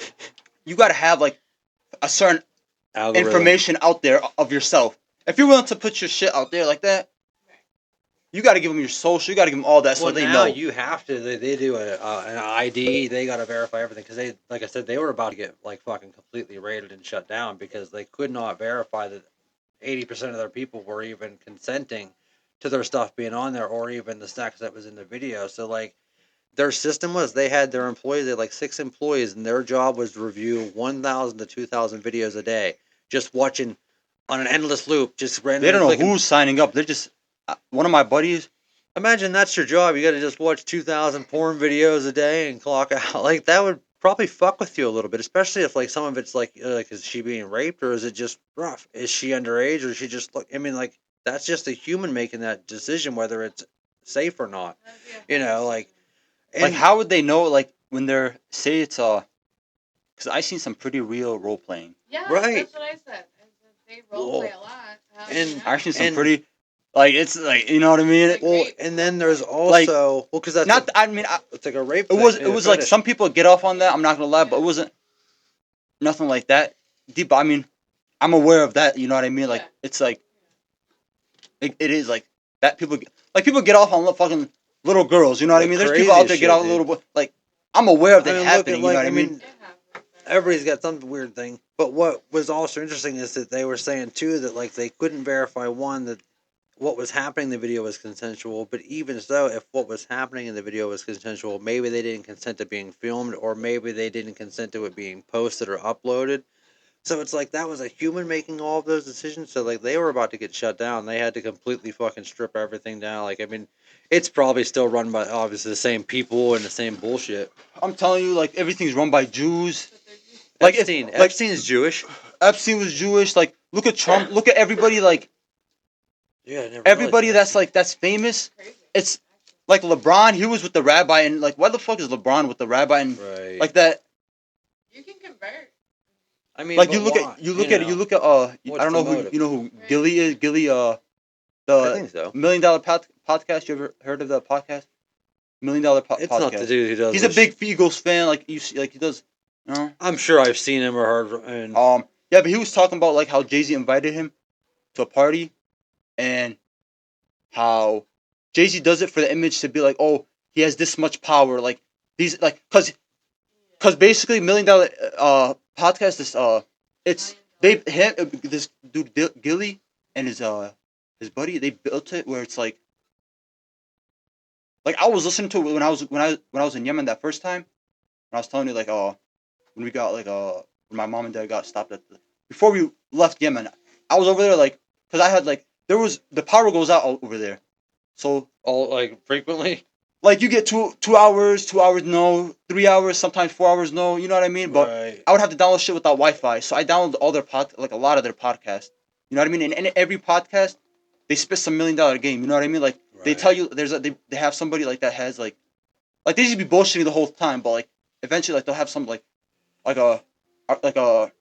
you gotta have like a certain information out there of yourself. If you're willing to put your shit out there like that, you gotta give them your social. You gotta give them all that so they know. You have to. They do an ID. They got to verify everything because they, like I said, they were about to get like fucking completely raided and shut down because they could not verify that 80% of their people were even consenting to their stuff being on there or even the sex that was in the video. So like their system was they had their employees, they had like 6 employees, and their job was to review 1,000 to 2,000 videos a day, just watching on an endless loop, just randomly. They don't know clicking. who's signing up. They're just one of my buddies. Imagine that's your job. You got to just watch 2,000 porn videos a day and clock out. Like that would probably fuck with you a little bit, especially if like some of it's like is she being raped or is it just rough? Is she underage or is she just look? I mean, like that's just a human making that decision whether it's safe or not. Like. And Like how would they know like when they're say it's because I seen some pretty real role playing. Yeah, Right. that's what I said. They role play a lot. How do you and- know? Actually, some And- pretty, like it's like you know what I mean. Like, Well, rape and then role there's play. also because that's Not, I mean, it's like a rape. it was like fetish. some people get off on that. I'm not gonna lie, but it wasn't nothing like that deep. I mean, I'm aware of that. You know what I mean? Like Yeah. it's like it is like that. People get off on fucking little girls. You know what I The mean? There's people out craziest there get shit, off dude. little boy. Like I'm aware of that I mean, look happening. at You know like what I mean? It happens. everybody's got some weird thing. But what was also interesting is that they were saying too that like they couldn't verify one that what was happening in the video was consensual. But even so, if what was happening in the video was consensual, maybe they didn't consent to being filmed, or maybe they didn't consent to it being posted or uploaded. So it's like that was a human making all of those decisions. So like they were about to get shut down. They had to completely fucking strip everything down. Like I mean, it's probably still run by obviously the same people and the same bullshit. I'm telling you, like everything's run by Jews. But they're just Like Epstein. if like Epstein is Jewish. Epstein was Jewish. Like look at Trump. Look at everybody. Like Yeah, I never everybody realized that's famous. crazy. It's like LeBron. He was with the rabbi, and like why the fuck is LeBron with the rabbi and Right. like that? You can convert. I mean, Like but why? you look at I What's don't the know who motive? you know who Right. Gilly is. Gilly I the think so. $1 Million podcast. You ever heard of the podcast? $1 Million It's podcast. not the dude who does. He's a this big Eagles fan. Like you see, like he does. You know? I'm sure I've seen him or heard. And Yeah, but he was talking about like how Jay-Z invited him to a party and how Jay-Z does it for the image to be like, oh, he has this much power, like these, like, cause basically $1 Million podcast is it's they him this dude Gilly and his buddy they built it where it's like I was listening to it when I was in Yemen that first time when I was telling you like when we got like when my mom and dad got stopped at before we left Yemen I was over there like because I had like there was the power goes out over there so all like frequently. like you get 2 hours no 3 hours sometimes 4 hours no you know what I mean but Right. I would have to download shit without Wi-Fi so I downloaded all their like a lot of their podcasts you know what I mean and in every podcast they spit some $1 million game you know what I mean like they tell you they have somebody like that has like they just be bullshitting the whole time but like eventually like they'll have some like like a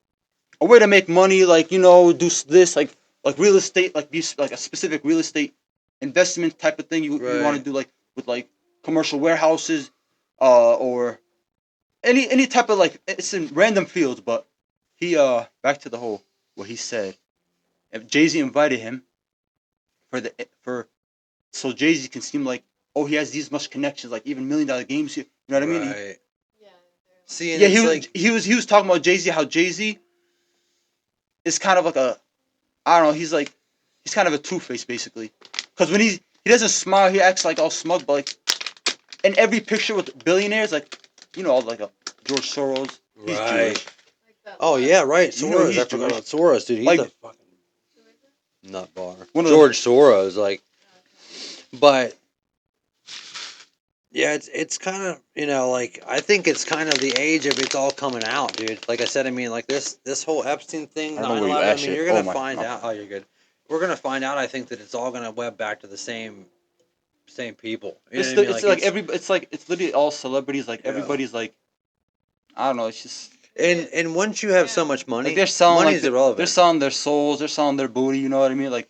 way to make money like you know do this like real estate like be like a specific real estate investment type of thing you want to Right. do like with like commercial warehouses or any type of like it's in random fields but he back to the whole what he said if Jay-Z invited him for so Jay-Z can seem like oh he has these much connections like even $1 Million games here you know what I mean Right. Yeah. See, and yeah it's like he was talking about Jay-Z how Jay-Z is kind of like a I don't know he's kind of a two-face basically because when he doesn't smile he acts like all smug but like in every picture with billionaires like you know like a George Soros he's right. Jewish Like that Oh love. yeah, right. You know Soros. he's I forgot Jewish. about Soros, dude. He's Like- a fucking Who is it? nut bar. One of the- George Soros, like, Okay. but yeah, it's kind of like I think it's kind of the age of it's all coming out, dude. Like I said, I mean, like this whole Epstein thing, I don't know where you 9/11. at I mean, shit. you're Oh, gonna my- find no. out. Oh, you're good. We're gonna find out. I think that it's all gonna web back to the same people. You know it's what I mean? it's like it's literally all celebrities like Yeah. everybody's like I don't know it's just and once you have so Yeah. much money, like they're selling money's like irrelevant. they're selling their souls they're selling their booty you know what I mean like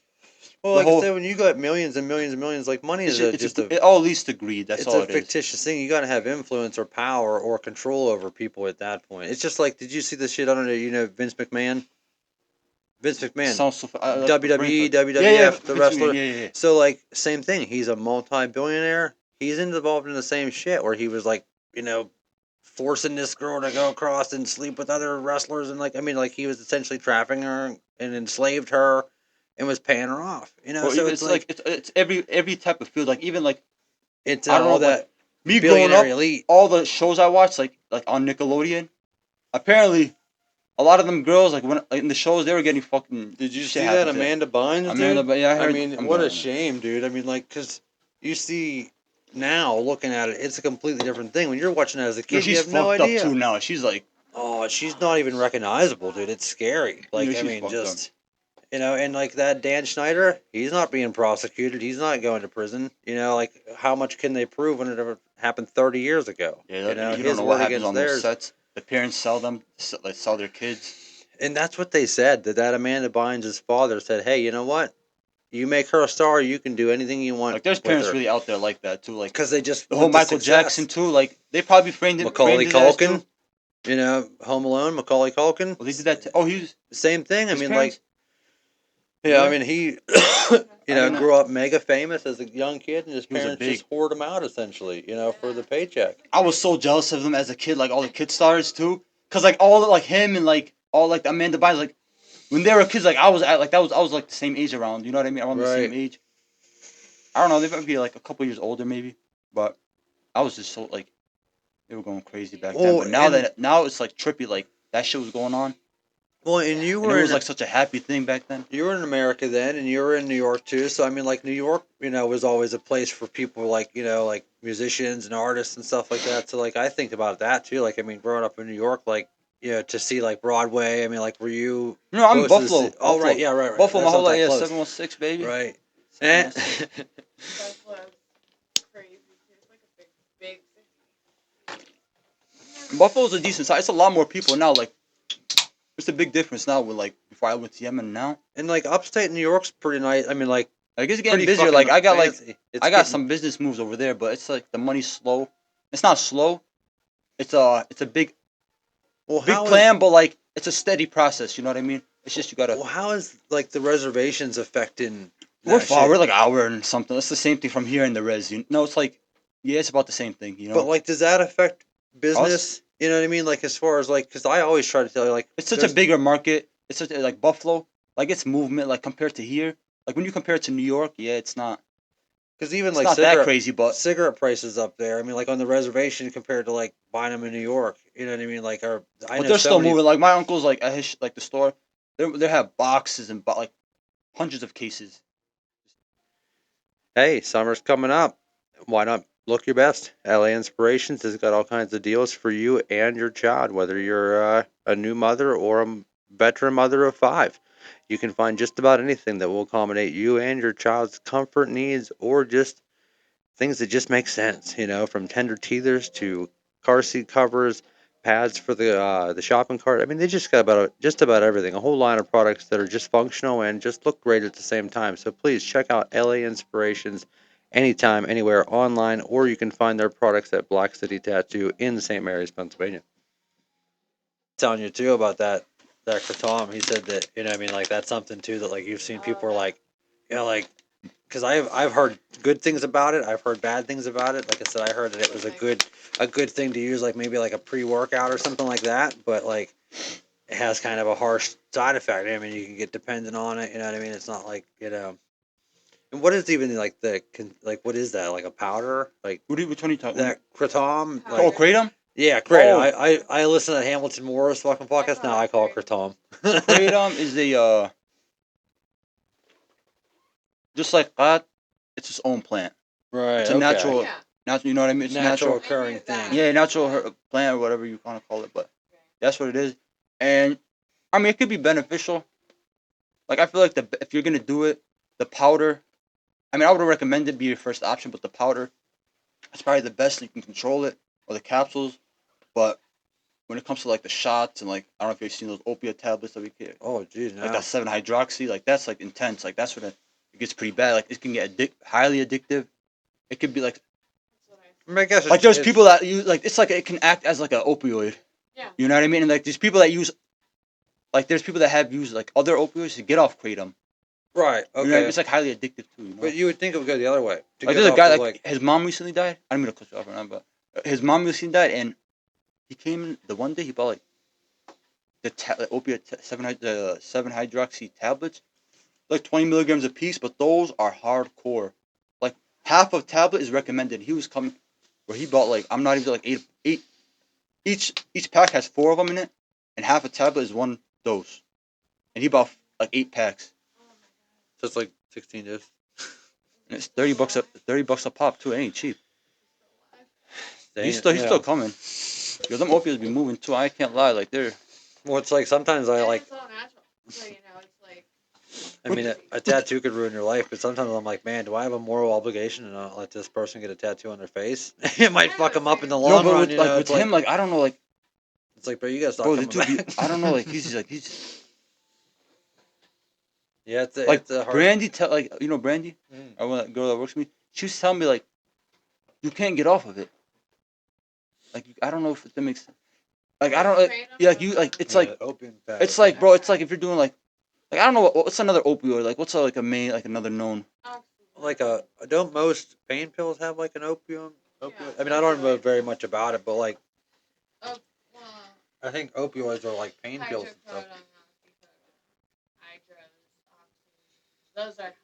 well, the like whole- I said, when you got millions and millions and millions, like money is it all leads to greed that's it's all a it is fictitious thing. You got to have influence or power or control over people at that point. It's just like, did you see the shit on it? Vince McMahon. Vince McMahon, Sounds so, WWE, WWF, yeah, the wrestler. yeah. So like, same thing. He's a multi-billionaire. He's involved in the same shit where he was like, forcing this girl to go across and sleep with other wrestlers and like, I mean, like he was essentially trafficking her and enslaved her and was paying her off. Well, So even, it's like it's every type of field like even like it's I don't know all that me growing billionaire up elite. all the shows I watched like on Nickelodeon apparently a lot of them girls like when like, in the shows they were getting fucking Did you shit see that happened to them. Amanda Bynes? Amanda, Dude? but yeah, I I heard. mean, I'm what a done. shame, dude. I mean, like, cause you see now looking at it, it's a completely different thing. When you're watching it as a Yo, kid, you she's have no fucked idea. up too now. She's like, Oh, she's not even recognizable, dude. It's scary. Like, Yeah, I she's mean, fucked just and like that Dan Schneider, he's not being prosecuted. He's not going to prison. Like how much can they prove when it ever happened 30 years ago? yeah, you don't his know word what happens against on those theirs. sets. The parents sell them, like sell their kids. And that's what they said. That Amanda Bynes' father said, "Hey, you know what? You make her a star, you can do anything you want Like there's with parents her." really out there like that too. Like Because they just the whole want the Michael success. Jackson too. Like they probably framed Macaulay his ass Culkin, too. you know, Home Alone, Macaulay Culkin. Well, they did that. Oh, he was Same thing. I his mean, parents. yeah, I Really? mean, he, I didn't grew up mega famous as a young kid, and his He was a parents big. just hoard him out essentially, for the paycheck. I was so jealous of them as a kid, like all the kid stars too, cause like all like him and like all like the Amanda Bynes, like when they were kids, like I was at like I was like the same age around, you know what I mean, around the same Right. age. I don't know, they might be like a couple years older maybe, but I was just so like they were going crazy back then. Well, But and now it's like trippy, like that shit was going on, and you and it were was in like such a happy thing back then. you were in America then, and you were in New York too. So I mean, like New York, was always a place for people like like musicians and artists and stuff like that. So like I think about that too. Like I mean, growing up in New York, like to see like Broadway. I mean, like were you No, I'm in close to the Buffalo, city? Oh right, yeah, right. Buffalo. My That's whole not life, that yeah, close, 716 baby, right? Eh. 716. Buffalo's crazy too. It's like a big city. Buffalo's a decent size. It's a lot more people now. Like it's a big difference now with like before I went to Yemen now. And like upstate New York's pretty nice. I mean, like Like it's getting pretty busier. fucking Like I got fancy. It's getting some business moves over there, but it's like the money's slow. It's not slow. It's a well. big How is plan, but like it's a steady process. You know what I mean? It's just you gotta. well? How is like the reservations affecting We're that far. shit? We're like an hour and something. It's the same thing from here in the res. No, it's like yeah, it's about the same thing. You But know, like, does that affect us. business? You know what I mean? Like as far as like, because I always try to tell you like, It's such a there's bigger market. It's such like Buffalo. Like it's movement. Like compared to here. Like when you compare it to New York, yeah, because even it's like not that crazy, but cigarette prices up there. I mean, like on the reservation compared to like buying them in New York. You know what I mean? Like, I but know they're so still many. moving. Like my uncle's like at his like the store. They have boxes and like hundreds of cases. Hey, summer's coming up. Why not look your best? LA Inspirations has got all kinds of deals for you and your child, whether you're a new mother or a veteran mother of five. You can find just about anything that will accommodate you and your child's comfort needs or just things that just make sense, from tender teethers to car seat covers, pads for the shopping cart. I mean, they just got just about everything. A whole line of products that are just functional and just look great at the same time. So please check out LA Inspirations anytime, anywhere, online, or you can find their products at Black City Tattoo in St. Mary's, Pennsylvania. Telling you too about that Kratom. He said that I mean, like that's something too that like you've seen people are like, like because I've heard good things about it. I've heard bad things about it. Like I said, I heard that it was a good thing to use, like maybe like a pre-workout or something like that. But like it has kind of a harsh side effect. I mean, you can get dependent on it. You know what I mean? It's not like And what is even like like what is that? Like a powder? Like Which one are you talking? that Kratom? Oh, Like Powder. kratom. yeah, great. Oh, I listen to Hamilton Morris fucking podcast. Now I call it Kratom. kratom is a just like that. It's its own plant. Right. It's a Okay. Oh natural, yeah. natural. You know what I mean? It's Natural natural. occurring I've used that. thing. Yeah, natural Yeah. plant or whatever you want to call it, but that's what it is. And I mean, it could be beneficial. Like I feel like if you're gonna do it, the powder. I mean, I would recommend it be your first option, but the powder, it's probably the best. You can control it, or the capsules. But when it comes to like the shots and like I don't know if you've seen those opiate tablets that we get, Oh, geez, like no. that 7-hydroxy, like that's like intense. Like that's when it gets pretty bad. Like it can get highly addictive. It could be like That's what I mean, I guess there's it's people that use like it's like it can act as like an opioid. Yeah. You know what I mean? And like there's people that use like there's people that have used like other opioids to get off kratom. right. You know what I mean? Okay, It's like highly addictive too. You know? but you would think it would go the other way to Like get there's a off guy of like his mom recently died. I don't mean to cut you off right now, but his mom recently died, and he came in the one day he bought like the opiate 7-hydroxy tablets, like 20 milligrams a piece, but those are hardcore. Like half of tablet is recommended. He was coming where he bought like I'm not even like eight each pack has 4 of them in it, and half a tablet is one dose, and he bought like 8 packs, so it's like 16 discs. and it's $30 a pop too. It ain't cheap. He's Dang, still coming. Yo, them opiates be moving too. I can't lie. Like they're Well, it's like sometimes I And like. it's all natural. So it's like. I mean, a tattoo could ruin your life, but sometimes I'm like, man, do I have a moral obligation to not let this person get a tattoo on their face? It might fuck them up in the no, long but run. with like It's with like him, like I don't know, like It's like, bro, you gotta stop Bro, the coming dude, back. I don't know, like he's yeah, like it's a hard. Brandy. Like you know Brandy, Mm. I want girl that works with me. She was telling me like you can't get off of it. Like I don't know if that makes sense. Like I don't yeah like you like Opium it's fast. like bro it's like if you're doing like I don't know what's another opioid like what's like a main like another known. Like don't most pain pills have like an opium? Opioid? Yeah, I mean, I don't know opioids. very much about it, but like Oh, well, I think opioids are like pain pills and stuff. hydrocodone, oxycodone, hydros, oxy. Those are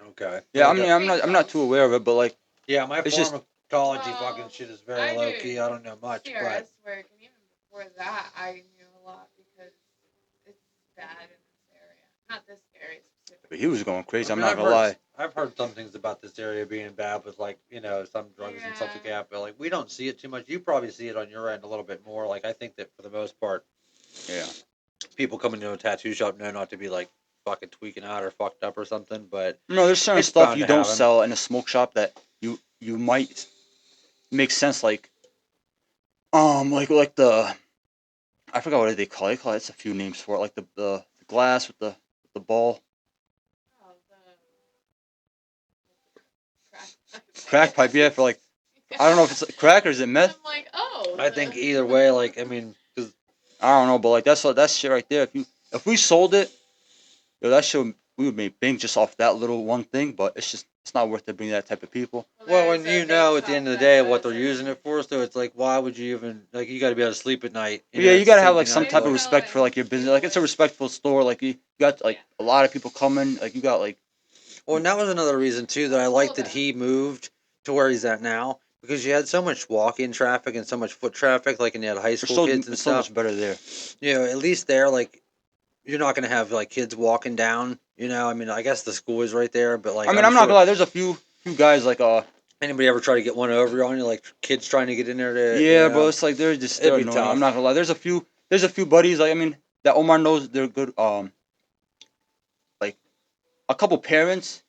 Okay. Yeah, I Like mean I'm not too aware of it, but like yeah, my it's just pharmacology Well, fucking shit is very I low do key. I don't know much, CRS but work, and even before that, I knew a lot because it's bad in this area. Not this area specifically. he was going crazy. I I'm mean, not gonna lie. I've heard some things about this area being bad with like some drugs and stuff like Yeah. that, but like we don't see it too much. You probably see it on your end a little bit more. Like I think that for the most part, Yeah. people coming to a tattoo shop know not to be like fucking tweaking out or fucked up or something, but No, there's certain it's stuff bound you to don't happen. sell in a smoke shop that you might make sense like the I forgot what they call it. They call it. It's a few names for it, like the glass with the ball. Oh, the Crack pipe, yeah, for like I don't know if it's like crack or is it meth. I'm like, oh. I think either way, like I mean, 'cause I don't know, but like that's shit right there. If we sold it, yo, that shit we would make bank just off that little one thing. But it's not worth it bringing that type of people. well, there when is you a know vape at the end shop of the that day what does they're using it for, so it's like, why would you even like? You got to be able to sleep at night. But yeah, you It's the gotta have same like thing I some feel type of like. respect for like your business. Like it's a respectful store. Like you got like a lot of people coming. Like you got like Well, and that was another reason too that I liked that he moved to where he's at now because you had so much walk-in traffic and so much foot traffic, like, and you had high school kids and it's so stuff. much better there. At least there, like, you're not gonna have like kids walking down. I mean, I guess the school is right there, but like, I mean, I'm I'm not gonna sure lie. There's a few guys like anybody ever try to get one over on you, like kids trying to get in there to, yeah, bro. It's like they're it'd be annoying. I'm tough. not gonna lie. There's a few buddies like I mean that Omar knows they're good. Like a couple parents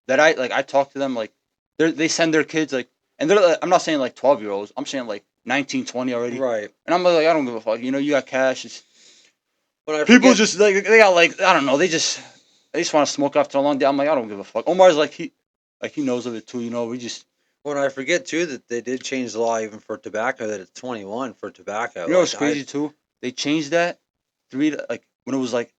that I talk to them like they send their kids like and they're like, I'm not saying like 12-year-olds. I'm saying like 19, 20 already. Right. And I'm like I don't give a fuck. You got cash. When I People forget, just like they got like I don't know. They just want to smoke after a long day. I'm like I don't give a fuck. Omar's like he knows of it too. We just when I forget too that they did change the law even for tobacco that it's 21 for tobacco. you know what's crazy too. They changed that when it was like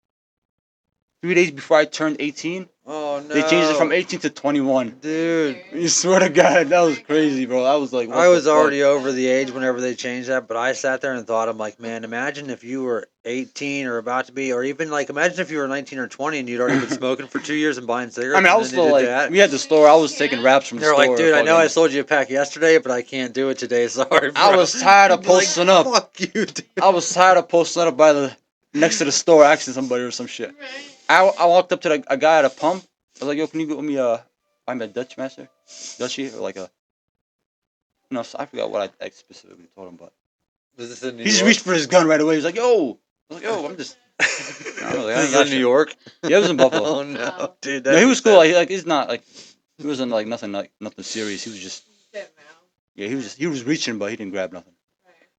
3 days before I turned 18. Oh no, They changed it from 18 to 21. dude. I swear to God, that was crazy, bro. I was like, what I the was fuck? already over the age whenever they changed that, but I sat there and thought, I'm like, man, imagine if you were 18 or about to be, or even like, imagine if you were 19 or 20 and you'd already been smoking for 2 years and buying I cigarettes, mean, I and was then they still did like, that. we had the store. I was taking wraps from the They're store. like, dude, I know I fucking- sold you a pack yesterday, but I can't do it today. Sorry, bro. I was tired of You'd be like, posting up. Fuck you, dude. I was tired of posting up by the next to the store, asking somebody or some shit. I walked up to a guy at a pump. I was like, yo, can you get me I'm a Dutch master, Dutchie, or like a, no, I forgot what I specifically told him, but Was this in New he just York? reached for his gun right away. He's like, yo, I was like, yo, I'm just. I was like, I This ain't is got in New shit. York? Yeah, it was in Buffalo. Oh, no, dude. No, he was cool. Like he's not like he wasn't like nothing serious. He was just yeah. He was reaching, but he didn't grab nothing.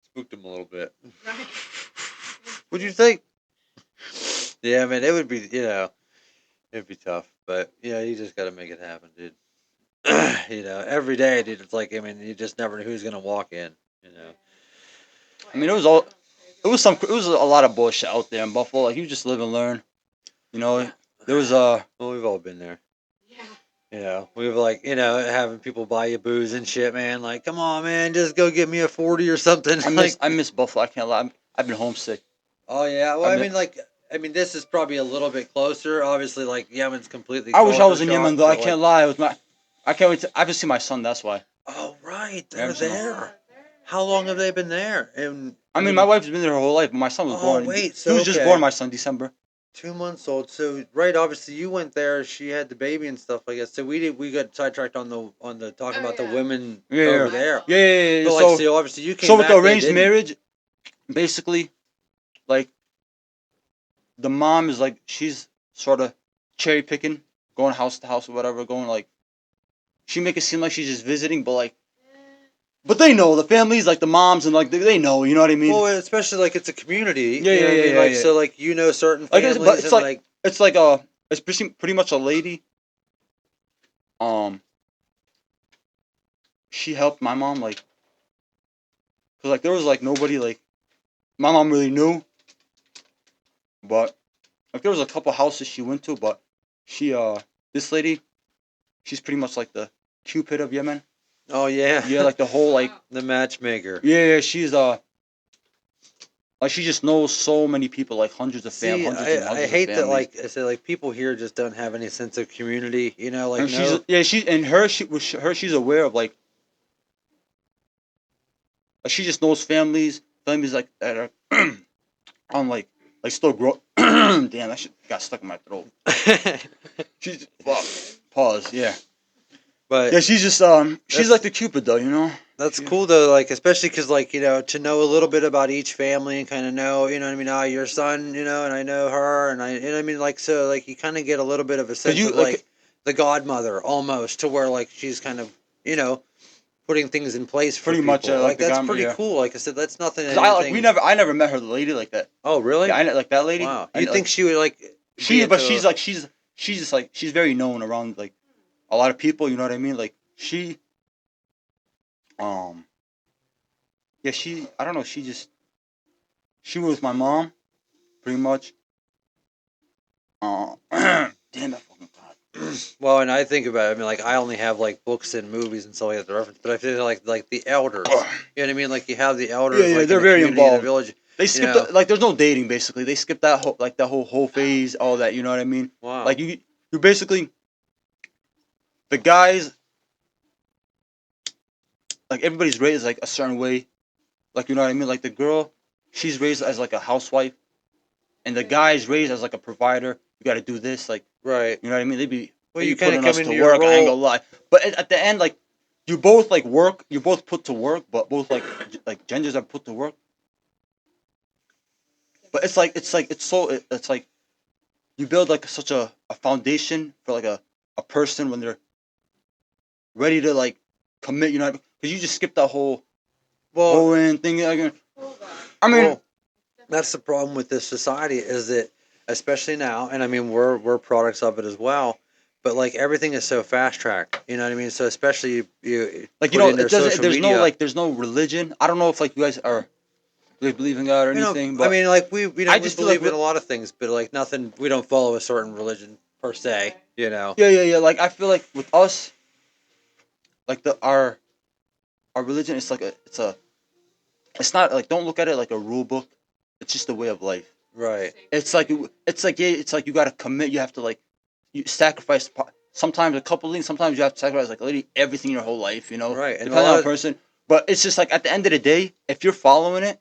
Spooked him a little bit. What'd you think? Yeah, man, it would be, it'd be tough. But, you just got to make it happen, dude. Every day, dude, it's like, I mean, you just never know who's going to walk in. I mean, it was a lot of bullshit out there in Buffalo. Like you just live and learn. There was Well, we've all been there. Yeah. We've like, having people buy you booze and shit, man. Like, come on, man, just go get me a 40 or something. I miss Buffalo. I can't lie. I've been homesick. Oh yeah, well, I I mean- mean, like, this is probably a little bit closer. Obviously, like Yemen's completely. I wish I culture was in shock, Yemen though. I but, can't lie. I can't wait. I haven't seen my son. That's why. Oh right, Yeah, they're I've seen there. How long have they been there? And I mean, my wife's been there her whole life, but my son was Oh, born. wait, he was just okay. born. My son, December. 2 months old. So right, obviously you went there. She had the baby and stuff like that. So we got sidetracked on the talking about the women Yeah, over yeah. there. Yeah. But like, so obviously you came So with back. the They arranged didn't. marriage, basically, like the mom is like she's sort of cherry picking, going house to house or whatever, going like she make it seem like she's just visiting, but like But they know the families, like the moms, and like they know. You know what I mean? Well, especially like it's a community. Yeah, you know what I yeah, mean? yeah, Like yeah. so, like you know certain Like, families, but it's and like it's it's pretty much a lady. Um, she helped my mom like, cause like there was like nobody like my mom really knew, but like there was a couple houses she went to, but she this lady, she's pretty much like the Cupid of Yemen. oh yeah, Yeah, like the whole like Wow. the matchmaker. yeah, she's like she just knows so many people, like hundreds of See, hundreds and I hundreds of hate that. families. Like I said, like people here just don't have any sense of community. You know, like And she's no. yeah, she and her she was her she's aware of like she just knows families like that are on like still grow. Damn, that shit got stuck in my throat. She's fuck. Pause. Yeah. But Yeah, she's just she's that's like the Cupid though, you know. that's She, cool though. Like especially because like you know to know a little bit about each family and kind of know you know what I mean. Ah, your son, you know, and I know her, and I you know what I mean. Like so, like you kind of get a little bit of a Cause sense you of like the godmother almost to where like she's kind of you know putting things in place for pretty much people. like Like the that's guy. pretty Yeah. cool. Like I said, that's nothing Cause I like we anything. never I never met her lady like that. Oh Yeah, really? like that lady. Wow. I You think like she would like be she, at but the she's just like she's very known around like a lot of people. You know what I mean? Like she um yeah she I don't know she was with my mom pretty much. Damn that fucking god. well, and I think about it. I mean, like I only have like books and movies and stuff like that to reference, but I feel like the elders. You know what I mean? Like you have the Yeah, elders yeah, like in they're the very community in the involved. village. They You skipped know? like there's no dating basically. They skipped that whole like that whole phase, all that. You know what I mean? Wow. Like you basically the guys like everybody's raised like a certain way. Like you know what I mean? Like the girl, she's raised as like a housewife, and the guy's raised as like a provider. You got to do this, like Right. you know what I mean? Well, They you be kind of putting come us to into your work. I ain't gonna role. lie. But at the end, like you both like work. You both put to work, but both like genders are put to work. But it's like you build like such a foundation for like a person when they're ready to like commit. You know, because you just skip that Well, whole in thing. Like, Hold on. I mean, well, that's the problem with this society is that, especially now, and I mean we're products of it as well. But like everything is so fast tracked, you know what I mean. So especially you like you put know, in their it doesn't. social media. There's no religion. I don't know if like you guys are really believe in God or You know, anything, I but mean, like we you know I we just feel like believe in a lot of things, but like nothing. We don't follow a certain religion per se. You know. yeah. Like I feel like with us, like our religion, it's like it's not like don't look at it like a rule book. It's just a way of life. Right. It's like you gotta commit. You have to like you sacrifice. Sometimes a couple things. Sometimes you have to sacrifice like literally everything your whole life. You know, Right. And a depending lot on the of person. But it's just like at the end of the day, if you're following it,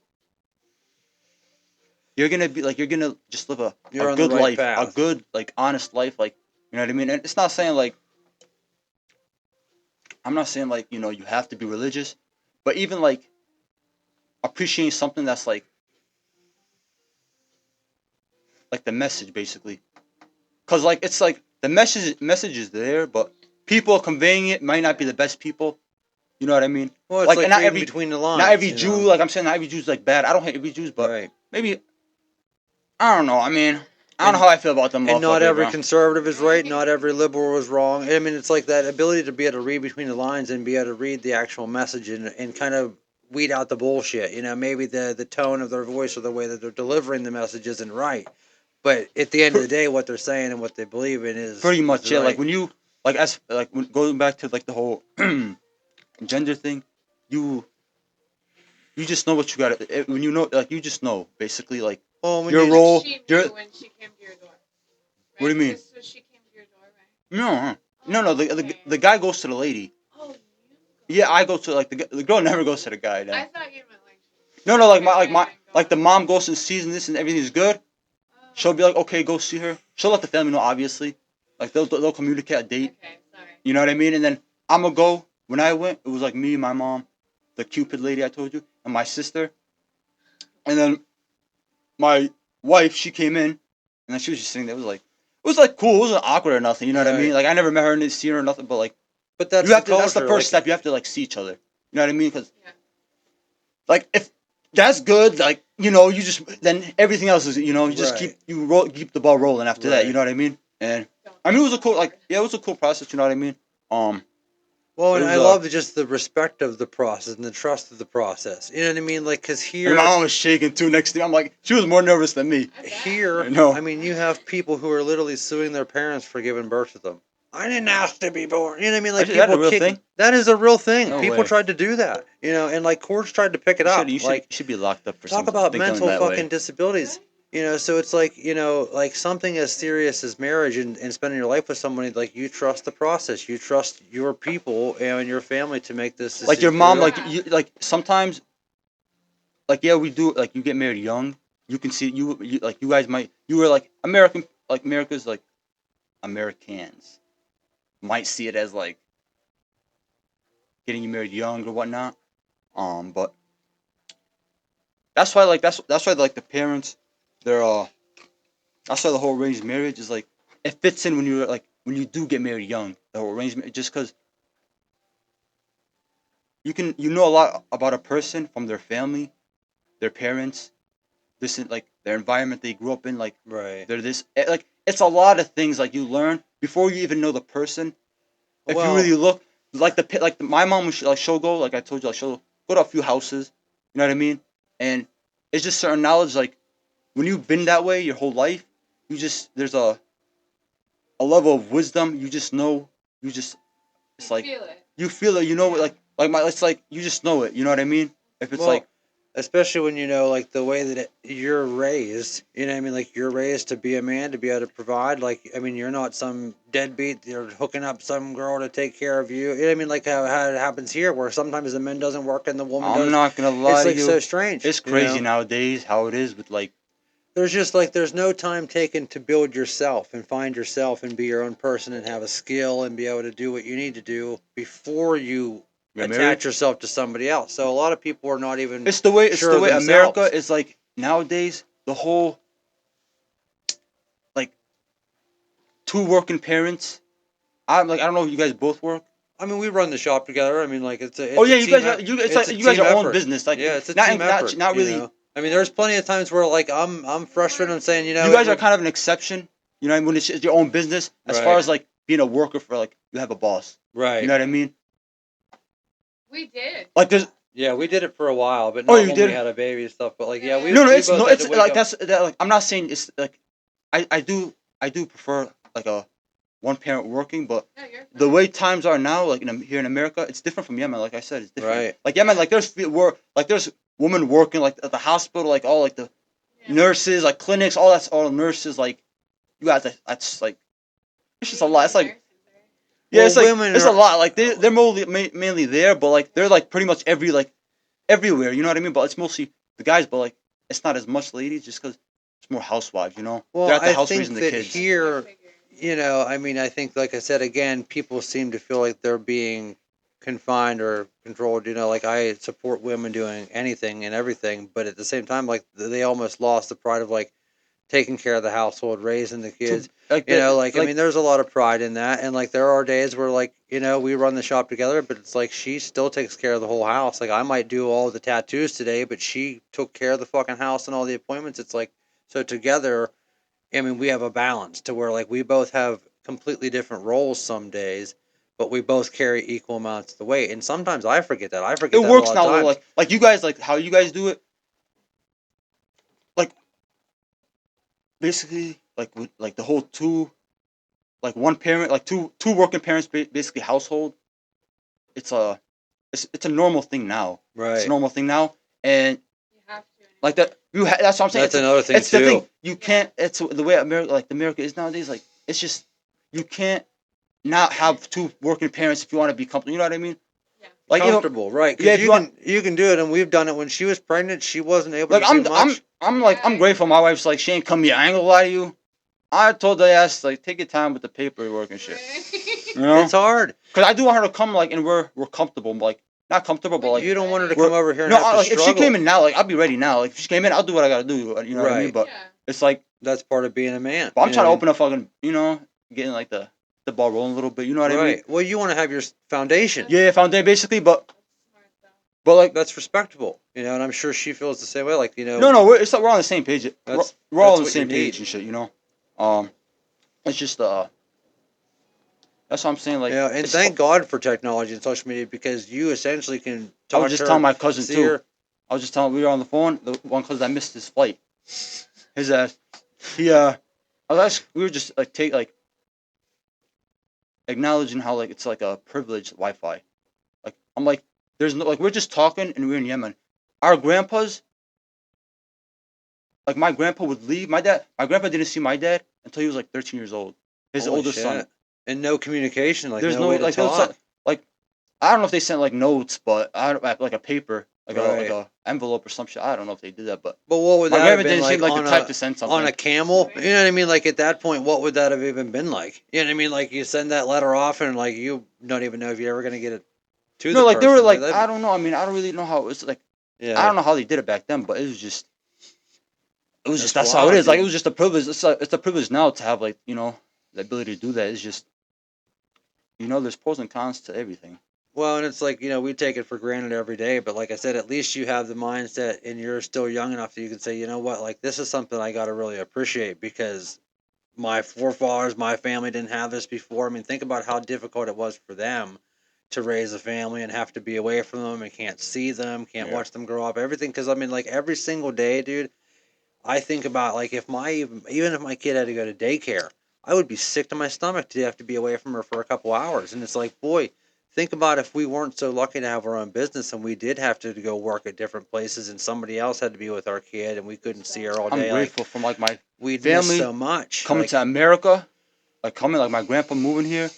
you're gonna just live a you're on the good right life, a path. good like honest life. Like you know what I mean. And it's not saying like I'm not saying like you have to be religious, but even like appreciating something that's like the message basically. Cause like it's like the message is there, but people conveying it might not be the best people. You know what I mean? Well, it's Like and like reading between the lines. not every You Jew. know. Like I'm saying, not every Jew's like bad. I don't hate every Jews, but Right. maybe I don't know. I mean, I don't know And how I feel about them and not motherfuckers, every bro. conservative is right. Not every liberal is wrong. I mean, it's like that ability to be able to read between the lines and be able to read the actual message and kind of weed out the bullshit. You know, maybe the tone of their voice or the way that they're delivering the message isn't right. But at the end of the day, what they're saying and what they believe in Pretty is much, yeah. Like right. when you going back to like the whole gender thing, you you just know what you got to when you know like you just know basically like Well, when your you Like role. she Your knew when she came to your door. Right? what do you mean? So she came to your door, right? No, no. Oh, okay. The guy goes to the lady. Oh, Yeah, I go to like the girl never goes to the guy. I Then. thought you meant like. No, like Okay, then go like the on. mom goes and sees and this and everything's good. She'll be Oh, like, okay, go see her. She'll let the family know, obviously. Like they'll communicate a date. okay, sorry. You know what I mean? And then I'm gonna go. When I went, it was like me, my mom, the Cupid lady I told you, and my sister. And then my wife, she came in, and then she was just sitting there. It was like cool. It wasn't awkward or nothing. You know what I mean? Right. Like I never met her and didn't see her or nothing. But like But that's you the have to. That's the culture. first Like step. You have to like see each other. You know what I mean? Because Yeah. like if that's good, like you know, you just then everything else is you know you just Right. keep the ball rolling after that. You Right. know what I mean? And Don't I mean it was a get cool like bored. yeah it was a cool process. You know what I mean? Well, It and was I love just the respect of the process and the trust of the process. You know what I mean? Like, because and my here, mom was shaking too next to me. I'm like she was more nervous than me. I bet. here, I know. I mean, you have people who are literally suing their parents for giving birth to them. I didn't ask to be born. You know what I mean? Like, Actually, that people a real kick. thing? That is a real thing. No People way. tried to do that. You know, and like courts tried to pick it up. You Like, should be locked up for talk some about thinking mental that fucking way. disabilities. You know, so it's like, you know, like something as serious as marriage and spending your life with somebody, like you trust the process. You trust your people and your family to make this Like your decision for mom, you. like you like sometimes like yeah we do like you get married young. You can see you like you guys might you were like America's like Americans might see it as like getting you married young or whatnot. But that's why like the parents, they're that's why the whole arranged marriage is like it fits in when you're like when you do get married young. The whole arrangement just because you know a lot about a person from their family, their parents, this is like their environment they grew up in, like Right. they're this like it's a lot of things like you learn before you even know the person. If you Well, really look like my mom was like she'll go like I told you like she'll go to a few houses, you know what I mean, and it's just certain knowledge like when you've been that way your whole life, you just there's a level of wisdom you just know you just it's You like feel it. you feel it you know Yeah. like my it's like you just know it you know what I mean if it's well, like especially when you know like the way that you're raised. You know what I mean? Like you're raised to be a man, to be able to provide. Like I mean, you're not some deadbeat. You're hooking up some girl to take care of you. You know what I mean? Like how it happens here, where sometimes the man doesn't work and the woman I'm does. not gonna lie It's to like so you, strange. it's You know? crazy nowadays how it is with like There's just like there's no time taken to build yourself and find yourself and be your own person and have a skill and be able to do what you need to do before you get married. attach yourself to somebody else. So a lot of people are not even It's sure the of way America themselves. is like nowadays. The whole like two working parents. I'm like I don't know if you guys both work. I mean, we run the shop together. I mean, like it's a Oh it's a yeah, you team guys got you. It's it's like a you guys team are own effort. business. Like Yeah, it's a team effort. not You really. know, I mean, there's plenty of times where like I'm frustrated. I'm saying, you know, You it guys are would kind of an exception. You know when it's your own business. As far right, as like being a worker for like you have a boss. You right. know what I mean? We did. Like there's Yeah, we did it for a while, but oh not you when we did had a baby and stuff. But like, yeah, Yeah. no we it's both no had to it's wake like up. that's that, like I'm not saying it's like I do prefer like a one parent working, but No, you're fine. the way times are now, like here in America, it's different from Yemen. Like I said, it's different. Right. Like Yemen, like there's women working like at the hospital, like all like the Yeah. nurses, like clinics, all that's all nurses. Like you guys, that's like it's just a lot. It's like Nurses, right? yeah, Well, it's like women it's a are. lot. Like they're mainly there, but like they're like pretty much everywhere. You know what I mean? But it's mostly the guys, but like it's not as much ladies, just because it's more housewives. You know, Well, they're at the I house raising think the that kids. That's what I here, figured. you know, I mean, I think, like I said again, people seem to feel like they're being confined or controlled. You know, like I support women doing anything and everything, but at the same time, like they almost lost the pride of like taking care of the household, raising the To kids. like You know, like I like mean, there's a lot of pride in that, and like there are days where like you know we run the shop together, but it's like she still takes care of the whole house. Like I might do all the tattoos today, but she took care of the fucking house and all the appointments. It's like so together. I mean, we have a balance to where like we both have completely different roles some days, but we both carry equal amounts of the weight. And sometimes I forget that. I it forget that a works lot of now though. times. Like you guys like how you guys do it. Like basically like with like the whole two like one parent like two working parents basically household. It's a it's a normal thing now. It's a Right. normal thing now, and You have to. like that that's what I'm saying. That's another thing It's the thing too. you can't. It's the way America like America is nowadays. Like it's just you can't not have two working parents if you want to be comfortable. You know what I mean? Yeah. Like even Comfortable, right? yeah, Because if you want you can do it, and we've done it. When she was pregnant, she wasn't able like to do much. I'm like I'm Yeah. grateful. My wife's like she ain't come here. I ain't gonna lie to you. I told the ass like take your time with the paperwork and shit. You know? It's hard. Cause I do want her to come like and we're comfortable. Like not comfortable, but When like You don't want her to we're come over here and no have to like if she came struggle. in now, like I'll be ready now. Like if she came in, I'll do what I gotta do. You know what I mean? Right. But Yeah. it's like, That's part of being a man. but I'm You know trying to what I open a fucking, you know, getting like the ball rolling a little bit. You know what mean? I mean? Right. Well, you want to have your foundation. Yeah, foundation basically. But That's smart But like, that's respectable, you know, and I'm sure she feels the same way. Like, you know, no, it's like we're on the same page. We're all on the what you same page need. and shit, you know. It's just that's what I'm saying. Like, You know, and it's, thank God for technology and social media because you essentially can I talk was to just her, telling my cousin see too. her. I was just telling we were on the phone. The one cousin that missed his flight, his ass. He we were just like acknowledging how like it's like a privileged Wi-Fi. Like I'm like, there's no like we're just talking and we're in Yemen. Our grandpas, like my grandpa would leave. My grandpa didn't see my dad until he was like 13 years old. His Holy oldest son. shit. And no communication, like There's no no way to like there was talk. like I don't know if they sent like notes, but I don't like a paper, like Right. a envelope or some shit. I don't know if they did that, but But what would my that have grandma been didn't seem like like the on type to send something. a camel? You know what I mean? Like at that point, what would that have even been like? You know what I mean? Like you send that letter off, and like you don't even know if you're ever gonna get it to No, the like they person. were like that'd I don't know. I mean, I don't really know how it was like. yeah, I don't know how they did it back then, but that's how it wild, is. Like it dude. was just a privilege. It's a privilege now to have like the ability to do that. It's just there's pros and cons to everything. Well, and it's like, you know, we take it for granted every day, but like I said, at least you have the mindset and you're still young enough that you can say, you know what, like this is something I got to really appreciate because my forefathers, my family didn't have this before. I mean, think about how difficult it was for them to raise a family and have to be away from them and can't see them, can't Yeah. watch them grow up, everything. Because I mean, like every single day, dude, I think about like if even if my kid had to go to daycare, I would be sick to my stomach to have to be away from her for a couple hours. And it's like, boy, think about if we weren't so lucky to have our own business and we did have to go work at different places and somebody else had to be with our kid and we couldn't see her all I'm day. Like grateful from like my we'd miss family so much. coming Like to America, like coming like my grandpa moving here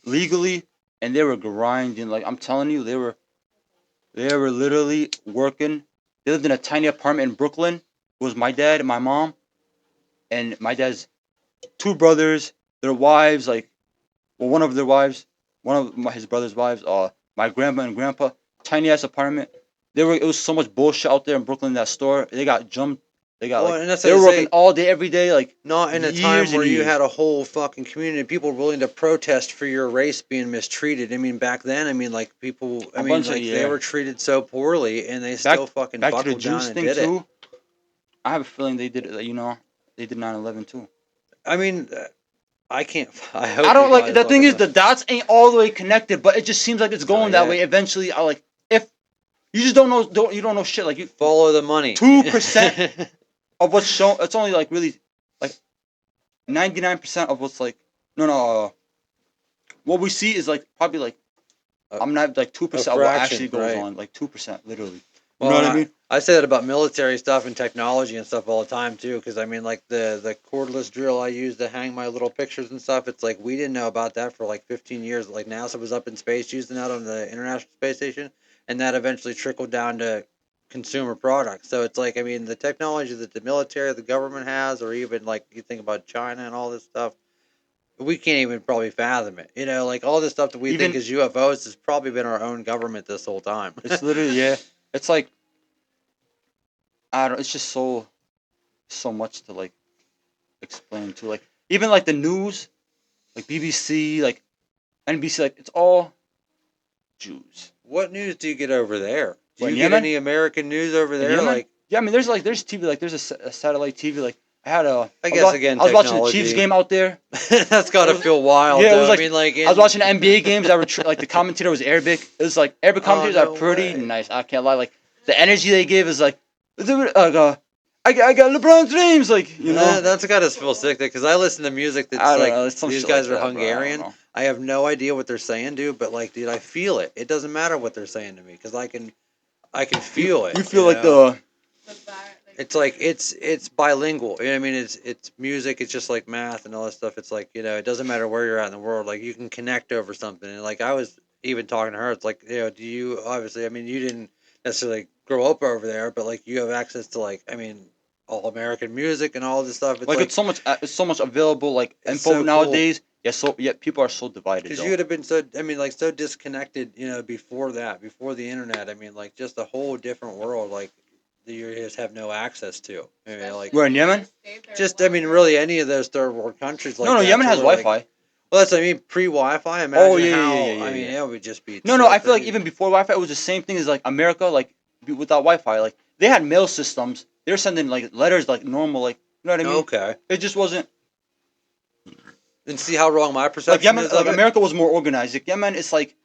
legally, and they were grinding. Like I'm telling you, they were literally working. They lived in a tiny apartment in Brooklyn. It was my dad and my mom, and my dad's two brothers, their wives, like, well, one of their wives, his brother's wives, my grandma and grandpa, tiny ass apartment. It was so much bullshit out there in Brooklyn. That store, they got jumped. They got well, like, and that's they what I were working say. all day, every day, like Not in a time years where and you years. had a whole fucking community, people willing to protest for your race being mistreated. I mean, back then, I mean, like people, I A mean, bunch of like they yeah. were treated so poorly, and they Back still fucking back to the buckled down Jews and thing did it. too. I have a feeling they did it. They did 9/11 too. I mean, I can't. I hope I to don't like God the thing fucking is the dots ain't all the way connected, but it just seems like it's not going that yet. way. Eventually, I like if you just don't know shit like you Follow the money. 2% of what's shown. It's only like really like 99% of what's like no. What we see is like probably like A- I'm not like 2% of what fraction, actually goes right? on. Like 2%, literally. You know Well, what I mean? I say that about military stuff and technology and stuff all the time too, because I mean, like the cordless drill I use to hang my little pictures and stuff. It's like we didn't know about that for like 15 years. Like NASA was up in space using that on the International Space Station, and that eventually trickled down to consumer products. So it's like, I mean, the technology that the military, the government has, or even like you think about China and all this stuff, we can't even probably fathom it. You know, like all this stuff that we think Even is UFOs has probably been our own government this whole time. it's literally yeah. It's like I don't. It's just so much to like explain to like even like the news, like BBC, like NBC, like it's all Jews. What news do you get over there? Do What, you in get Yemen? any American news over In there? Yemen? Like, Yeah, I mean, there's TV, like there's a satellite TV. Like I had a, I I was, guess again, I was watching the Chiefs technology. game out there. That's got It to was, feel wild, yeah, it though. was I like mean, like I was in. watching the NBA games that were like the commentator was Arabic. It was like Arabic Oh commentators are no pretty way! nice. I can't lie. Like the energy they give is like I got LeBron James. Like That's got to feel sick, because I listen to music that's I don't like know. It's some these shit like guys are that, bro. I don't Hungarian. know. I have no idea what they're saying, dude. But like, dude, I feel it. It doesn't matter what they're saying to me, because I can You feel it. you You feel like know. The bar, It's like it's bilingual. You know what I mean? It's music. It's just like math and all that stuff. It's like, it doesn't matter where you're at in the world. Like you can connect over something. And like I was even talking to her. It's like, do you obviously? I mean, you didn't necessarily grow up over there, but like you have access to like, I mean, all American music and all this stuff. It's like like it's so much available like it's info so cool. nowadays. Yeah, so yet people are so divided Because you though. would have been so, I mean, like so disconnected, before that, before the internet. I mean, like just a whole different world, like that you just have no access to. I mean, like We're in Yemen. just, I mean, really any of those third world countries No, like no, that Yemen to has where like, Wi-Fi. well, that's what I mean, pre-Wi-Fi. Oh Imagine yeah, yeah, yeah, how, yeah, I yeah, mean, yeah. it would would just be No, so I feel like crazy. even before Wi-Fi, it was the same thing as like America, like without Wi-Fi. Like they had mail systems. They were sending like letters like normal, like you know what I mean. Okay. It just wasn't And see how wrong my like perception Yemen. is Like of it? America was more organized. Like Yemen, it's like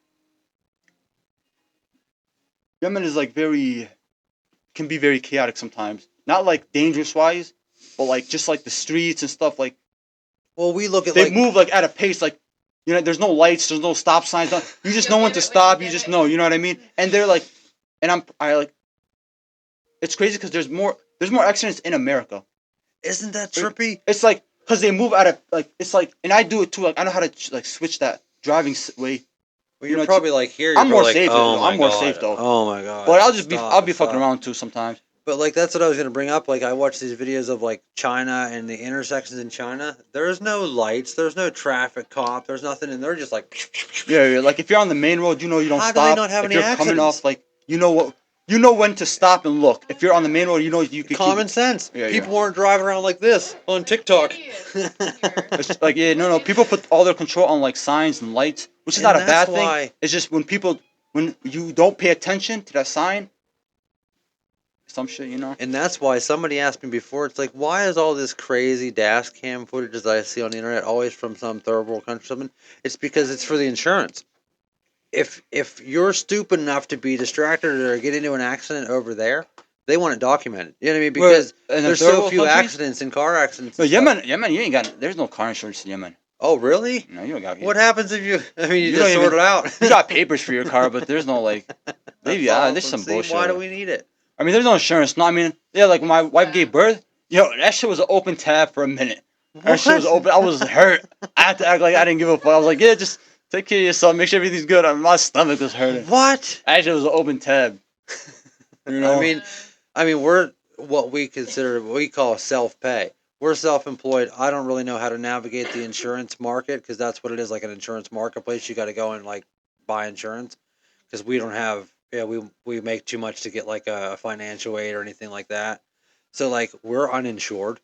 Yemen is like very can be very chaotic sometimes. Not like dangerous wise, but like just like the streets and stuff. Like Well, we look at they like move like at a pace like. You know, there's no lights, there's no stop signs. You just know when to stop. You just know. You know what I mean? And they're like, and I like. It's crazy because there's more accidents in America. isn't that trippy? It's like because they move out of like it's like, and I do it too. Like I know how to like switch that driving way. Well, You you're know, probably like here. You're I'm more probably like, safe. oh my I'm more god, safe though. oh my god. But I'll be fucking stop. around too sometimes. But like that's what I was gonna bring up. Like I watch these videos of like China and the intersections in China. There's no lights. There's no traffic cop. There's nothing, and they're just like. Yeah. Like if you're on the main road, you know you don't How do stop. they not have If any you're coming accidents? off, like you know what, you know when to stop and look. If you're on the main road, you know you could Common keep. sense. Yeah, People aren't driving around like this on TikTok. It's like no. People put all their control on like signs and lights, which is And not a that's bad thing. why- It's just when you don't pay attention to that sign, some shit, you know. And that's why somebody asked me before, it's like, why is all this crazy dash cam footage that I see on the internet always from some third world country or something? It's because it's for the insurance. If you're stupid enough to be distracted or get into an accident over there, they want it documented. You know what I mean? Because In the there's third so world few countries? accidents and car accidents. No, And stuff. Yemen, you ain't got. There's no car insurance in Yemen. Oh, really? No, you don't got. What happens if you? I mean, you You just don't sort even- it out. You got papers for your car, but there's no like. Maybe That's there's awesome. some See, bullshit. why do we need it? I mean, there's no insurance. No, I mean, yeah, like when my wife gave birth, that shit was an open tab for a minute. That shit was What? open. I was hurt. I had to act like I didn't give a fuck. I was like, yeah, just take care of yourself. Make sure everything's good. My stomach was hurting. What? Actually, it was an open tab. You know? I mean, we're what we consider, what we call self-pay. We're self-employed. I don't really know how to navigate the insurance market because that's what it is, like an insurance marketplace. You got to go and like buy insurance because we don't have, we make too much to get like a financial aid or anything like that. So like we're uninsured.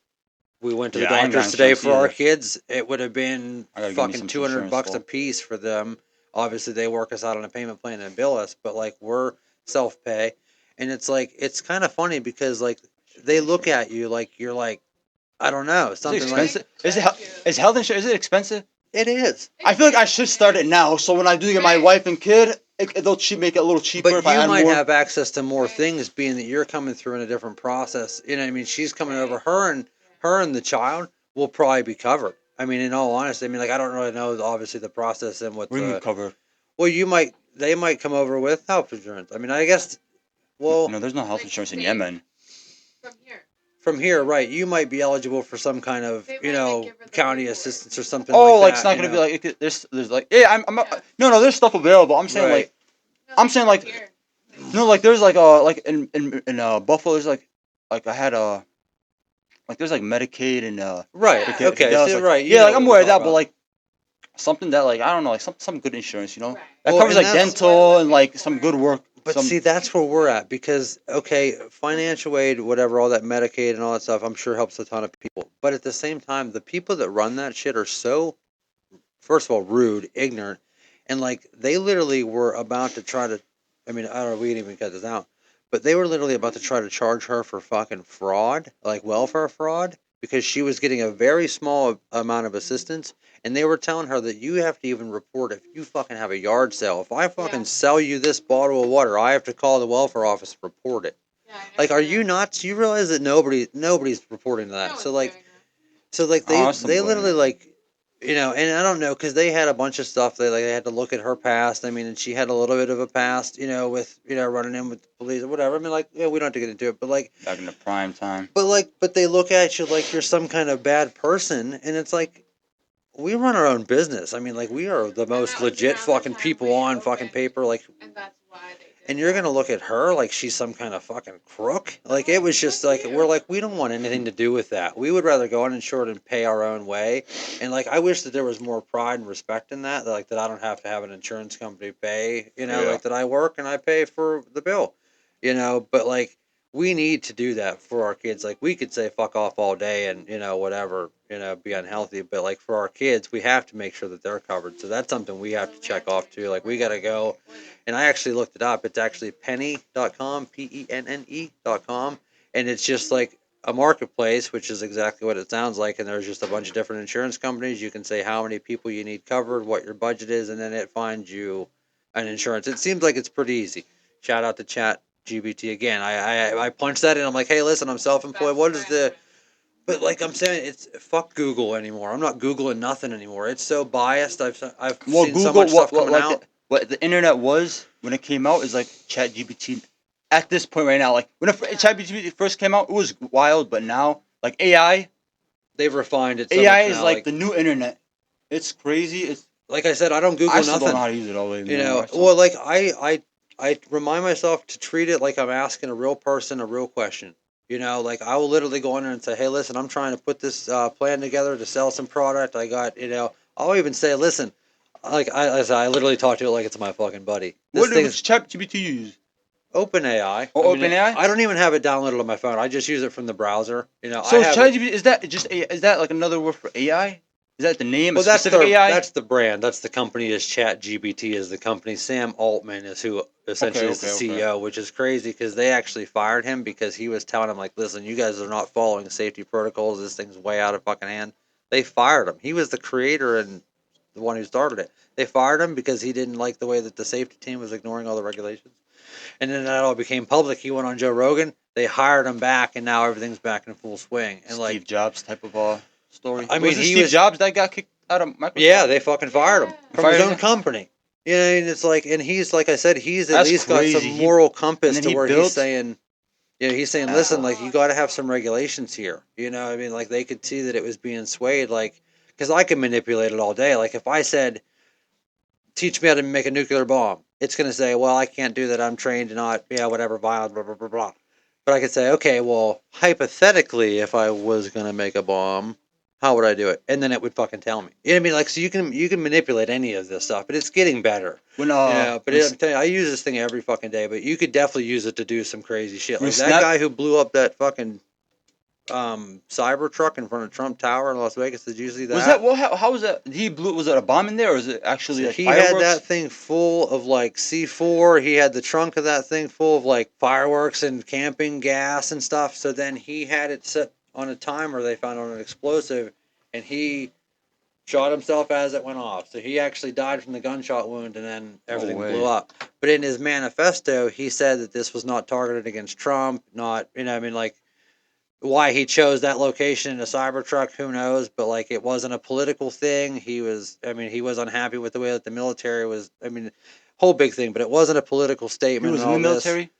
We went to the Yeah, I ain't got doctors today insurance for our either. kids. It would have been I gotta give me fucking some $200 insurance, a though. piece for them. Obviously, they work us out on a payment plan and bill us, but like we're self pay, and it's like it's kind of funny because like they look at you like you're like I don't know Is it something like expensive? Is health insurance? Is it expensive? it is. I feel like I should start it now, so when I do get my wife and kid, they'll make it a little cheaper But if I you add might more. have access to more things, being that you're coming through in a different process. You know what I mean? She's coming over. Her and the child will probably be covered. I mean, in all honesty, I mean, like I don't really know obviously the process and what What do you mean the covered? well, they might come over with health insurance. I mean, I guess No, well there's no health insurance in Yemen. From here. from here, right? You might be eligible for some kind of They might, like, give her the county paperwork. assistance or something Oh, like like that. it's not you gonna know? be like there's like I'm Yeah. no there's stuff available. I'm saying Right. like No, I'm like, saying, from like- here. no like there's like in Buffalo there's like I had like there's like Medicaid and Right. Yeah. Okay. Fidelis, So like, right. yeah, like I'm aware of that, about. but like something that like I don't know like some good insurance, Right. that Well, covers and like that's- dental and like some good work. But some, see, that's where we're at because okay, financial aid, whatever, all that Medicaid and all that stuff, I'm sure helps a ton of people. But at the same time, the people that run that shit are so, first of all, rude, ignorant, and like they literally were about to try to. I mean, I don't know. We didn't even cut this out, but they were literally about to try to charge her for fucking fraud, like welfare fraud, because she was getting a very small amount of assistance. And they were telling her that you have to even report if you fucking have a yard sale. If I fucking Yeah. sell you this bottle of water, I have to call the welfare office to report it. Yeah, I Like, know are that. you nuts? You realize that nobody's reporting to No that. one's So like, doing that. Oh, that's some they good. literally like, and I don't know because they had a bunch of stuff. They had to look at her past. I mean, and she had a little bit of a past, with running in with the police or whatever. I mean, like, we don't have to get into it, but like, back in the prime time. but they look at you like you're some kind of bad person, and it's like we run our own business. I mean, like we are the most that was legit around the fucking time people we on fucking opened. paper. Like, And that's why they did and you're that. gonna look at her like she's some kind of fucking crook. Like it was just like we're like we don't want anything to do with that. We would rather go uninsured and pay our own way. And like I wish that there was more pride and respect in that. Like that I don't have to have an insurance company pay. Yeah. Like that I work and I pay for the bill. But like we need to do that for our kids. Like we could say fuck off all day and whatever, be unhealthy, but like for our kids, we have to make sure that they're covered. So that's something we have to check off too. Like we got to go, and I actually looked it up. It's actually penny.com, PENNE.com, and it's just like a marketplace, which is exactly what it sounds like. And there's just a bunch of different insurance companies. You can say how many people you need covered, what your budget is, and then it finds you an insurance. It seems like it's pretty easy. Shout out to Chat GBT again. I punched that in. I'm like, hey, listen, I'm self-employed. What is the? But like I'm saying, it's fuck Google anymore. I'm not Googling nothing anymore. It's so biased. I've Well, seen so Google, much stuff coming like out. what the internet was when it came out is like ChatGPT. At this point right now, like when ChatGPT first came out, it was wild, but now like They've refined it so AI much is now. like the new internet. It's crazy. It's Like I said, I don't I Google still don't nothing. know how to use it all the way anymore. Well, like I remind myself to treat it like I'm asking a real person a real question. Like I will literally go in there and say, hey, listen, I'm trying to put this plan together to sell some product. I got, I'll even say, listen, like I literally talk to it like it's my fucking buddy. This thing is Which ChatGPT you use? OpenAI. Oh, OpenAI? I don't even have it downloaded on my phone. I just use it from the browser. I So have it. ChatGPT is that like another word for AI? Is that the name? A Well, specific AI? that's the brand. That's the company. Is ChatGPT is the company. Sam Altman is who essentially is the CEO, which is crazy because they actually fired him because he was telling them like, listen, you guys are not following safety protocols. This thing's way out of fucking hand. They fired him. He was the creator and the one who started it. They fired him because he didn't like the way that the safety team was ignoring all the regulations. And then that all became public. He went on Joe Rogan. They hired him back, and now everything's back in full swing. And Steve Jobs type of story. I mean, was it Steve Jobs that got kicked out of Microsoft? Yeah, they fucking fired him from his own him? company. And it's like, and he's like I said, he's at That's least crazy. got some moral compass and to then he where built- he's saying, he's saying, listen, like you got to have some regulations here. I mean, like they could see that it was being swayed, like because I can manipulate it all day. Like if I said, teach me how to make a nuclear bomb, it's gonna say, well, I can't do that. I'm trained to not, whatever, violent, blah blah blah blah. But I could say, okay, well, hypothetically, if I was gonna make a bomb, how would I do it? And then it would fucking tell me. You know what I mean? Like, so you can manipulate any of this stuff, but it's getting better. When But I'm telling you, I use this thing every fucking day. But you could definitely use it to do some crazy shit. Like that guy who blew up that fucking cyber truck in front of Trump Tower in Las Vegas. Did you see that? Was that how was that? Was it a bomb in there, or is it actually like he fireworks? had that thing full of like C4. He had the trunk of that thing full of like fireworks and camping gas and stuff. So then he had it set on a timer they found on an explosive, and he shot himself as it went off. So he actually died from the gunshot wound, and then everything blew up. But in his manifesto, he said that this was not targeted against Trump. Not, I mean, like why he chose that location in a Cybertruck, who knows? But like, it wasn't a political thing. He was unhappy with the way that the military was. I mean, whole big thing, but it wasn't a political statement. He was and in all the military.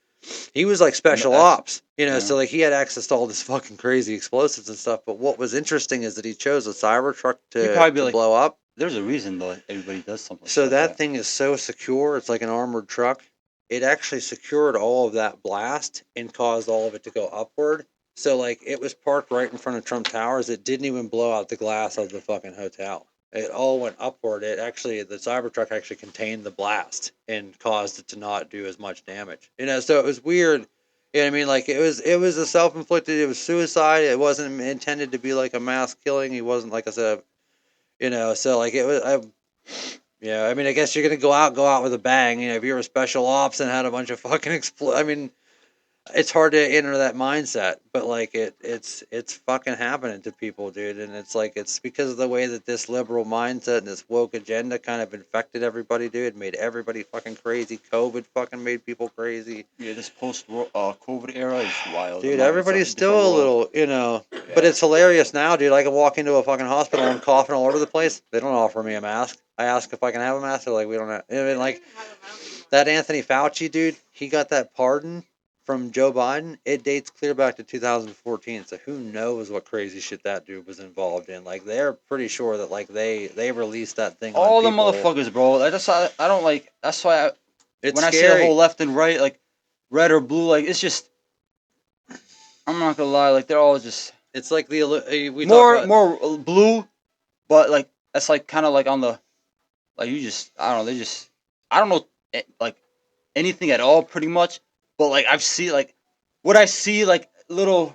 He was like special ops, Yeah. So like he had access to all this fucking crazy explosives and stuff. But what was interesting is that he chose a Cybertruck to blow up. There's a reason though. Everybody does something. So that thing is so secure. It's like an armored truck. It actually secured all of that blast and caused all of it to go upward. So like it was parked right in front of Trump Towers. It didn't even blow out the glass of the fucking hotel. It all went upward. The Cybertruck actually contained the blast and caused it to not do as much damage. So it was weird. You know what I mean? Like it was a self-inflicted. It was suicide. It wasn't intended to be like a mass killing. He wasn't, like I said. So like it was. I mean, I guess you're gonna go out with a bang. If you're a special ops and had a bunch of fucking I mean, it's hard to enter that mindset, but like it's fucking happening to people, dude. And it's like it's because of the way that this liberal mindset and this woke agenda kind of infected everybody, dude. It made everybody fucking crazy. COVID fucking made people crazy. Yeah, this post COVID era is wild. Dude, everybody's still a little, but it's hilarious now, dude. I can walk into a fucking hospital and coughing all over the place. They don't offer me a mask. I ask if I can have a mask. They're like, we don't have. I mean, like that Anthony Fauci dude, he got that pardon from Joe Biden. It dates clear back to 2014. So who knows what crazy shit that dude was involved in? Like they're pretty sure that like they released that thing. All the motherfuckers, bro. I don't like. That's why when I say the whole left and right, like red or blue, like it's just. I'm not gonna lie, like they're all just. It's like more blue, but like that's like kind of like on the, like you just I don't know I don't know like anything at all pretty much, but like I've seen like what I see, like little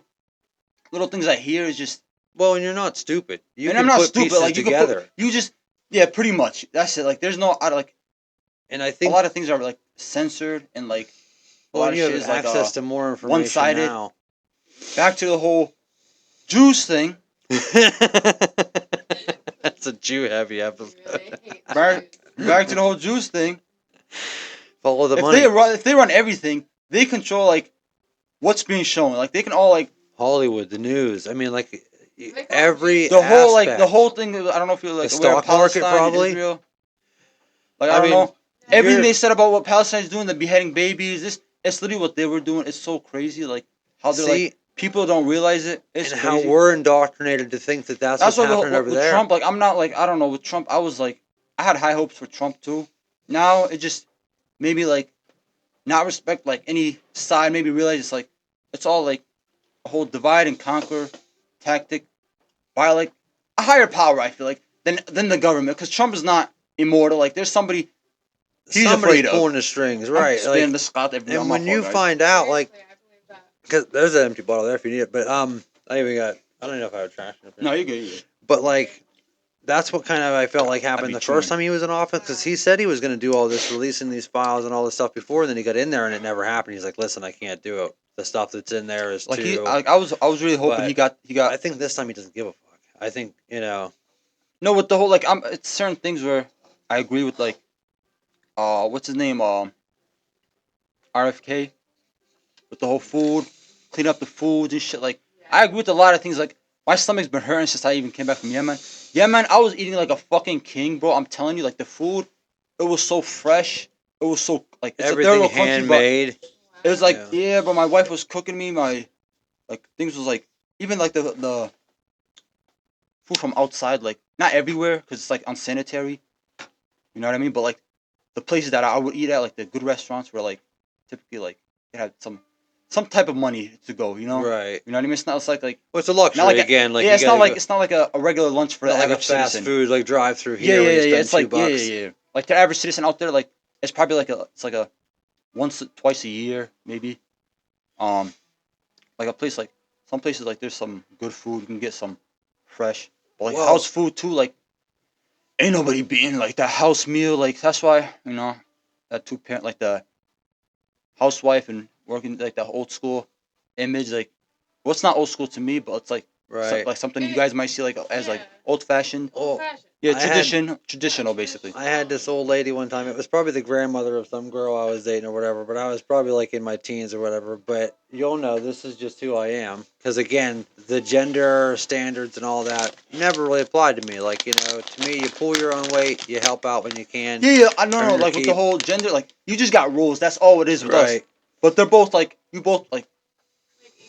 things I hear is just. Well, and you're not stupid. You And can I'm not put stupid. pieces Like you together. can put, you just, yeah, pretty much. That's it. Like there's no, like And I a think, lot of things are like censored and like a well, lot and of you shit have is like access to more information one-sided. now. Back to the whole Jews thing. That's a Jew-heavy I episode. really hate Back, Jews. back to the whole Jews thing. Follow the If money. they run everything, they control like what's being shown. Like they can all like Hollywood, the news. I mean, like Like, every the whole like aspect. the whole thing. I don't know if you're like The aware of stock market, Palestine, probably. Israel. Like I I don't mean, know everything you're- they said about what Palestine is doing, the beheading babies. This it's literally what they were doing. It's so crazy. Like how they're See, like people don't realize it. It's and crazy. how we're indoctrinated to think that that's what's That's why happening over with there. Trump, like I'm not like I don't know with Trump. I was like I had high hopes for Trump too. Now it just maybe like not respect like any side. Maybe realize it's like it's all like a whole divide and conquer tactic by like a higher power. I feel like than the government because Trump is not immortal. Like there's somebody he's Somebody's afraid of. pulling the strings, I'm right? spinning Like, the Scott every and on my when you guys. find out, like, Seriously, I believe that. because there's an empty bottle there if you need it, but I even got. I don't know if I have trash up here. No, you're good. You're good. But like, that's what kind of I felt like That'd happened be the too first many. time he was in office because he said he was going to do all this, releasing these files and all this stuff before. And then he got in there and it never happened. He's like, "Listen, I can't do it. The stuff that's in there is Like too." I was really hoping But he got I think this time he doesn't give a fuck. I think no with the whole like it's certain things where I agree with like what's his name RFK with the whole food, clean up the food and shit. Like I agree with a lot of things. Like my stomach's been hurting since I even came back from Yemen. Yemen, I was eating like a fucking king, bro. I'm telling you, like the food, it was so fresh. It was so like it's a third everything world country, but handmade. it was like Yeah. yeah. But my wife was cooking me my like things was like even like the food from outside, like not everywhere because it's like unsanitary. You know what I mean? But like the places that I would eat at, like the good restaurants, were like typically like they had some type of money to go. You know? Right. You know what I mean? It's not. It's like Well, it's a luxury not like again. Like yeah. you It's gotta not like go, it's not like a regular lunch for not the like a average fast citizen. food like drive through Yeah, here yeah, where yeah, you yeah. spend It's like $2. yeah. Like the average citizen out there, like it's probably like it's like a once twice a year maybe. Um, like a place like some places like there's some good food. You can get some fresh, but like Well, house food too. Like ain't nobody beating like that house meal. Like that's why that two parent like the housewife and working like the old school image. Like well, it's not old school to me, but it's like right. like something you guys might see like as like old fashioned. Oh, Old fashioned. Yeah, I had- traditional basically. I had this old lady one time. It was probably the grandmother of some girl I was dating or whatever, but I was probably like in my teens or whatever. But you'll know this is just who I am. Because again, the gender standards and all that never really applied to me. Like, to me, you pull your own weight, you help out when you can. Yeah, I know, Earn your like with the keep. whole gender, like you just got rules. That's all it is with us. Right. But they're both like you both like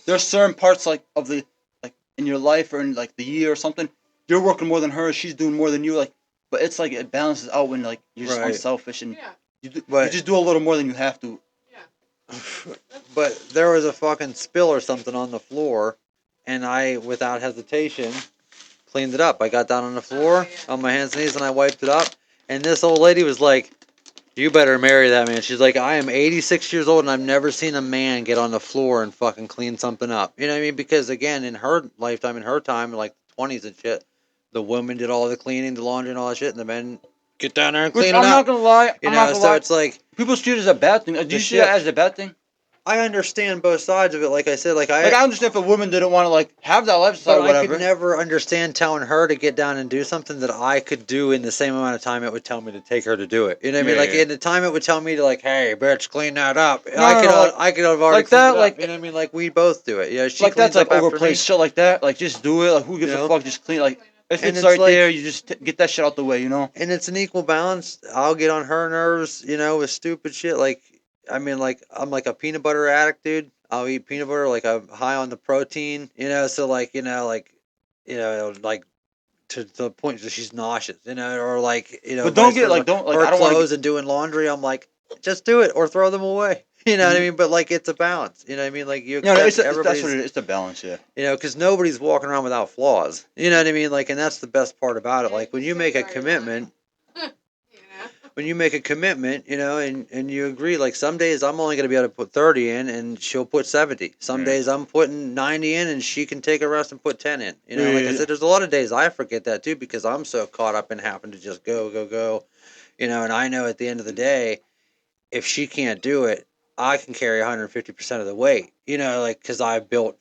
there's certain parts like of the like in your life or in like the year or something. You're working more than her. She's doing more than you. Like, but it's like it balances out when like you're just Right. unselfish and Yeah. you But- just do a little more than you have to. But there was a fucking spill or something on the floor, and I, without hesitation, cleaned it up. I got down on the floor on my hands and knees and I wiped it up. And this old lady was like, "You better marry that man." She's like, "I am 86 years old and I've never seen a man get on the floor and fucking clean something up." You know what I mean? Because again, in her lifetime, in her time, like 20s and shit, the women did all the cleaning, the laundry and all that shit, and the men get down there and Which clean I'm it not up. gonna lie. You I'm know, not gonna so lie. it's like, People see it as a bad thing. Do you see that shift. as a bad thing? I understand both sides of it. Like I said, Like I understand if a woman didn't want to like have that lifestyle but or I whatever. could never understand telling her to get down and do something that I could do in the same amount of time it would tell me to take her to do it. You know what I mean? Yeah, Like yeah. in the time it would tell me to like, "Hey, bitch, clean that up." No, like- I could have already like cleaned that, it up. like- You know what I mean? Like we both do it. Yeah, she Like cleans that's like up after me. overplayed shit like that. Like just do it. Like who gives You know? a fuck? Just clean. Like if And it's it's right like- there, you just get that shit out the way. You know. And it's an equal balance. I'll get on her nerves, with stupid shit. Like, I mean, like, I'm like a peanut butter addict, dude. I'll eat peanut butter, like, I'm high on the protein, so, like, like, to the point that she's nauseous, or, like, But don't vice get versa. like don't like her I don't want clothes to. and doing laundry, I'm like, just do it or throw them away. You know what I Mhm. mean? But, like, it's a balance. You know what I mean? Like, you No, accept it's that's everybody's, what it is. It's a balance. Yeah. because nobody's walking around without flaws. You know what I mean? Like, and that's the best part about it. Like, when you make a commitment, You know? when you make a commitment, and you agree, like some days I'm only going to be able to put 30 in and she'll put 70. Some Yeah. days I'm putting 90 in and she can take a rest and put 10 in. Like I Yeah. said, there's a lot of days I forget that too because I'm so caught up in having to just go, go, go. And I know at the end of the day, if she can't do it, I can carry 150% of the weight. Like because I built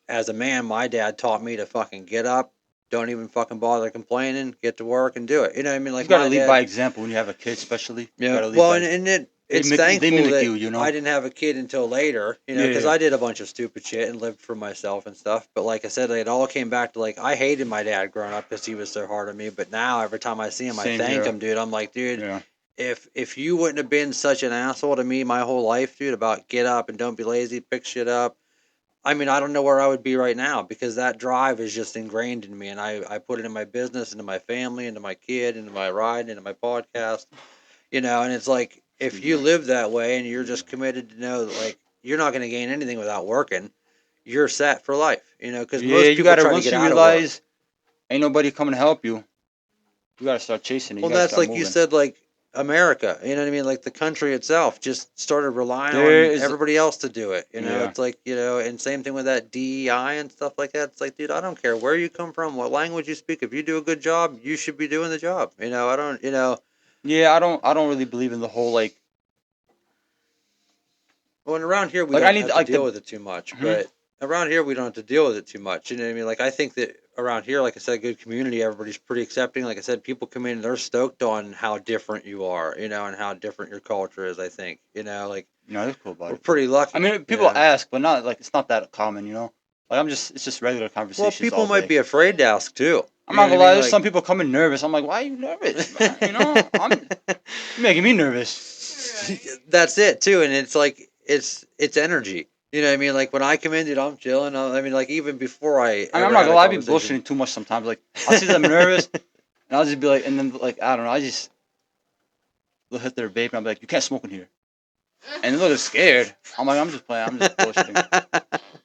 as a man, my dad taught me to fucking get up, don't even fucking bother complaining, get to work and do it. You know what I mean? You Like gotta my lead dad. by example when you have a kid, especially. You Yeah. gotta lead Well, by. and They it's they thankful mimic that you, you know. I didn't have a kid until later. Yeah, Because yeah. I did a bunch of stupid shit and lived for myself and stuff. But like I said, it all came back to like I hated my dad growing up because he was so hard on me. But now every time I see him, I Same thank here. him, dude. I'm like, dude, Yeah. if you wouldn't have been such an asshole to me my whole life, dude, about get up and don't be lazy, pick shit up. I mean, I don't know where I would be right now because that drive is just ingrained in me, and I put it in my business, into my family, into my kid, into my ride, into my podcast. And it's like if you live that way and you're just committed to know that like you're not going to gain anything without working, you're set for life. Because Yeah, most you people gotta try to once get you out of work. realize ain't nobody coming to help you. You gotta start chasing it. You Well, gotta that's start like you moving. said, like America. You know what I mean? Like the country itself just started relying There on is. everybody else to do it. Yeah. It's like and same thing with that DEI and stuff like that. It's like, dude, I don't care where you come from, what language you speak. If you do a good job, you should be doing the job. I don't. Yeah, I don't really believe in the whole like. Well, and around here we Like I don't need have to like deal the. with it too much, Mhm. but around here we don't have to deal with it too much. You know what I mean? Like I think that around here, like I said, good community, everybody's pretty accepting. Like I said, people come in and they're stoked on how different you are, and how different your culture is. I think, like That's cool about we're it. Too. pretty lucky. I mean, people ask, but not like it's not that common, you know. Like it's just regular Well, conversations people all might day. be afraid to ask too. I'm You know not what I gonna lie. mean? There's Like, some people coming nervous. I'm like, why are you nervous, man? You're making me nervous. Right. that's it too, and it's like it's energy. You know what I mean? Like when I come in, dude, I'm chilling. I mean, like even before I I mean, I'm ever not had gonna a lie. I be conversation. bullshitting too much sometimes. Like I'll see that I'm nervous, and I'll just be like, and then like I don't know. I just they'll hit their vape, and I'll be like, you can't smoke in here. And they're scared. I'm like, I'm just playing. I'm just bullshitting.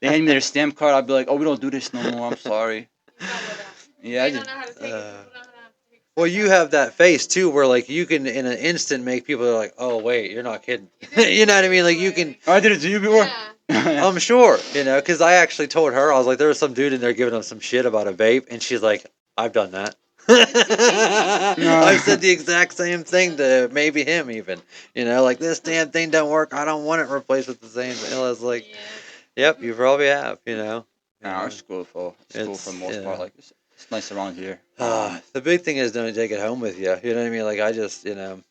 They hand me their stamp card. I'll be like, oh, we don't do this no more. I'm sorry. No, we don't. Yeah, I They just don't know how to take it. People don't know how to take Well, stuff you out. have that face too, where like you can in an instant make people like, "Oh wait, you're not kidding." You did it You know what I to me mean? Like you can, quick. oh, I did it to you before. Yeah. I'm sure, because I actually told her I was like, there was some dude in there giving him some shit about a vape, and she's like, "I've done that." I've said the exact same thing to maybe him even. Like this damn thing don't work. I don't want it replaced with the same thing. I was like, Yeah. "Yep, you probably have." Nah, it's cool for the most part. Like it's nice around here. The big thing is don't take it home with you. You know what I mean? Like I just,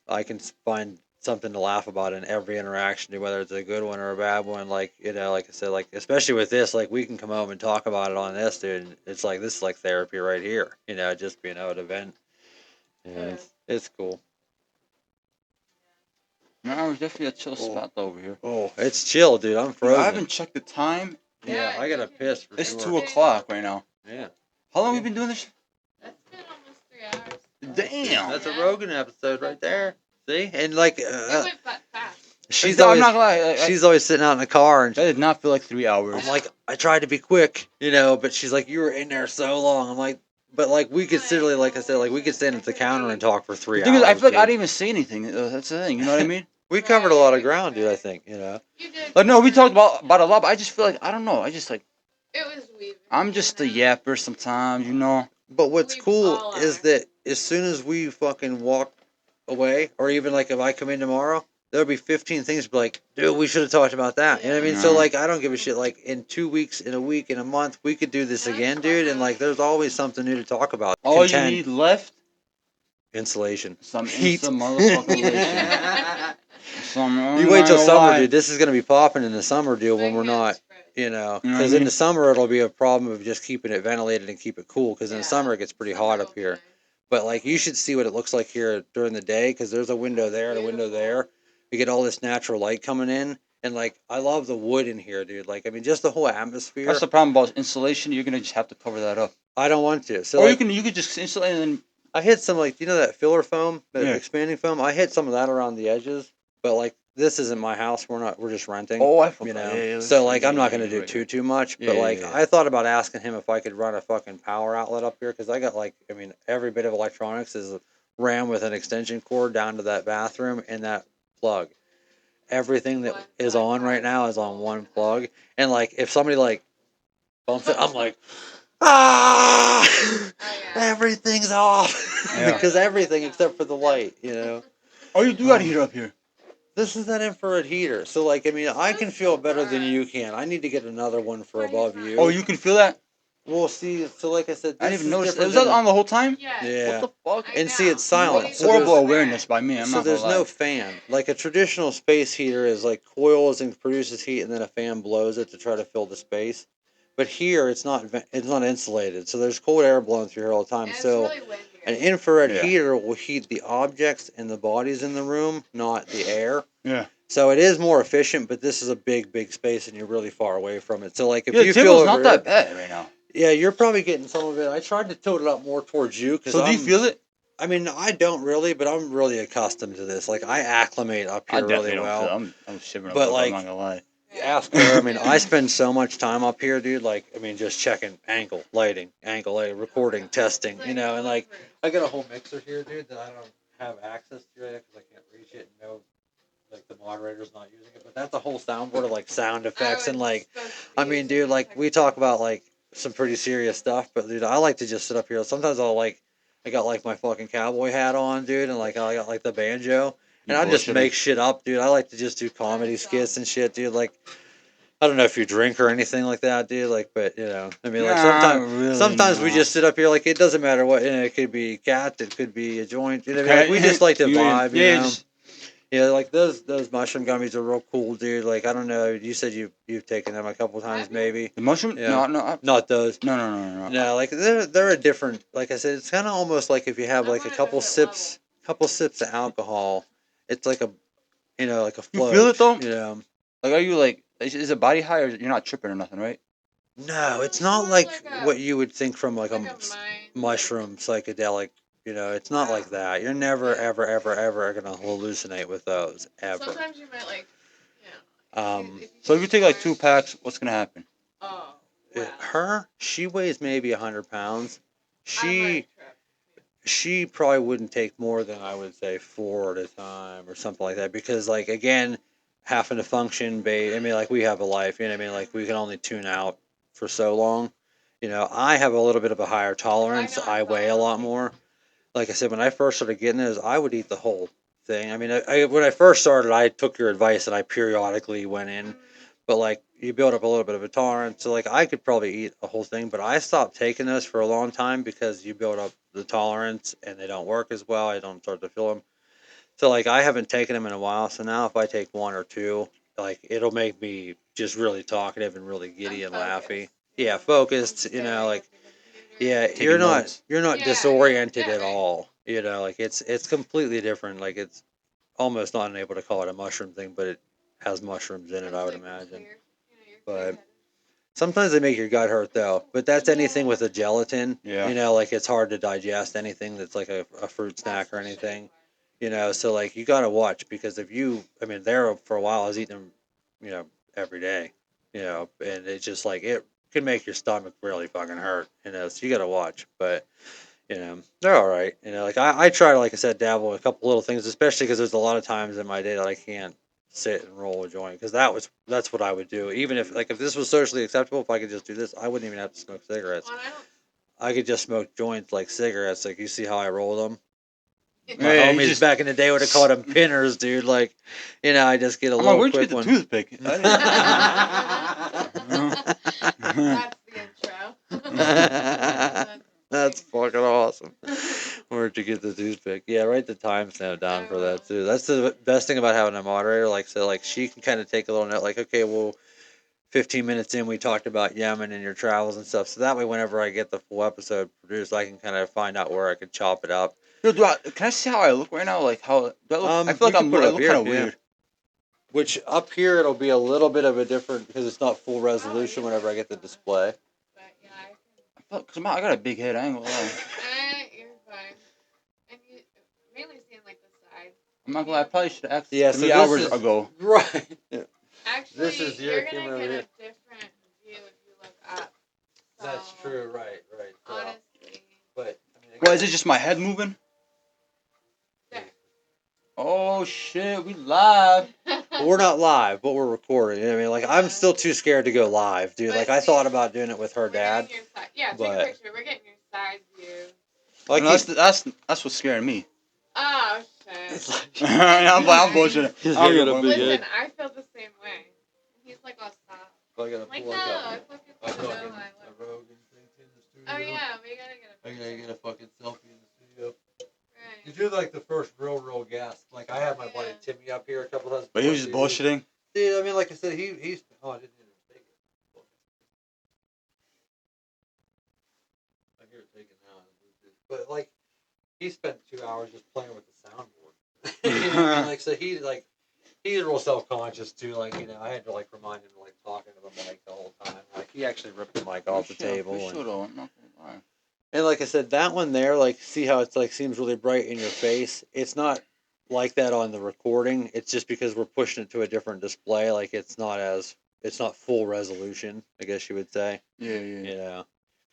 I can find something to laugh about in every interaction, whether it's a good one or a bad one. Like like I said, like especially with this, like we can come home and talk about it on this, dude. And it's like this is like therapy right here. Just being able to vent. It's cool. No, it's definitely a chill spot over here. Oh, it's chill, dude. I'm I frozen. haven't checked the time. Yeah, I gotta piss for It's sure. 2 o'clock right now. Yeah. How long have we been doing this? That's been almost 3 hours. Damn. That's a Rogan episode right there. See, and like It went fast. she's I'm always not gonna lie. she's always sitting out in the car and That did not feel like 3 hours. I'm like, I tried to be quick, but she's like, you were in there so long. I'm like, but like we could literally, like I said, like we could stand at the counter and talk for 3 The thing is, hours. I feel like I dude. didn't even say anything. That's the thing. You know what I mean? We covered a lot of ground, dude. I think. You did. Like no, we talked about a lot. But I just feel like I don't know. I just like It was weird. I'm just a yapper sometimes. You know. But what's We cool all is are. that as soon as we fucking walk away, or even like if I come in tomorrow, there'll be 15 things to be like, dude, we should have talked about that. You know what I mean? So No. like, I don't give a shit. Like in 2 weeks, in a week, in a month, we could do this again, dude. And like, there's always something new to talk about. All you Content. need left Insulation. some Heat. some motherfucking relation. Some. You wait till summer, dude. This is gonna be popping in the summer, dude. When we're not, You know what because I in mean? the summer it'll be a problem of just keeping it ventilated and keep it cool. Because in the summer it gets pretty hot up here. But like, you should see what it looks like here during the day. Because there's a window there and a window there. You get all this natural light coming in, and like, I love the wood in here, dude. Like, I mean, just the whole atmosphere. That's the problem about insulation. You're gonna just have to cover that up. I don't want to. So Or like, you could just insulate and then. I hit some like, that filler foam, that Yeah. expanding foam. I hit some of that around the edges. But like, this isn't my house. We're just renting. Oh, I forgot. So like, I'm not gonna do too much. But like, yeah. I thought about asking him if I could run a fucking power outlet up here because I got like, I mean, every bit of electronics is ran with an extension cord down to that bathroom and that plug. Everything that is on right now is on one plug. And like if somebody like bumps it, I'm like, ah, everything's off Yeah. because everything except for the light, you know. Oh, you do got a heater up here. This is an infrared heater, so like I mean, I can feel better than you can. I need to get another one for above you. Oh, you can feel that? Well, see, so like I said, I this didn't even is notice. different Was that than on the whole time? yeah. What the fuck? And see, it's silent. What So horrible there's, awareness by me. I'm so not gonna there's no lie. fan. Like a traditional space heater is like coils and produces heat, and then a fan blows it to try to fill the space. But here, it's not insulated, so there's cold air blowing through here all the time. So an infrared Yeah. heater will heat the objects and the bodies in the room, not the air. Yeah. So it is more efficient, but this is a big space, and you're really far away from it. So like if Yeah, you the feel table's over not here, that bad right now. yeah, you're probably getting some of it. I tried to tilt it up more towards you because So do you feel it? I mean, I don't really, but I'm really accustomed to this. Like I acclimate up I here really definitely don't feel well. it. I'm shivering a But little bit. I'm like, not gonna lie. ask her. I mean, I spend so much time up here, dude. Like, I mean, just checking angle lighting, recording, testing. You know, and like, I got a whole mixer here, dude, that I don't have access to right because I can't reach it. And no, like the moderator's not using it. But that's a whole soundboard of like sound effects and like, I mean, dude, like we talk about like some pretty serious stuff, but dude, I like to just sit up here. Sometimes I'll like, I got like my fucking cowboy hat on, dude, and like I got like the banjo. And I just bullshitting. make shit up, dude. I like to just do comedy skits and shit, dude. Like, I don't know if you drink or anything like that, dude. Like, but you know, I mean, like Nah, really, sometimes we nah. just sit up here. Like, it doesn't matter what. You know, it could be cat, it could be a joint. You know, what I mean? Like, we just like to vibe. You know, just- yeah. Like those mushroom gummies are real cool, dude. Like, I don't know. You said you've taken them a couple times, maybe. the mushroom? Yeah. No, Not those. no. No, like they're a different. Like I said, it's kind of almost like if you have like a couple sips of alcohol. It's like a like a You float. feel it though? You know. Like, are you like? Is it body high or you're not tripping or nothing, right? No, it's It's not more like like a- what you would think from like a mind. mushroom psychedelic. You know, it's not like that. You're never, ever gonna hallucinate with those ever. Sometimes you might like, So if you take like 2 packs, what's gonna happen? Oh. Her, she weighs maybe 100 pounds. I She might trip. she probably wouldn't take more than I would say 4 at a time or something like that because like again, having to function, I mean, like we have a life. You know what I mean? Like we can only tune out for so long. You know, I have a little bit of a higher tolerance. I weigh a lot more. Like I said, when I first started getting this, I would eat the whole thing. I mean, when I first started, I took your advice and I periodically went in, but like you build up a little bit of a tolerance. So like I could probably eat a whole thing, but I stopped taking this for a long time because you build up the tolerance and they don't work as well. I don't start to feel them. So like I haven't taken them in a while. So now if I take one or two, like it'll make me just really talkative and really giddy and laughy. Yeah, focused. You know, like yeah, Taking you're notes. not disoriented at all. You know, like it's completely different. Like it's almost not able to call it a mushroom thing, but it has mushrooms in it, I would imagine. But sometimes they make your gut hurt though. But that's anything with a gelatin. Yeah. You know, like it's hard to digest anything that's like a fruit snack or anything. You know, so like you gotta watch because if you, I mean, there for a while I was eating them, you know, every day. You know, and it's just like it can make your stomach really fucking hurt. You know, so you gotta watch. But you know, they're all right. You know, like I try to, like I said, dabble in a couple little things, especially because there's a lot of times in my day that I can't sit and roll a joint because that's what I would do. Even if this was socially acceptable, if I could just do this, I wouldn't even have to smoke cigarettes. I could just smoke joints like cigarettes. Like you see how I roll them. My Yeah, you homies just- back in the day would have called them pinners, dude. Like, you know, I just get a I'm little like, where'd you quick get the one. toothpick? That's the intro. That's fucking awesome. Where'd you get the toothpick? Yeah, write the timestamp down for that too. That's the best thing about having a moderator. Like, so, like she can kind of take a little note. Like, okay, well, 15 minutes in, we talked about Yemen and your travels and stuff. So that way, whenever I get the full episode produced, I can kind of find out where I could chop it up. Yo, can I see how I look right now? Like how do I look? I feel We like can put it I up look here, kind of yeah. weird. Which up here it'll be a little bit of a different because it's not full resolution whenever I get the display. Cause I got a big head. I ain't gonna lie. You're fine. And you mainly seeing like the side. I'm not gonna lie. I probably should have asked Yeah, 3 so hours this is, ago. Right. Actually, This is your you're gonna camera get over a here. different view if you look up. That's So, true. Right. So, Honestly. but I mean, Why is it just my head moving? Oh shit, we live. But we're not live, but we're recording. You know what I mean? Like, I'm still too scared to go live, dude. But Like, I see, thought about doing it with her We're dad. getting your side. Yeah, take but- a picture. We're getting your side view. Like, No, that's what's scaring me. Oh shit. it's like, I'm bullshitting. He's I don't got give a a fuck. big Listen, head. I feel the same way. He's like, oh stop. I gotta I'm like, pull no, like I a fucking put it on. Rogan thing in the studio. Oh yeah, we gotta get a I picture. gotta get a fucking selfie in the studio. Right. You're like the first real guest. Like, I had my buddy Yeah. Timmy up here a couple times. But he was before, just dude. bullshitting. Dude, I mean, like I said, he's. Oh, I didn't even take it. I hear it taken now. But like, he spent 2 hours just playing with the soundboard. You know what I mean? Like, so he's real self-conscious too. Like, you know, I had to like remind him to like talking to the mic the whole time. Like, he actually ripped the mic off the table. For sure, though. I'm not gonna lie. And like I said, that one there, like, see how it's like seems really bright in your face. It's not like that on the recording. It's just because we're pushing it to a different display. Like, it's not full resolution, I guess you would say. Yeah. Yeah,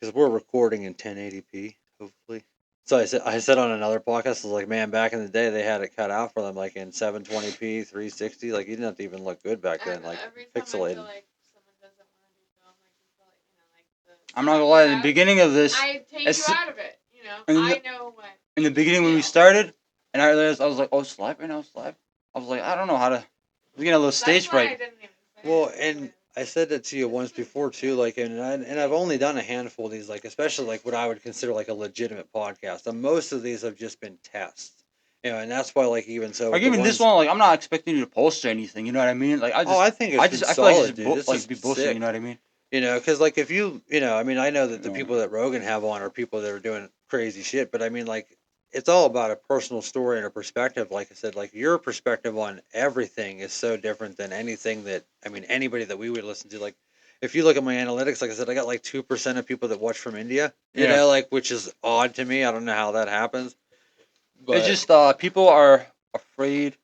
because we're recording in 1080p, hopefully. So I said on another podcast, I was like, man, back in the day, they had it cut out for them, like in 720p, 360. Like, you didn't have to even look good back then, like Every time I pixelated. feel like someone doesn't want to do film, like you feel like, you know, like the. I'm not gonna lie. In the beginning of this, I take as you out of it. You know, in the- I know what. in the beginning when we feel. started, and I realized I was like, oh, it's live right now. It's live. I was like, I don't know how to. I was getting a little stage That's why I fright. didn't even say Well, it. and I said that to you once before too, like, and I've only done a handful of these, like, especially like what I would consider like a legitimate podcast. And most of these have just been tests, you know, and that's why, like, even so, Like with the even this ones- one, like I'm not expecting you to post or anything. You know what I mean? Like I just, Oh, I think it's I been just, I feel like solid, just dude. This like is be bullshit. sick. You know what I mean? You know, because like if you know, I mean, I know that the Yeah. people that Rogan have on are people that are doing crazy shit, but I mean, like, it's all about a personal story and a perspective. Like I said, like, your perspective on everything is so different than anything that, I mean, anybody that we would listen to. Like, if you look at my analytics, like I said, I got like 2% of people that watch from India. You Yeah. know, like, which is odd to me. I don't know how that happens. But It's just people are afraid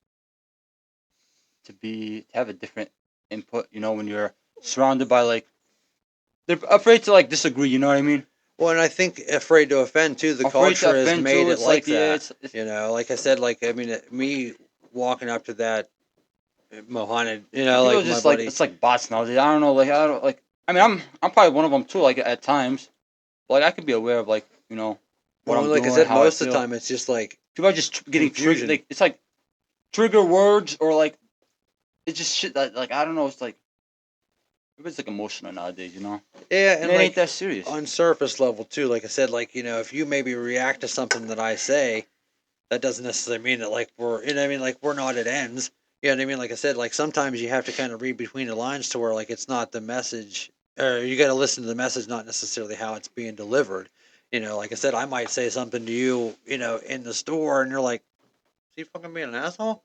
to have a different input. You know, when you're surrounded by like, they're afraid to like disagree. You know what I mean? well, and I think afraid to offend too. The Afraid to culture has offend made too, it it's like that. yeah, it's You know, like I said, like, I mean, me walking up to that Mohanad, you know, people like just my like buddy. it's like bots nowadays. I don't know, like I don't like. I mean, I'm probably one of them too. Like at times, like I could be aware of like what Well, I'm like doing, I said, how I most of feel. the time it's just like People are just getting confusion. triggered. Like it's like trigger words or like it's just shit that like I don't know. It's like everybody's like emotional nowadays. You know, yeah, and and it like ain't that serious. on surface level too. Like I said, like, you know, if you maybe react to something that I say, that doesn't necessarily mean that like we're, you know what I mean, like we're not at ends. You know what I mean? Like I said, like sometimes you have to kind of read between the lines to where like it's not the message, or you got to listen to the message, not necessarily how it's being delivered. You know, like I said, I might say something to you, you know, in the store, and you're like, "Is he fucking being an asshole?"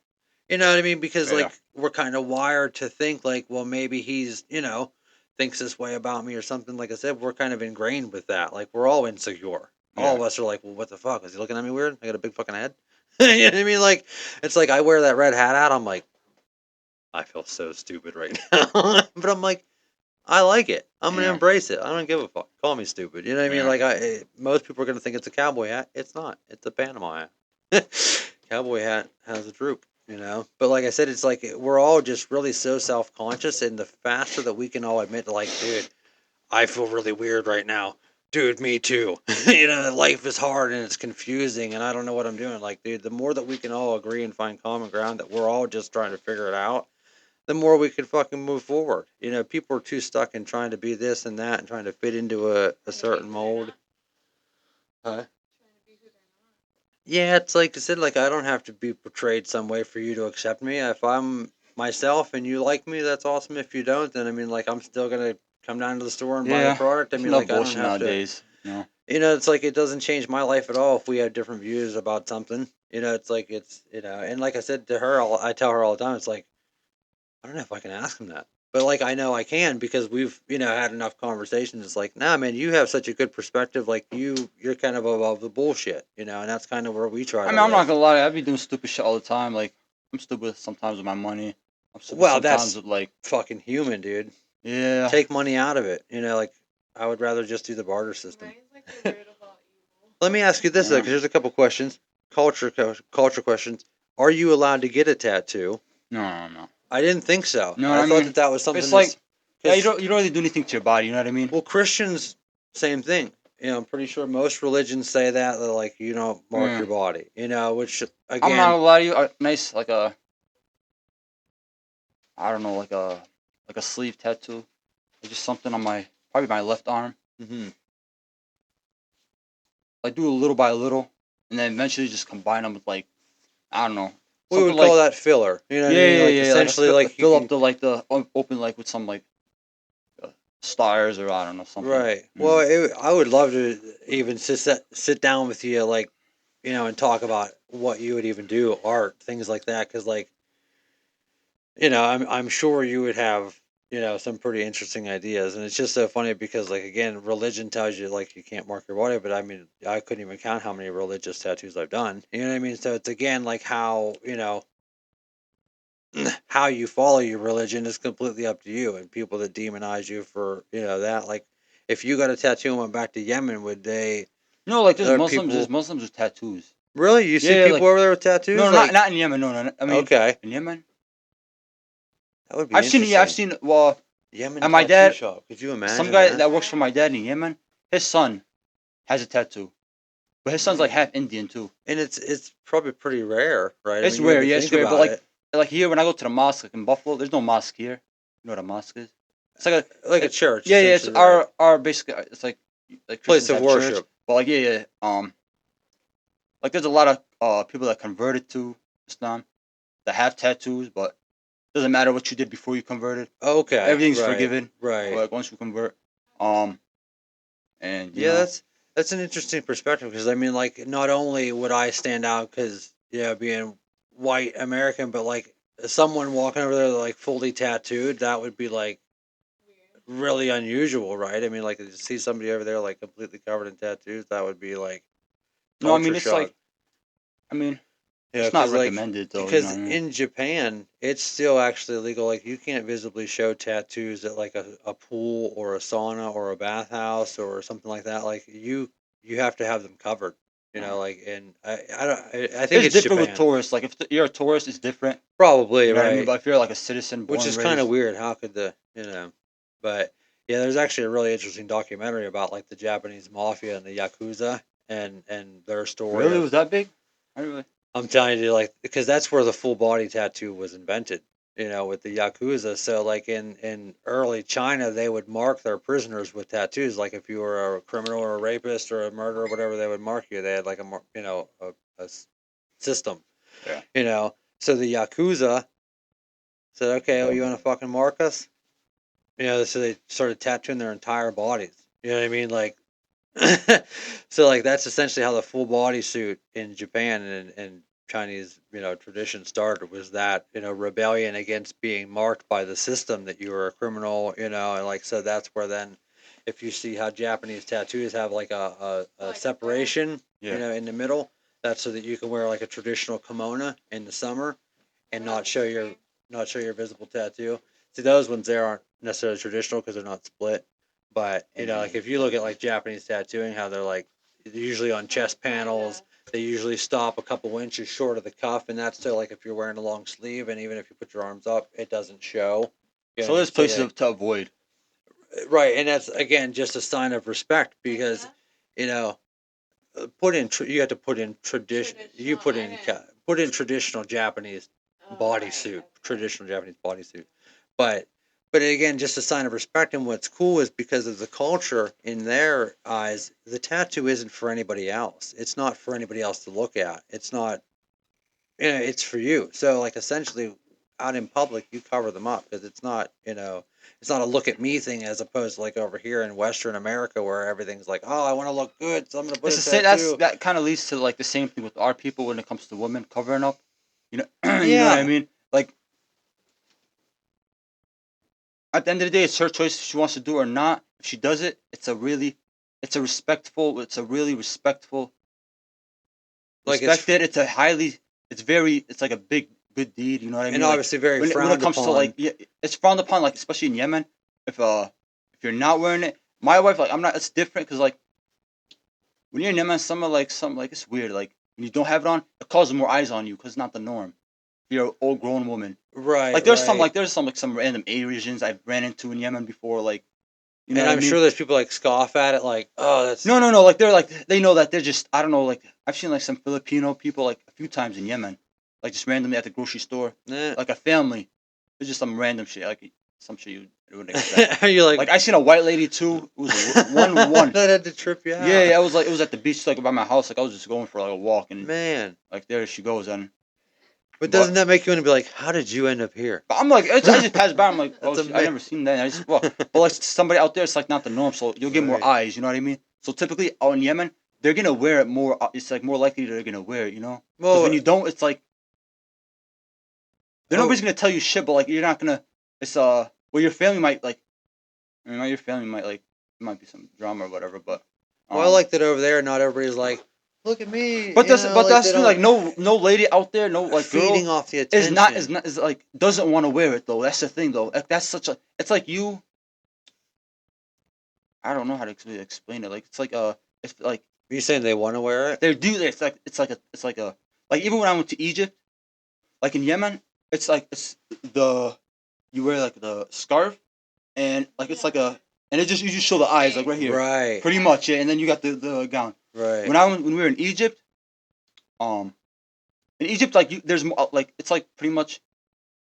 You know what I mean? Because Yeah. like we're kind of wired to think like, well, maybe he's, you know, thinks this way about me or something. Like I said, we're kind of ingrained with that. Like we're all insecure. All of us are like, well, what the fuck? Is he looking at me weird? I got a big fucking head. You know what I mean? Like, it's like I wear that red hat out. I'm like, I feel so stupid right now. But I'm like, I like it. I'm gonna Yeah. embrace it. I don't give a fuck. Call me stupid. You know what I mean? Yeah. Like most people are gonna think it's a cowboy hat. It's not. It's a Panama hat. Cowboy hat has a droop. You know. But like I said, it's like we're all just really so self conscious, and the faster that we can all admit, like, dude, I feel really weird right now. Dude, me too. You know, life is hard and it's confusing and I don't know what I'm doing. Like, dude, the more that we can all agree and find common ground that we're all just trying to figure it out, the more we can fucking move forward. You know, people are too stuck in trying to be this and that and trying to fit into a certain mold. Huh? Trying to be who they're not. Yeah, it's like I said, like, I don't have to be portrayed some way for you to accept me. If I'm myself and you like me, that's awesome. If you don't, then I mean, like, I'm still gonna come down to the store and buy the Yeah. product. I There's mean, no like, I don't bullshit have to. nowadays. No. You know, it's like it doesn't change my life at all if we have different views about something. You know, it's like it's, you know, and like I said to her, I tell her all the time, it's like, I don't know if I can ask him that, but like I know I can because we've, you know, had enough conversations. It's like, nah, man, you have such a good perspective. Like you're kind of above the bullshit, you know, and that's kind of where we try I to mean, I'm not live. gonna lie. I be doing stupid shit all the time. Like I'm stupid sometimes with my money. I'm stupid Well, sometimes that's with like fucking human, dude. yeah. Take money out of it. You know, like I would rather just do the barter system. Mine's like the root of all evil. Let me ask you this though, because there's a couple questions, culture questions. are you allowed to get a tattoo? No. I didn't think so. No, I I thought mean, that was something it's like, yeah, you 'cause- don't really do anything to your body. You know what I mean? well, Christians, same thing. I'm pretty sure most religions say that, they're like, you don't mark Yeah. your body, which I'm not again, gonna lie to you. A nice like a, I don't know, like a sleeve tattoo, or just something on my probably my left arm. mhm. Like do it little by little, and then eventually just combine them with like, I don't know, We something would call like, that filler. You know what I yeah, mean? yeah, Like yeah, like a essentially, like you fill can. up the like the open like with some like stars or I don't know something. Right. Well, Mm. I would love to even sit down with you, like, and talk about what you would even do, art, things like that, because like, I'm sure you would have, some pretty interesting ideas, and it's just so funny because like again, religion tells you like you can't mark your body, but I mean, I couldn't even count how many religious tattoos I've done. You know what I mean? So it's again like how how you follow your religion is completely up to you, and people that demonize you for that, like if you got a tattoo and went back to Yemen, would they Like there are There's people Muslims with tattoos. really, you see Yeah, people like over there with tattoos, no, not like not in Yemen. No. I mean, okay, in Yemen, that would be I've seen. Yeah, I've interesting. seen. Well, Yemen and my tattoo dad, shop, could you some imagine guy that? that works for my dad in Yemen, his son has a tattoo, but his son's like half Indian too. And it's probably pretty rare, right? I It's mean, you have rare, to yeah, think it's rare. But about it. like here, when I go to the mosque like in Buffalo, there's no mosque here. You know what a mosque is? It's like Like a church, yeah, yeah. It's essentially, right? our basically. It's like Place Christians of have church, worship. but like yeah. Like there's a lot of people that converted to Islam that have tattoos, but it doesn't matter what you did before you converted. Okay, Everything's right, forgiven. right. Like once you convert, um, and Yeah, that's an interesting perspective because I mean, like, not only would I stand out because being white American, but like someone walking over there like fully tattooed, that would be like Weird. really unusual, right? I mean, like to see somebody over there like completely covered in tattoos, that would be like no, I mean culture it's shock. like I mean Yeah, it's not because like recommended though. You know because what I mean? in Japan, it's still actually illegal. Like you can't visibly show tattoos at like a pool or a sauna or a bathhouse or something like that. Like you have to have them covered. Like and I don't I think It's it's different with Japan. tourists. Like if you're a tourist, it's different. Probably You know what I mean? right, But if you're like a citizen, which born is and kind of raised, weird. How could but yeah, there's actually a really interesting documentary about like the Japanese mafia and the yakuza and their story really of was that big? I didn't really. I'm telling you, like, because that's where the full body tattoo was invented, with the Yakuza. So, like, in early China, they would mark their prisoners with tattoos. Like, if you were a criminal or a rapist or a murderer or whatever, they would mark you. They had, like, a system, Yeah. So the Yakuza said, okay, well, you want to fucking mark us? So they started tattooing their entire bodies. You know what I mean? Like, so like that's essentially how the full body suit in Japan and Chinese tradition started, was that rebellion against being marked by the system that you were a criminal, and like so that's where then if you see how Japanese tattoos have like a Like separation Yeah. in the middle, that's so that you can wear like a traditional kimono in the summer and not show your visible tattoo. See, those ones there aren't necessarily traditional because they're not split. But like if you look at like Japanese tattooing, how they're like usually on chest panels, they usually stop a couple inches short of the cuff, and that's so like if you're wearing a long sleeve, and even if you put your arms up, it doesn't show. You know So what I mean? there's places to avoid. Right, and that's again just a sign of respect because you know you have to put in tradition. You put in traditional Japanese bodysuit, traditional Japanese bodysuit. But again, just a sign of respect. And what's cool is because of the culture in their eyes, the tattoo isn't for anybody else. It's not for anybody else to look at. It's not. It's for you. So like essentially, out in public, you cover them up because it's not. It's not a look at me thing as opposed to like over here in Western America where everything's like, oh, I want to look good, so I'm gonna put It's a the same. That's tattoo. that kind of leads to like the same thing with our people when it comes to women covering up. You know, you know what I Yeah, mean? Like at the end of the day, it's her choice if she wants to do it or not. If she does it, it's a really respectful, like it's respected. It's like a big good deed. You know what I and mean? Like obviously very when it frowned comes to like upon. yeah, it's frowned upon. Like especially in Yemen, if you're not wearing it, my wife like I'm not. It's different because like when you're in Yemen, some like it's weird. Like when you don't have it on, it causes more eyes on you because it's not the norm. If you're an old grown woman. Right. Like there's right. some random Asians I've ran into in Yemen before, like you know And what I I'm mean? sure there's people like scoff at it, like, oh, that's No. Like they're like they know that they're just I don't know. Like I've seen like some Filipino people like a few times in Yemen, like just randomly at the grocery store, eh. like a family. It's just some random shit, like some shit you wouldn't expect. You're like, Like I seen a white lady too. It was one. that had to trip you Yeah, out. yeah. It was at the beach, like by my house. Like I was just going for like a walk, and Man. like there she goes, and But doesn't but. that make you want to be like, how did you end up here? But I'm like, I just passed by. I'm like, oh, That's I amazing. never seen that. I just well, but like somebody out there, it's like not the norm, so you'll get more Right. eyes. You know what I mean? So typically out in Yemen, they're gonna wear it more. It's like more likely they're gonna wear it. You know? Because Well, when you don't, it's like oh, nobody's gonna tell you shit. But like you're not gonna. It's well, your family might like. You know, your family might like. There might be some drama or whatever, but well, I like that over there. Not everybody's like, look at me. But You that's know, but like that's they the thing, don't like no lady out there, no like girl feeding off the is not attention. is like doesn't want to wear it though. That's the thing though. Like, that's such a. It's like you. I don't know how to really explain it. Like it's like it's like Are you saying they want to wear it? they do. It's like a like even when I went to Egypt, like in Yemen, it's like it's the you wear like the scarf and like it's like a and it just you just show the eyes like right here, Right. pretty much yeah, and then you got the gown. Right. When we were in Egypt, um, in Egypt like there's more like it's like pretty much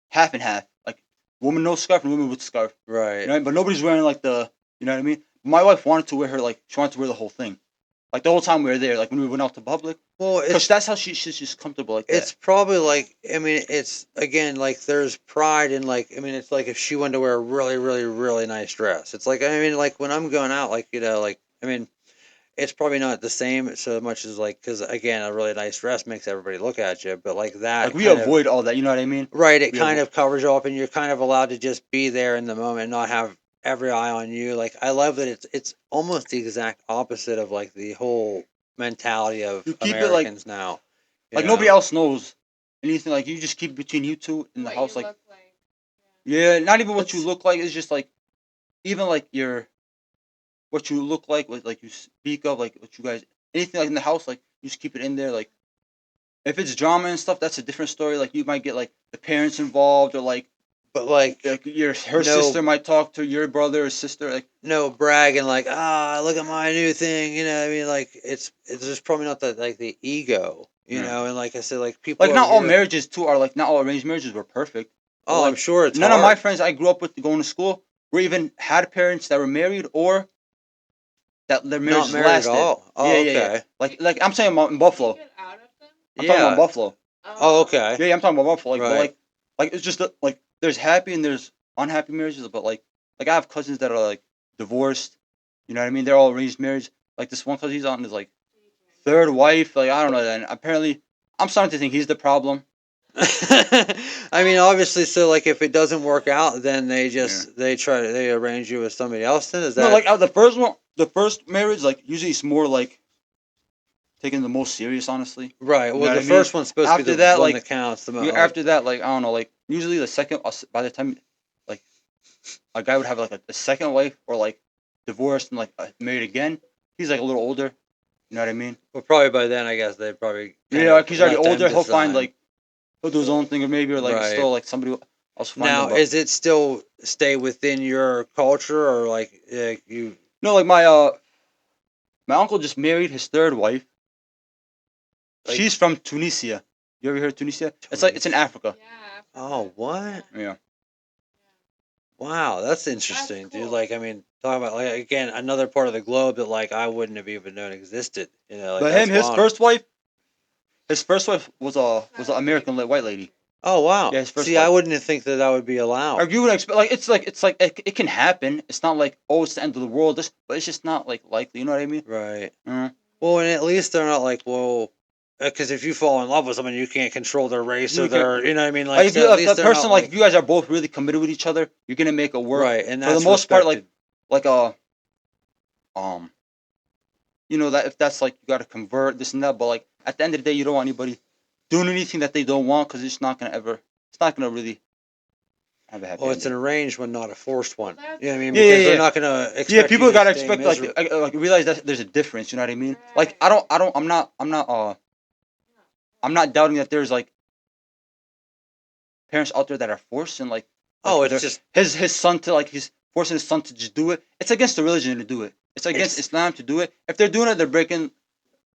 half and half, like woman no scarf and woman with scarf. Right. You know, but nobody's wearing like the you know what I mean. My wife wanted to wear her like she wanted to wear the whole thing. Like the whole time we were there, like when we went out to public, Well, because it's that's how she's just comfortable like it's that. probably like I mean it's again like there's pride in like I mean it's like if she wanted to wear a really really really nice dress. It's like I mean like when I'm going out like you know like I mean it's probably not the same so much as like because again a really nice dress makes everybody look at you but like Like that we kind of avoid all that, you know what I mean? right it We kind avoid. of covers you up and you're kind of allowed to just be there in the moment and not have every eye on you like I love that it's almost the exact opposite of like the whole mentality of You keep it Americans now you like nobody know else knows anything. Like you just keep it between you two in the What house. you Like look like. yeah, not even what you it's look like. It's just like even like your what you look like like you speak of, like what you guys anything like in the house. Like you just keep it in there. Like if it's drama and stuff, that's a different story. Like you might get like the parents involved or but like like your her no sister might talk to your brother or sister. Like no bragging like look at my new thing you know I mean like it's just probably not that like the ego you yeah. know and like I said like people Like over not all here marriages too are like not all arranged marriages were perfect. But oh I'm like sure it's none of my hard friends I grew up with going to school were even had parents that were married or that their not marriages married at lasted. all Yeah, oh yeah, yeah. okay Like I'm saying in Did you Buffalo. get out of them? I'm talking about yeah Buffalo. oh Oh. okay Yeah, I'm talking about Buffalo. Like, but right like it's just like there's happy and there's unhappy marriages. But like I have cousins that are like divorced. You know what I mean? They're all arranged marriage. Like this one cousin he's on his like third wife. Like I don't know. And apparently I'm starting to think he's the problem. I mean obviously so like if it doesn't work out then they Yeah. just they arrange you with somebody else then is No, that like the first marriage, like usually it's more like taking the most serious. Honestly, right you know well what the I mean. first one's supposed to be After the that, one like that counts the you most like after that, like I don't know, like usually the second by the time like a guy would have like a second wife or like divorced and like married again. He's like a little older. You know what I mean? well probably by then I guess they probably kind Yeah, like of he's already let them older. He'll find decide like he'll do his own thing or maybe or like right still like somebody else find him. now But is it still stay within your culture or like you no, like my uncle just married his third wife. like She's from Tunisia. You ever heard of Tunisia? It's like it's in Tunisia? Africa. Yeah. Oh, what? Yeah. Wow, that's interesting, dude. cool. Like, I mean, talking about like again another part of the globe that like I wouldn't have even known existed. You know, like But that's wild. his first wife was an American white lady. Oh wow. Yeah, his first See, I wife. wouldn't think that that would be allowed. Or you would expect like it can happen. It's not like oh it's the end of the world. But it's just not like likely. You know what I mean? Right. Uh, Well, and at least they're not like, well, because if you fall in love with someone, you can't control their race or you can their, you know what I mean? Like, like if so you at if the least they're not person like if like, you guys are both really committed with each other, you're gonna make it work. right, and For the that's most part, respected. like um you know that if that's like you got to convert this and that, but like at the end of the day, you don't want anybody doing anything that they don't want because it's not gonna really have a happy Well, it's an ending. arranged one, not a forced one. Well, that's You know what I mean? Yeah, Because yeah, they're yeah. not gonna Yeah, expect you people to gotta stay expect like miserable. like realize that there's a difference. You know what I mean? Like Right. I don't I'm not I'm not doubting that there's like parents out there that are forced and like Oh, they're- it's just his son to like he's forcing his son to just do it. It's against the religion to do it. It's against Islam to do it. If they're doing it, they're breaking.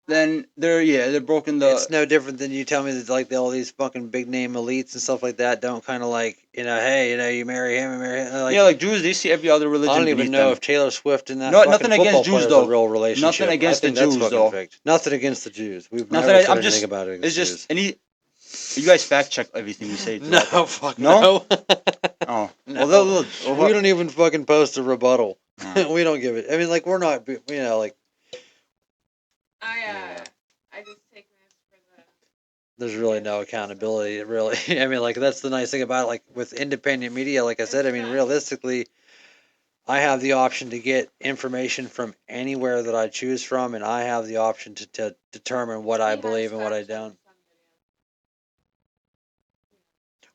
Then they're broken the. it's no different than you tell me that like all these fucking big name elites and stuff like that don't kind of like hey you marry him and marry him. Like, Yeah, like Jews, they see every other religion. I don't even beneath know know them. if Taylor Swift and that No, fucking nothing football against Jews, player is though. a real relationship. Nothing against I think the that's Jews, fucking though. fake. Nothing against the Jews. We've Nothing. never said I'm anything just. about it It's against just any. You guys fact check everything we say. Jews. No, throughout. fuck No? no. Oh. No. Well, We don't even fucking post a rebuttal. Oh. We don't give it. I mean, like we're not, like I just take this for the. there's really no accountability. Really, I mean, like that's the nice thing about it. Like with independent media, like I said, I mean, realistically, I have the option to get information from anywhere that I choose from, and I have the option to determine what I believe and what I don't.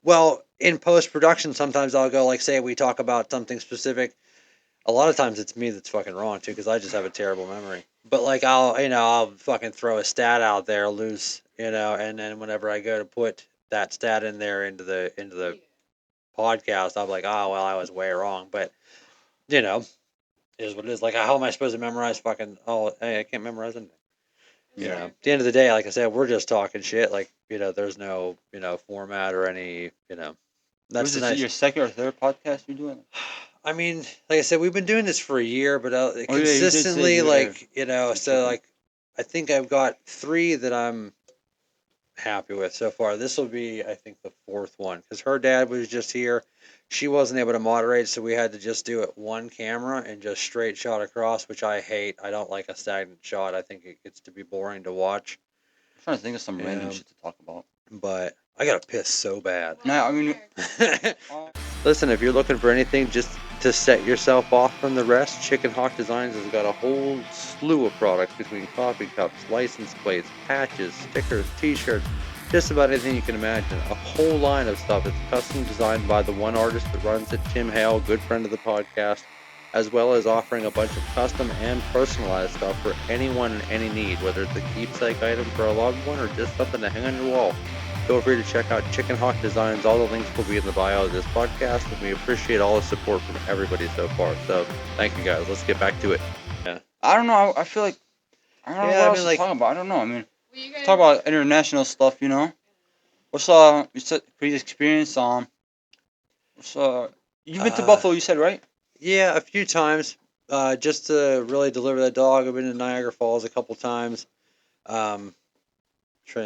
Well, in post production, sometimes I'll go like, say we talk about something specific. A lot of times it's me that's fucking wrong too, because I just have a terrible memory. But like I'll fucking throw a stat out there loose, and then whenever I go to put that stat in there into the podcast, I'm like, oh well, I was way wrong. But you know, is what it is. Like, how am I supposed to memorize fucking? Oh, hey, I can't memorize anything. At the end of the day, like I said, we're just talking shit. Like, there's no, format or any, that's Was the this nice. your second or third podcast you're doing? I mean, like I said, we've been doing this for a year, but Oh, yeah, you did say consistently, you were- like, you're so tripping. like, I think I've got 3 that I'm happy with so far. This will be, I think, the 4th one because her dad was just here. She wasn't able to moderate, so we had to just do it one camera and just straight shot across, which I hate. I don't like a stagnant shot. I think it gets to be boring to watch. I'm trying to think of some random Yeah. shit to talk about. But I got to piss so bad. No, I mean, Listen, if you're looking for anything just to set yourself off from the rest, Chicken Hawk Designs has got a whole slew of products between coffee cups, license plates, patches, stickers, t-shirts, just about anything you can imagine. A whole line of stuff. It's custom designed by the one artist that runs it, Tim Hale, good friend of the podcast, as well as offering a bunch of custom and personalized stuff for anyone in any need, whether it's a keepsake item for a loved one or just something to hang on your wall. Feel free to check out Chicken Hawk Designs. All the links will be in the bio of this podcast, and we appreciate all the support from everybody so far. So, thank you guys. Let's get back to it. Yeah. I don't know. I feel like I don't know Yeah, what I else mean, to like- talk about. I don't know. I mean, Well, you guys, talk about international stuff. What's you said previous experience? What's you've been to Buffalo? You said right? Yeah, a few times. Just to really deliver that dog. I've been to Niagara Falls a couple times. Trying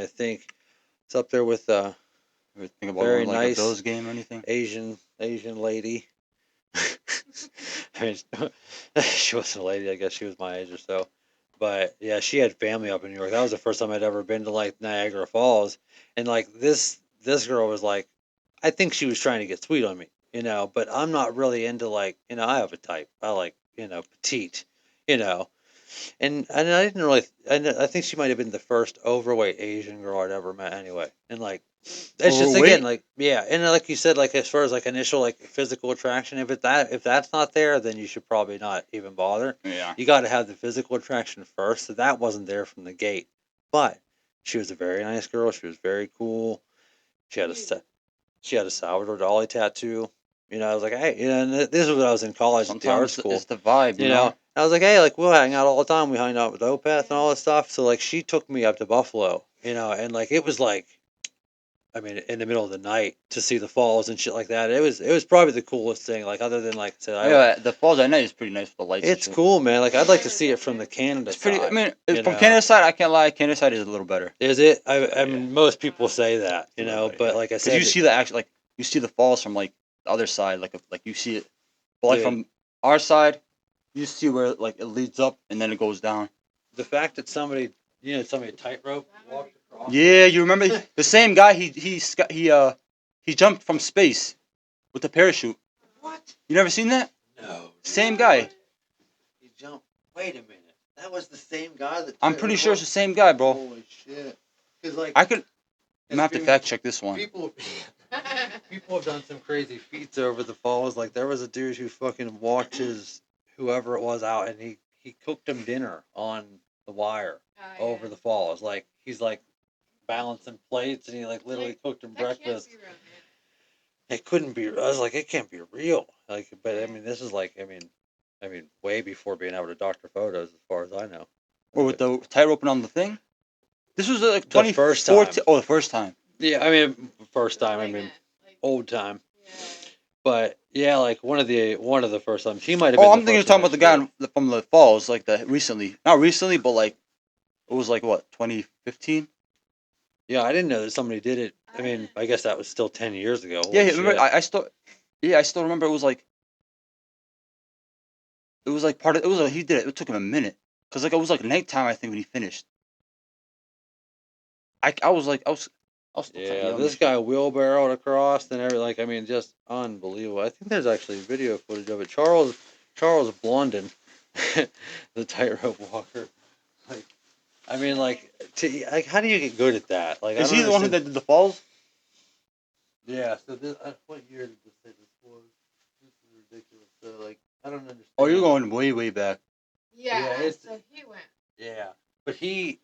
to think. It's up there with You ever think about Very going to, like nice. a Bills game or anything? Asian lady. I mean, she wasn't a lady. I guess she was my age or so. But yeah, she had family up in New York. That was the first time I'd ever been to like Niagara Falls, and like this girl was like, I think she was trying to get sweet on me, But I'm not really into like, I have a type. I like, petite, you know. And I didn't really. I think she might have been the first overweight Asian girl I'd ever met. Anyway, and like, it's just Overweight? again like yeah, and like you said, like as far as like initial like physical attraction, if that's not there, then you should probably not even bother. Yeah. You got to have the physical attraction first. So that wasn't there from the gate, but she was a very nice girl. She was very cool. She had a Salvador Dali tattoo. I was like, hey, and this was when I was in college at the art Sometimes school. it's the vibe, You know, I was like, hey, like we'll hang out all the time. We hung out with Opeth and all this stuff. So like, she took me up to Buffalo, and like it was like, I mean, in the middle of the night to see the falls and shit like that. It was probably the coolest thing. Like other than like I said, Yeah, the falls at night is pretty nice with the lights. and it's shit. cool, man. Like I'd like to see it from the Canada It's pretty. I side. mean, you from know. Canada side, I can't lie. Canada side is a little better. Is it? I mean, most people say that, but like I because said, you see the actual like you see the falls from like the other side, like you see it, but like Dude. from our side, you see where like it leads up and then it goes down. the fact that somebody tightrope walked across. Yeah, you remember the same guy? He jumped from space with a parachute. What? You never seen that? No. Same guy. He jumped. Wait a minute. That was the same guy that. I'm pretty sure it's the same guy, bro. Holy shit! Because like I could. I'm gonna have to fact check this one. people have done some crazy feats over the falls. Like there was a dude who fucking walked his whoever it was out, and he cooked him dinner on the wire over the falls. Like he's like balancing plates, and he like literally cooked him breakfast. That can't be real, man. It couldn't be. I was like, it can't be real. Like, but I mean, this is like, I mean, way before being able to doctor photos, as far as I know. Or with the tightrope on the thing. This was like The first time. 2014. Oh, the first time. Yeah, I mean, first time. I mean, Like, old time. yeah. But yeah, like one of the first times. He might have been. Oh, I'm the thinking you're first talking one about the guy actually. from the falls, like the recently. Not recently, but like it was like what 2015. Yeah, I didn't know that somebody did it. I mean, I guess that was still 10 years ago. Yeah, Holy remember shit. I still. Yeah, I still remember it was like. It was like part of. It was like he did it. It took him a minute, cause like it was like nighttime I think when he finished. I was like I was still kind of Yeah, young. this And guy shit. wheelbarrowed across and everything. Like, I mean, just unbelievable. I think there's actually video footage of it. Charles Blondin, the tightrope walker. Like, I mean, like, how do you get good at that? Like, I Is don't he the one who understand. did the falls? Yeah. So this, what year did this say this was? This is ridiculous. So like, I don't understand. Oh, you're going way back. Yeah, it's- so he went. Yeah, but he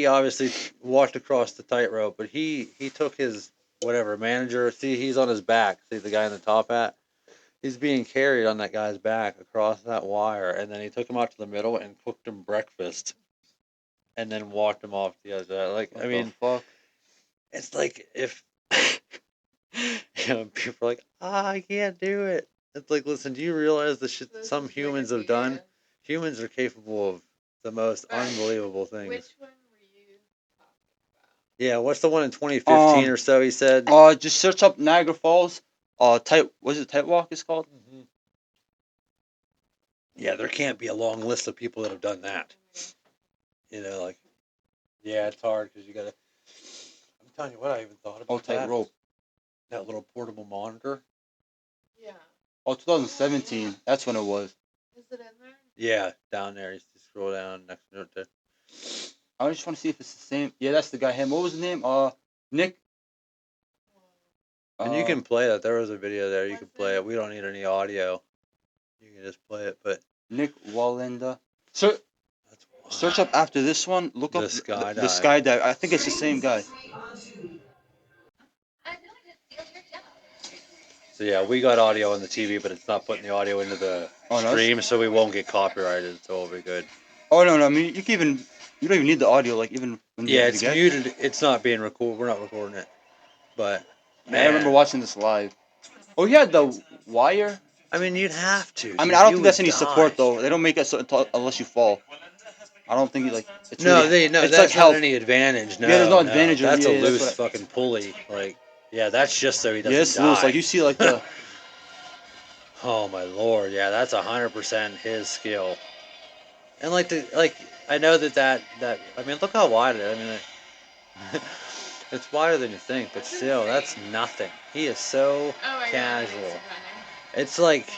obviously walked across the tightrope, but he took his whatever manager. See, he's on his back. See the guy in the top hat. He's being carried on that guy's back across that wire, and then he took him out to the middle and cooked him breakfast, and then walked him off the other side. Like, What I mean, the fuck? it's like if people are like, I can't do it. It's like, listen, do you realize the shit that This some is humans have ridiculous. done? Humans are capable of the most Right. unbelievable things. Which one were you talking about? Yeah, what's the one in 2015 or so? He said. Just search up Niagara Falls. Was it tight walk? It's called. Mm-hmm. Yeah, there can't be a long list of people that have done that. You know, like, yeah, it's hard because you gotta. I'm telling you what, I even thought about Tight that. rope. That little portable monitor. Yeah. Oh, 2017. That's when it was. Is it in there? Yeah, down there. You just scroll down next to it. There. I just want to see if it's the same. Yeah, that's the guy. Him. What was his name? Nick. And you can play that. There was a video there. You What's can play it? it. We don't need any audio. You can just play it. But Nick Wallenda. Search that's up after this one. Look The up skydive. the skydive. I think it's the same guy. So yeah, we got audio on the TV, but it's not putting the audio into the Oh, no, stream, so we won't get copyrighted. So we'll be good. Oh no, no. I mean, you don't even need the audio. Like even when you Yeah, have the it's guest. muted. It's not being recorded. We're not recording it. But Man, I remember watching this live. Oh, yeah, the wire. I mean, you'd have to. I mean, Dude. I don't You think would that's any die. support though. They don't make it so unless you fall. I don't think like it's No, really. no, It's that's like not health. any advantage. No, Yeah, there's no no, advantage. Or, that's a yeah, that's loose what. fucking pulley. Like, yeah, that's just so he Yeah, doesn't it's loose. Like die. you see, like the. Oh my lord, yeah, that's 100% his skill. And like I know that I mean, look how wide it is. I mean, it's wider than you think, but still, that's nothing. He is so Oh my casual. God. It's like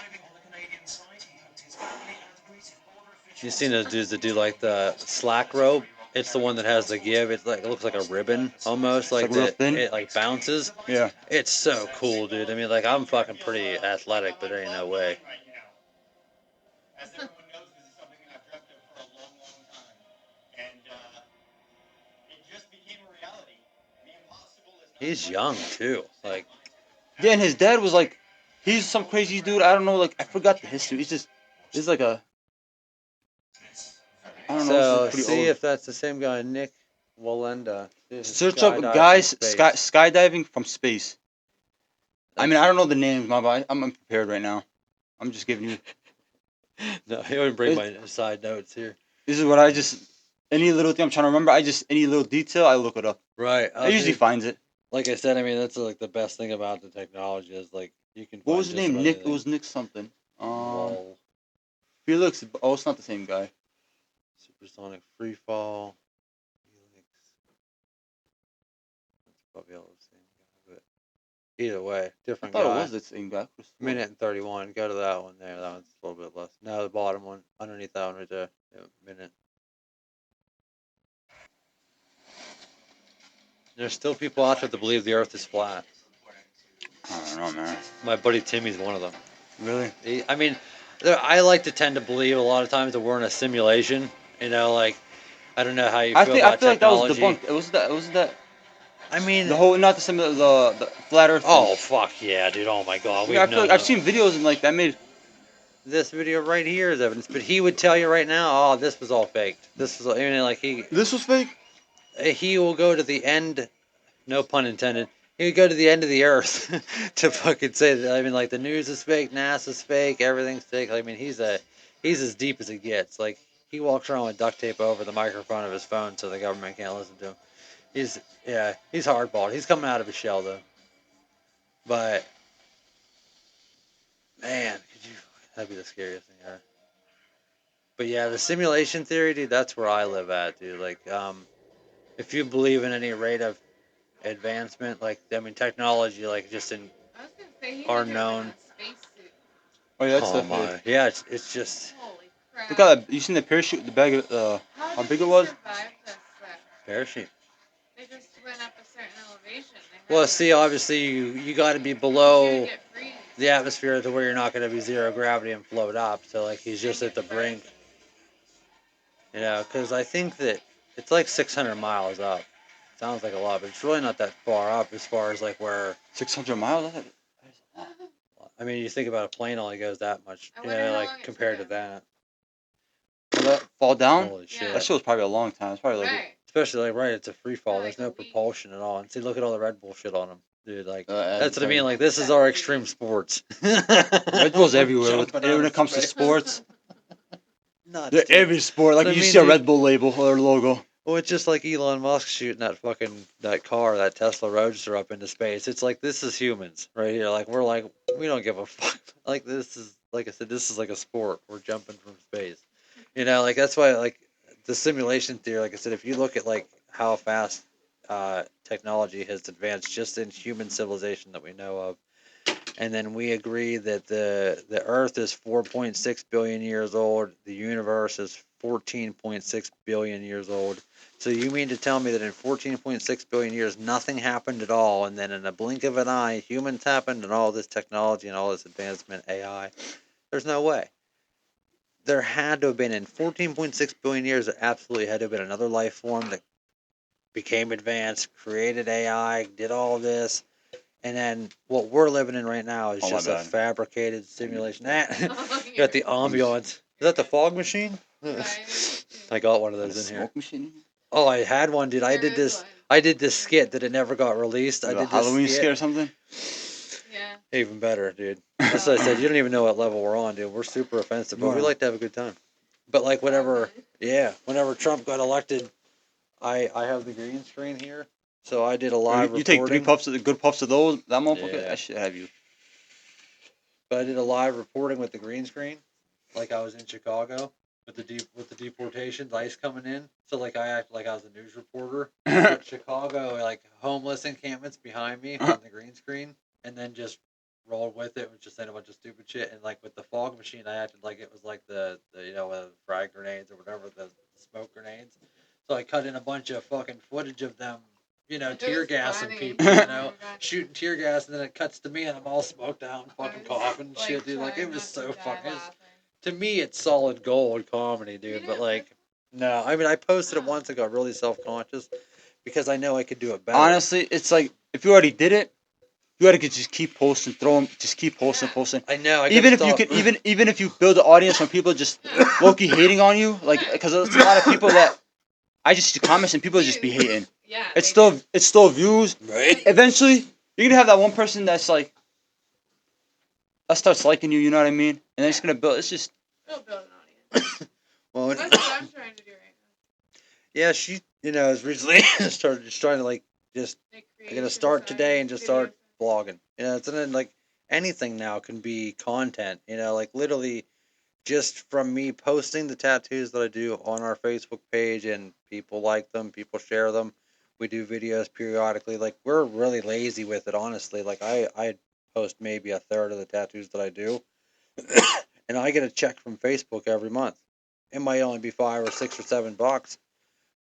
you seen those dudes that do like the slack rope. It's the one that has the give. It's like it looks like a ribbon almost, It's like like real that. thin. It like bounces. Yeah. It's so cool, dude. I mean, like I'm fucking pretty athletic, but there ain't no way. He's young too. Like Yeah, and his dad was like, he's some crazy dude. I don't know. Like I forgot the history. He's like a. I don't know. He's so. like pretty See old. if that's the same guy, Nick Walenda. Search up Skydive from guys space. skydiving from space. I mean, That's- I don't know the names, but I'm unprepared right now. I'm just giving you. No, I wouldn't bring my side notes here. This is what I just. Any little thing I'm trying to remember, any little detail, I look it up. Right. I usually finds it. Like I said, I mean that's like the best thing about the technology is like you can. What Find was his just name? about Nick. anything. It was Nick something. Wall, Felix. Oh, it's not the same guy. supersonic free fall. Helix. That's probably all the same guy, but either way, I different thought guy. it was the same guy. Minute and 31. Go to that one there. That one's a little bit less. No, the bottom one underneath that one right there. Yeah, minute. There's still people out there that believe the Earth is flat. I don't know, man. My buddy Timmy's one of them. Really? I mean, I like to tend to believe a lot of times that we're in a simulation. You know, like I don't know how you I feel think about I feel like that was technology. debunked. It was the I mean, the whole not the flat Earth thing. oh fuck yeah, dude! Oh my god, Yeah, I we've feel known like I've that. seen videos and like that made. This video right here is evidence, but he would tell you right now, oh, this was all faked. This was, I mean, like This was fake. he will go to the end. No pun intended. He would go to the end of the earth to fucking say that. I mean, like the news is fake, NASA's fake, everything's fake. I mean, he's as deep as it gets. Like he walks around with duct tape over the microphone of his phone so the government can't listen to him. He's hardballed. He's coming out of his shell though. But man, could you? That'd be the scariest thing ever. But yeah, the simulation theory, dude. That's where I live at, dude. Like, if you believe in any rate of advancement, like I mean, technology, like just in I was gonna say he are had to have been known. in a spacesuit. Oh yeah, that's Oh definitely. my, yeah, it's just Holy crap! Look at that. You seen the parachute? The bag. How How did big he it was? survive this? parachute. They just went up a certain elevation. They Well, had see, to. obviously you got to be You're below gonna get freeze. the atmosphere to where you're not going to be zero gravity and float up. So like he's just And at the get brink, frozen. you know, because I think that it's like 600 miles up. Sounds like a lot, but it's really not that far up as far as like where. 600 miles. I mean, you think about a plane only goes that much, I you wonder know, how like long it compared to took him. that. Will that fall down? Holy Yeah. That shit! shit was probably a long time. It's probably like. Right. Especially like right, it's a free fall. Probably There's like no a week. propulsion at all. And see, look at all the Red Bull shit on them, dude. Like That's that's what I mean. like- Like this is our extreme sports. Red Bull's We're everywhere. jumping When out it of comes to space. sports, Nuts, they're dude. every sport. Like I you mean, see a dude, Red Bull label or logo. well, it's just like Elon Musk shooting that car, that Tesla Roadster up into space. It's like this is humans right here. Like we're like we don't give a fuck. Like this is like I said, this is like a sport. We're jumping from space. You know, like that's why like the simulation theory. Like I said, if you look at like how fast technology has advanced just in human civilization that we know of, and then we agree that the Earth is 4.6 billion years old. The universe is 14.6 billion years old. So you mean to tell me that in 14.6 billion years nothing happened at all, and then in a blink of an eye humans happened and all this technology and all this advancement AI? There's no way. There had to have been in 14.6 billion years. There absolutely had to have been another life form that became advanced, created AI, did all this, and then what we're living in right now is Oh, my just a bad. fabricated simulation. You Oh, got the ambiance. Is that the fog machine? Right. I got one of Got a those in here. smoke machine. Oh, I had one, dude. There is one. I did this skit that it never got released. I Like a did Halloween this skit skit. or something. Yeah. Even better, dude. That's what I said. You don't even know what level we're on, dude. We're super offensive, but we like to have a good time. But like whenever, yeah, whenever Trump got elected, I have the green screen here, so I did a live You take three reporting. puffs of the good puffs of those. That motherfucker. Yeah. That shit have you. But I did a live reporting with the green screen, like I was in Chicago with the deportations, ICE coming in. So like I acted like I was a news reporter. With Chicago, like homeless encampments behind me on the green screen, and then just rolled with it, was just saying a bunch of stupid shit. And like with the fog machine, I acted like it was like the frag grenades or whatever, the smoke grenades. So I cut in a bunch of fucking footage of them, It tear was gassing funny. people, Oh my God. shooting tear gas, and then it cuts to me, and I'm all smoked out, and fucking I was, coughing and shit, dude. Like it trying was not to so die fucking. laughing. To me, it's solid gold comedy, dude. But like, no, I mean, I posted it once. I got really self conscious because I know I could do it better. Honestly, it's like if you already did it, you gotta just keep posting, throw them, just keep posting, Yeah. posting. I know. Even if you can, even if you build an audience from people just low-key hating on you, like because there's a lot of people that I just see comments and people just be hating. Yeah. It's they do. still views. Right. Eventually, you're gonna have that one person that's like that starts liking you. You know what I mean? And then it's gonna build. It's just We'll build an audience. Well, That's what I'm trying to do right yeah, she, has recently started just trying to like just. now. I'm gonna start today and just start vlogging. It's and then like anything now can be content. Like literally just from me posting the tattoos that I do on our Facebook page and people like them, people share them. We do videos periodically. Like we're really lazy with it, honestly. Like I post maybe a third of the tattoos that I do, and I get a check from Facebook every month. It might only be $5 or $6 or $7,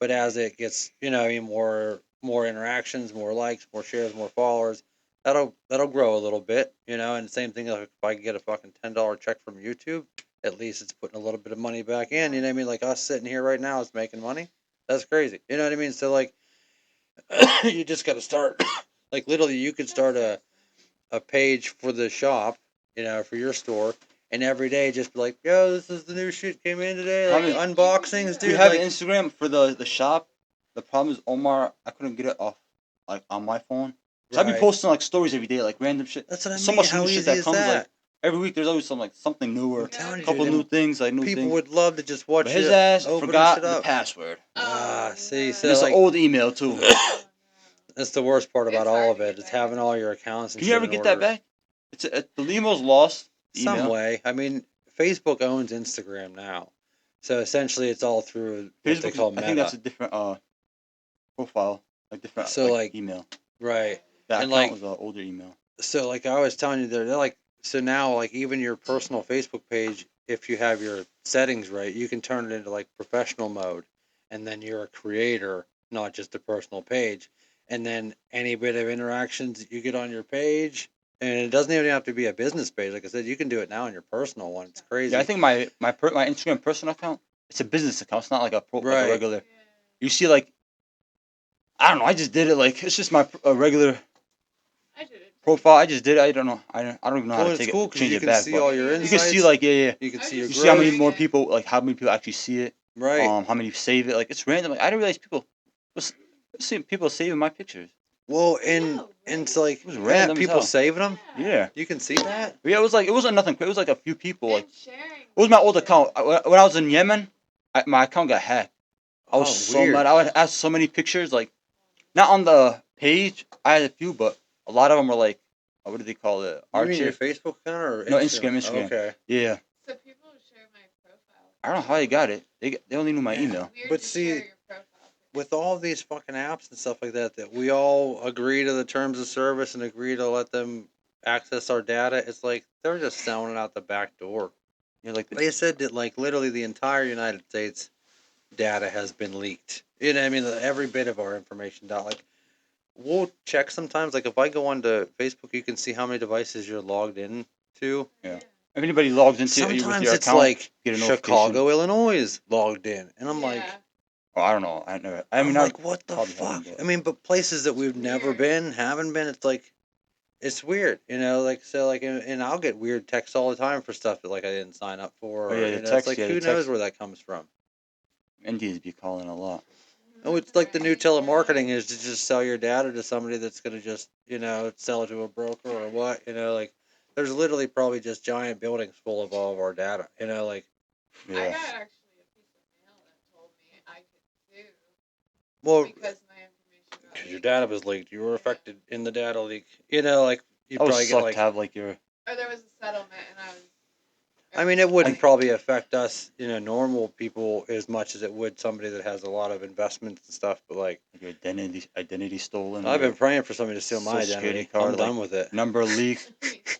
but as it gets, more interactions, more likes, more shares, more followers, that'll grow a little bit, And the same thing, like if I can get a fucking $10 check from YouTube, at least it's putting a little bit of money back in. You know what I mean? Like us sitting here right now is making money. That's crazy. You know what I mean? So like, you just got to start. Like literally, you could start a page for the shop, for your store, and every day just be like, yo, this is the new shit came in today, like I mean, unboxings, we dude. have Like, Instagram for the shop. The problem is Omar, I couldn't get it off like on my phone. So I'd be right. posting like stories every day, like random shit. That's what I There's so mean. much How new shit easy that is comes like that? every week. There's always something newer, I'm telling you, couple dude, new and things, like new people things. would love to just watch But his you ass open forgot shit the up. password, See, no. so and it's an like, old email too. Oh, that's the worst part about It's all hard of to it. get It's back having into all it. your accounts and Can you shit ever in get order. that back? The email's lost. The Some email. way. I mean, Facebook owns Instagram now, so essentially it's all through what they Facebook, call I think that's Meta. a different profile, like different So like, email. right, That and account like, was an older email. so like I was telling you, they're like, so now like even your personal Facebook page, if you have your settings right, you can turn it into like professional mode, and then you're a creator, not just a personal page, and then any bit of interactions that you get on your page. And it doesn't even have to be a business page. Like I said, you can do it now on your personal one. It's crazy. Yeah, I think my Instagram personal account, it's a business account. It's not like like a Right. regular. Yeah. You see, like I don't know. I just did it. Like it's just a regular I did it. profile. I just did it. I don't know. I don't even know how Well, to it's take cool it, because change you it can back. see But all your You you insights. can see like yeah. You can I see was your You just see how many growth. more people like how many people actually see it. Right. How many save it. Like it's random. Like I didn't realize people see people saving my pictures. Well, I know, and it's right? like, It was yeah, random as people hell. saving them. Yeah. You can see that. Yeah, it wasn't nothing. It was like a few people. Like And sharing. it was my old account. When I was in Yemen, my account got hacked. I was Oh, so weird. mad. I would ask so many pictures, like not on the page. I had a few, but a lot of them were like, what do they call it? You mean your Archive? Facebook account or No, Instagram? Instagram. Okay. Yeah, So people share my profile. I don't know how they got it. They only knew my Yeah. email. Weird But to see, share your profile. with all these fucking apps and stuff like that, that we all agree to the terms of service and agree to let them access our data, it's like they're just selling it out the back door. Yeah, like They said that like literally the entire United States data has been leaked. You know, what I mean, every bit of our information. Like, we'll check sometimes. Like, if I go onto Facebook, you can see how many devices you're logged in to. Yeah. If anybody logs into with Sometimes your it's account, like get a notification. Chicago, Illinois is logged in, and I'm like, Oh, I don't know. I never. I I'm mean, like, what the probably fuck? haven't, but- I mean, but places that we've never Weird. been, haven't been. It's like, it's weird, like so, like, and I'll get weird texts all the time for stuff that like I didn't sign up for. Oh, yeah, Or, the it's text, like yeah, the who knows text. where that comes from. Indians be calling a lot. Oh, it's like the new telemarketing is to just sell your data to somebody that's gonna just sell it to a broker or what. Like there's literally probably just giant buildings full of all of our data. Like I Yeah. got actually a piece of mail that told me I could sue well, because my information got because your leaked. data was leaked, you were affected in the data leak. Like you That would probably get suck like. to have like your. Or there was a settlement, and I was. I mean, it wouldn't probably affect us, normal people as much as it would somebody that has a lot of investments and stuff. But like, Your identity stolen. I've or been praying for somebody to steal my Social Security identity. card, I'm done with it. number leak.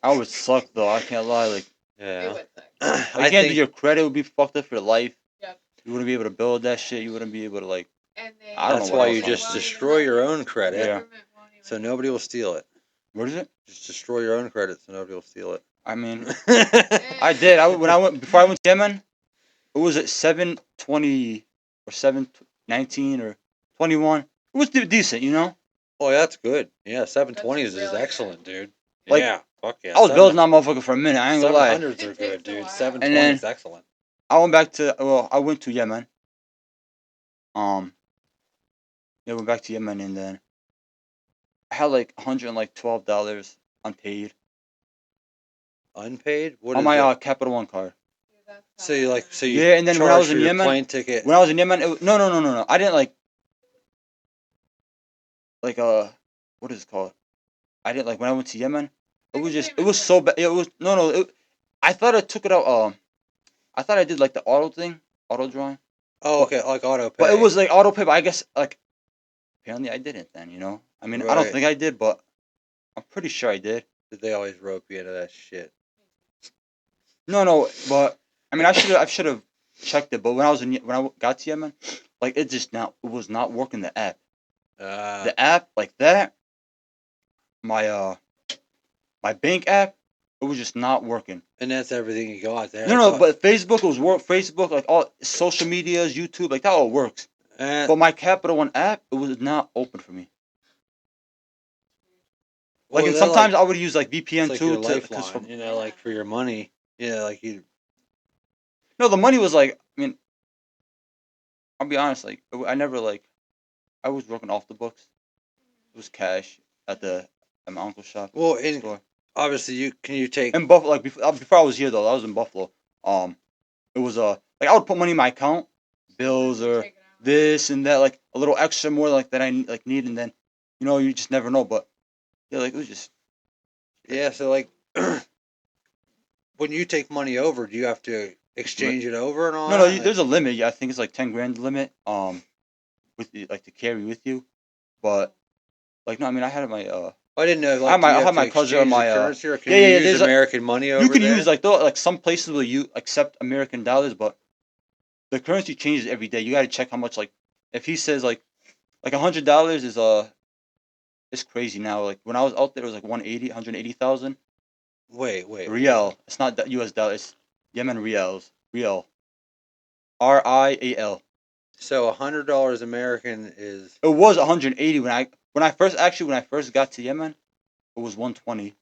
I would suck though. I can't lie. Like It Yeah. would suck. like, I you can't do think your credit would be fucked up for life. Yep. You wouldn't be able to build that shit. You wouldn't be able to like. And they, I don't that's know what why else you on just it. destroy your own credit. Yeah. So nobody will steal it. What is it? Just destroy your own credit so nobody will steal it. I mean, I did. When I went before I went to Yemen, it was at 720 or 719 or 21. It was decent, Oh, that's good. Yeah, 720s That's is really excellent, dude. Like, Yeah, fuck yeah. I was building that motherfucker for a minute. I ain't gonna lie. 700s are It good, takes a dude. while. 720 And is excellent. I went to Yemen. Yeah, went back to Yemen and then I had like $112 unpaid Unpaid? What on is my it? Capital One card. So you Yeah, and then when I charge was for in your Yemen, plane ticket. when I was in Yemen, no. I didn't like what is it called? I didn't when I went to Yemen. It was just it was so bad. It was no. I thought I took it out. I thought I did like the auto drawing. Oh, okay, like auto pay. But it was like auto pay. But I guess like apparently I didn't. Then I mean I don't Right. think I did, but I'm pretty sure I did. They always rope you into that shit. No, but I mean I should have checked it. But when I got to Yemen, like it was not working the app. The app like that. My bank app, it was just not working. And that's everything you got there. No, but Facebook was Facebook like all social medias, YouTube, like that all works. But my Capital One app, it was not open for me. Like, and sometimes I would use like VPN it's like too your to lifeline, like for your money. Yeah, like you. no, the money was like, I mean, I'll be honest, like I never like I was working off the books. It was cash at my uncle's shop. Well, and store. obviously you take. In Buffalo, like before I was here though, I was in Buffalo. It was like I would put money in my account, bills or Take it out. this and that, like a little extra more like that I like need, and then you just never know. But yeah, like it was just Yeah, so like when you take money over, do you have to exchange it over and all no, that? there's a limit. Yeah, I think it's like 10 grand limit. With like to carry with you, but like no, I mean I had my I didn't know. I Like, do you have had to my cousin or exchange my the currency, or can yeah, you yeah, use there's American money you over can there? use like some places will you accept American dollars, but the currency changes every day. You got to check how much like if he says like $100 is it's crazy now. Like when I was out there, it was like 180,000 Wait. Rial. It's not that U.S. dollar. It's Yemen rials. Rial. RIAL. So $100 American is. It was 180 when I first got to Yemen. It was 120.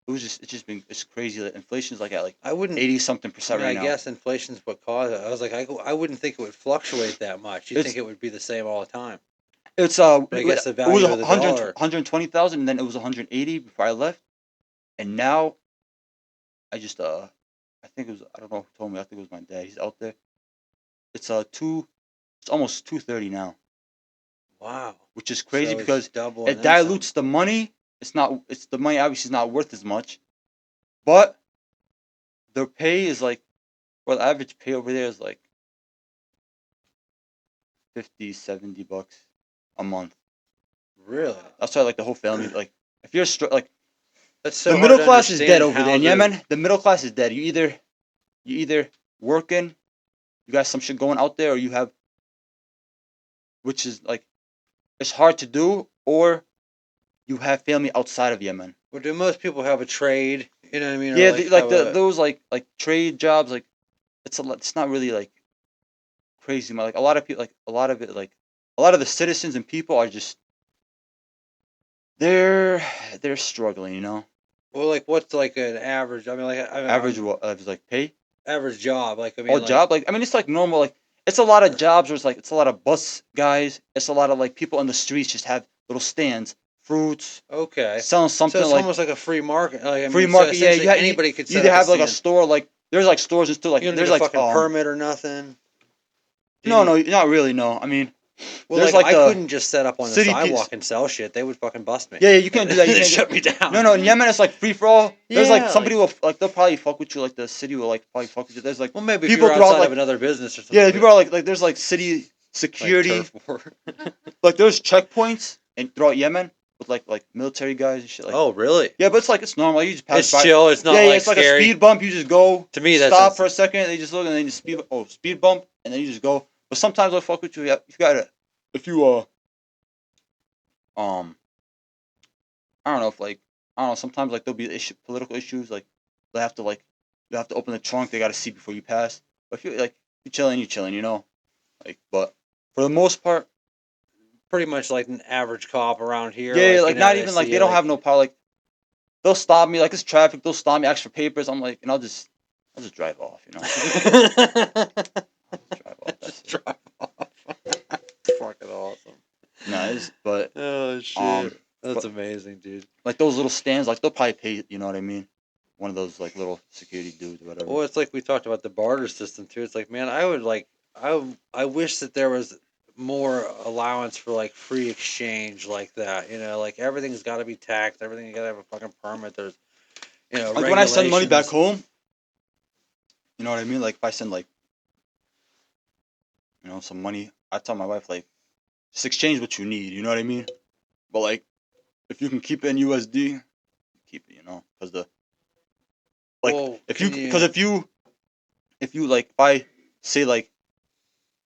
It's crazy. Like inflation's like at like I wouldn't. 80 something% I right now. guess inflation's what caused it. I was like, I wouldn't think it would fluctuate that much. You think it would be the same all the time? It's But I guess the it was value of the dollar. 120,000 and then it was 180 before I left, and now I just I think it was I don't know who told me. I think it was my dad. He's out there. It's it's almost 230 now, Wow. which is So crazy it's because double it and then some. dilutes the money. It's the money obviously is not worth as much, but their pay is like well the average pay over there is like 50-70 bucks a month. Really? That's why like the whole family like if you're like That's so the hard middle to class is dead understand over there how in they're- Yemen. The middle class is dead. You either working, you got some shit going out there, or you have, which is like, it's hard to do, or you have family outside of Yemen. Well, do most people have a trade? You know what I mean? Or Yeah, like like have a, those like trade jobs, like it's not really like crazy. Like a lot of people, like a lot of it, like a lot of the citizens and people are just they're struggling, well, like what's like an average? I mean, like Average what like pay. average job. Like I mean, like Job, like I mean, it's like normal. Like it's a lot of jobs where it's a lot of bus guys. It's a lot of like people in the streets just have little stands, fruits, okay, selling something so it's like almost like a free market. Like, I free mean, so market. Yeah, essentially anybody could you set either up have like a stand. store. Like there's like stores and stuff. Like You don't there's need a like fucking permit or nothing. Do you no, need- not really. No, I mean Well, there's like like I the couldn't just set up on the city sidewalk and sell shit. They would fucking bust me. Yeah, you can't do that. You They'd can't shut me down. No, in Yemen it's like free for all. There's like Yeah, somebody like- will like they'll probably fuck with you. Like the city will like probably fuck with you. There's like Well, maybe if people you're throughout outside like of another business or something. yeah, people are like there's like city like security. turf war. Like there's checkpoints and throughout Yemen with like military guys and shit. Like Oh, really? yeah, but it's normal. You just pass It's by. chill. It's not Yeah, like it's like scary. a speed bump. You just go. To me, that's stop for a second. They just look and then you speed bump and then you just go. But sometimes they'll fuck with you. You gotta if you I don't know if like I don't know. Sometimes like there'll be political issues. Like they have to like you have to open the trunk. They gotta see before you pass. But if you like you chilling, you chilling. Like but for the most part, pretty much like an average cop around here. yeah, like, like you know, not they even like see they you, don't like- have no power. Like they'll stop me. Like it's traffic. They'll stop me. Ask for papers. I'm like and I'll just drive off. Drive off. That's Just it. drive off. Fucking awesome. Nice, but Oh shit, that's but- amazing, dude. like those little stands, like they'll probably pay. You know what I mean? One of those like little security dudes or whatever. Well, it's like we talked about the barter system too. It's like, man, I wish that there was more allowance for like free exchange like that. You know, like everything's got to be taxed. Everything you got to have a fucking permit. There's, Like when I send money back regulations. home, you know what I mean? Like if I send like, some money, I tell my wife like, just exchange what you need. You know what I mean? But like, if you can keep it in USD, keep it. Because like Well, if you can you- because if you like if I say like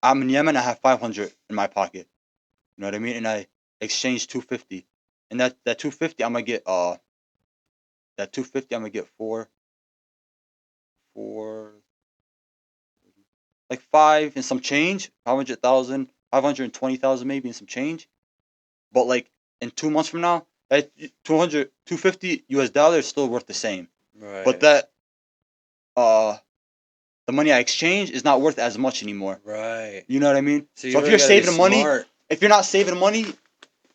I'm in Yemen, I have 500 in my pocket. You know what I mean? And I exchange 250, and that 250 I'm gonna get that 250 I'm gonna get four like 5 and some change, 500,000 520,000 maybe and some change. But like in 2 months from now, that 250 US dollars is still worth the same. Right. But that the money I exchange is not worth as much anymore. Right. You know what I mean? So, So you if really you're gotta be saving the money, smart. if you're not saving the money,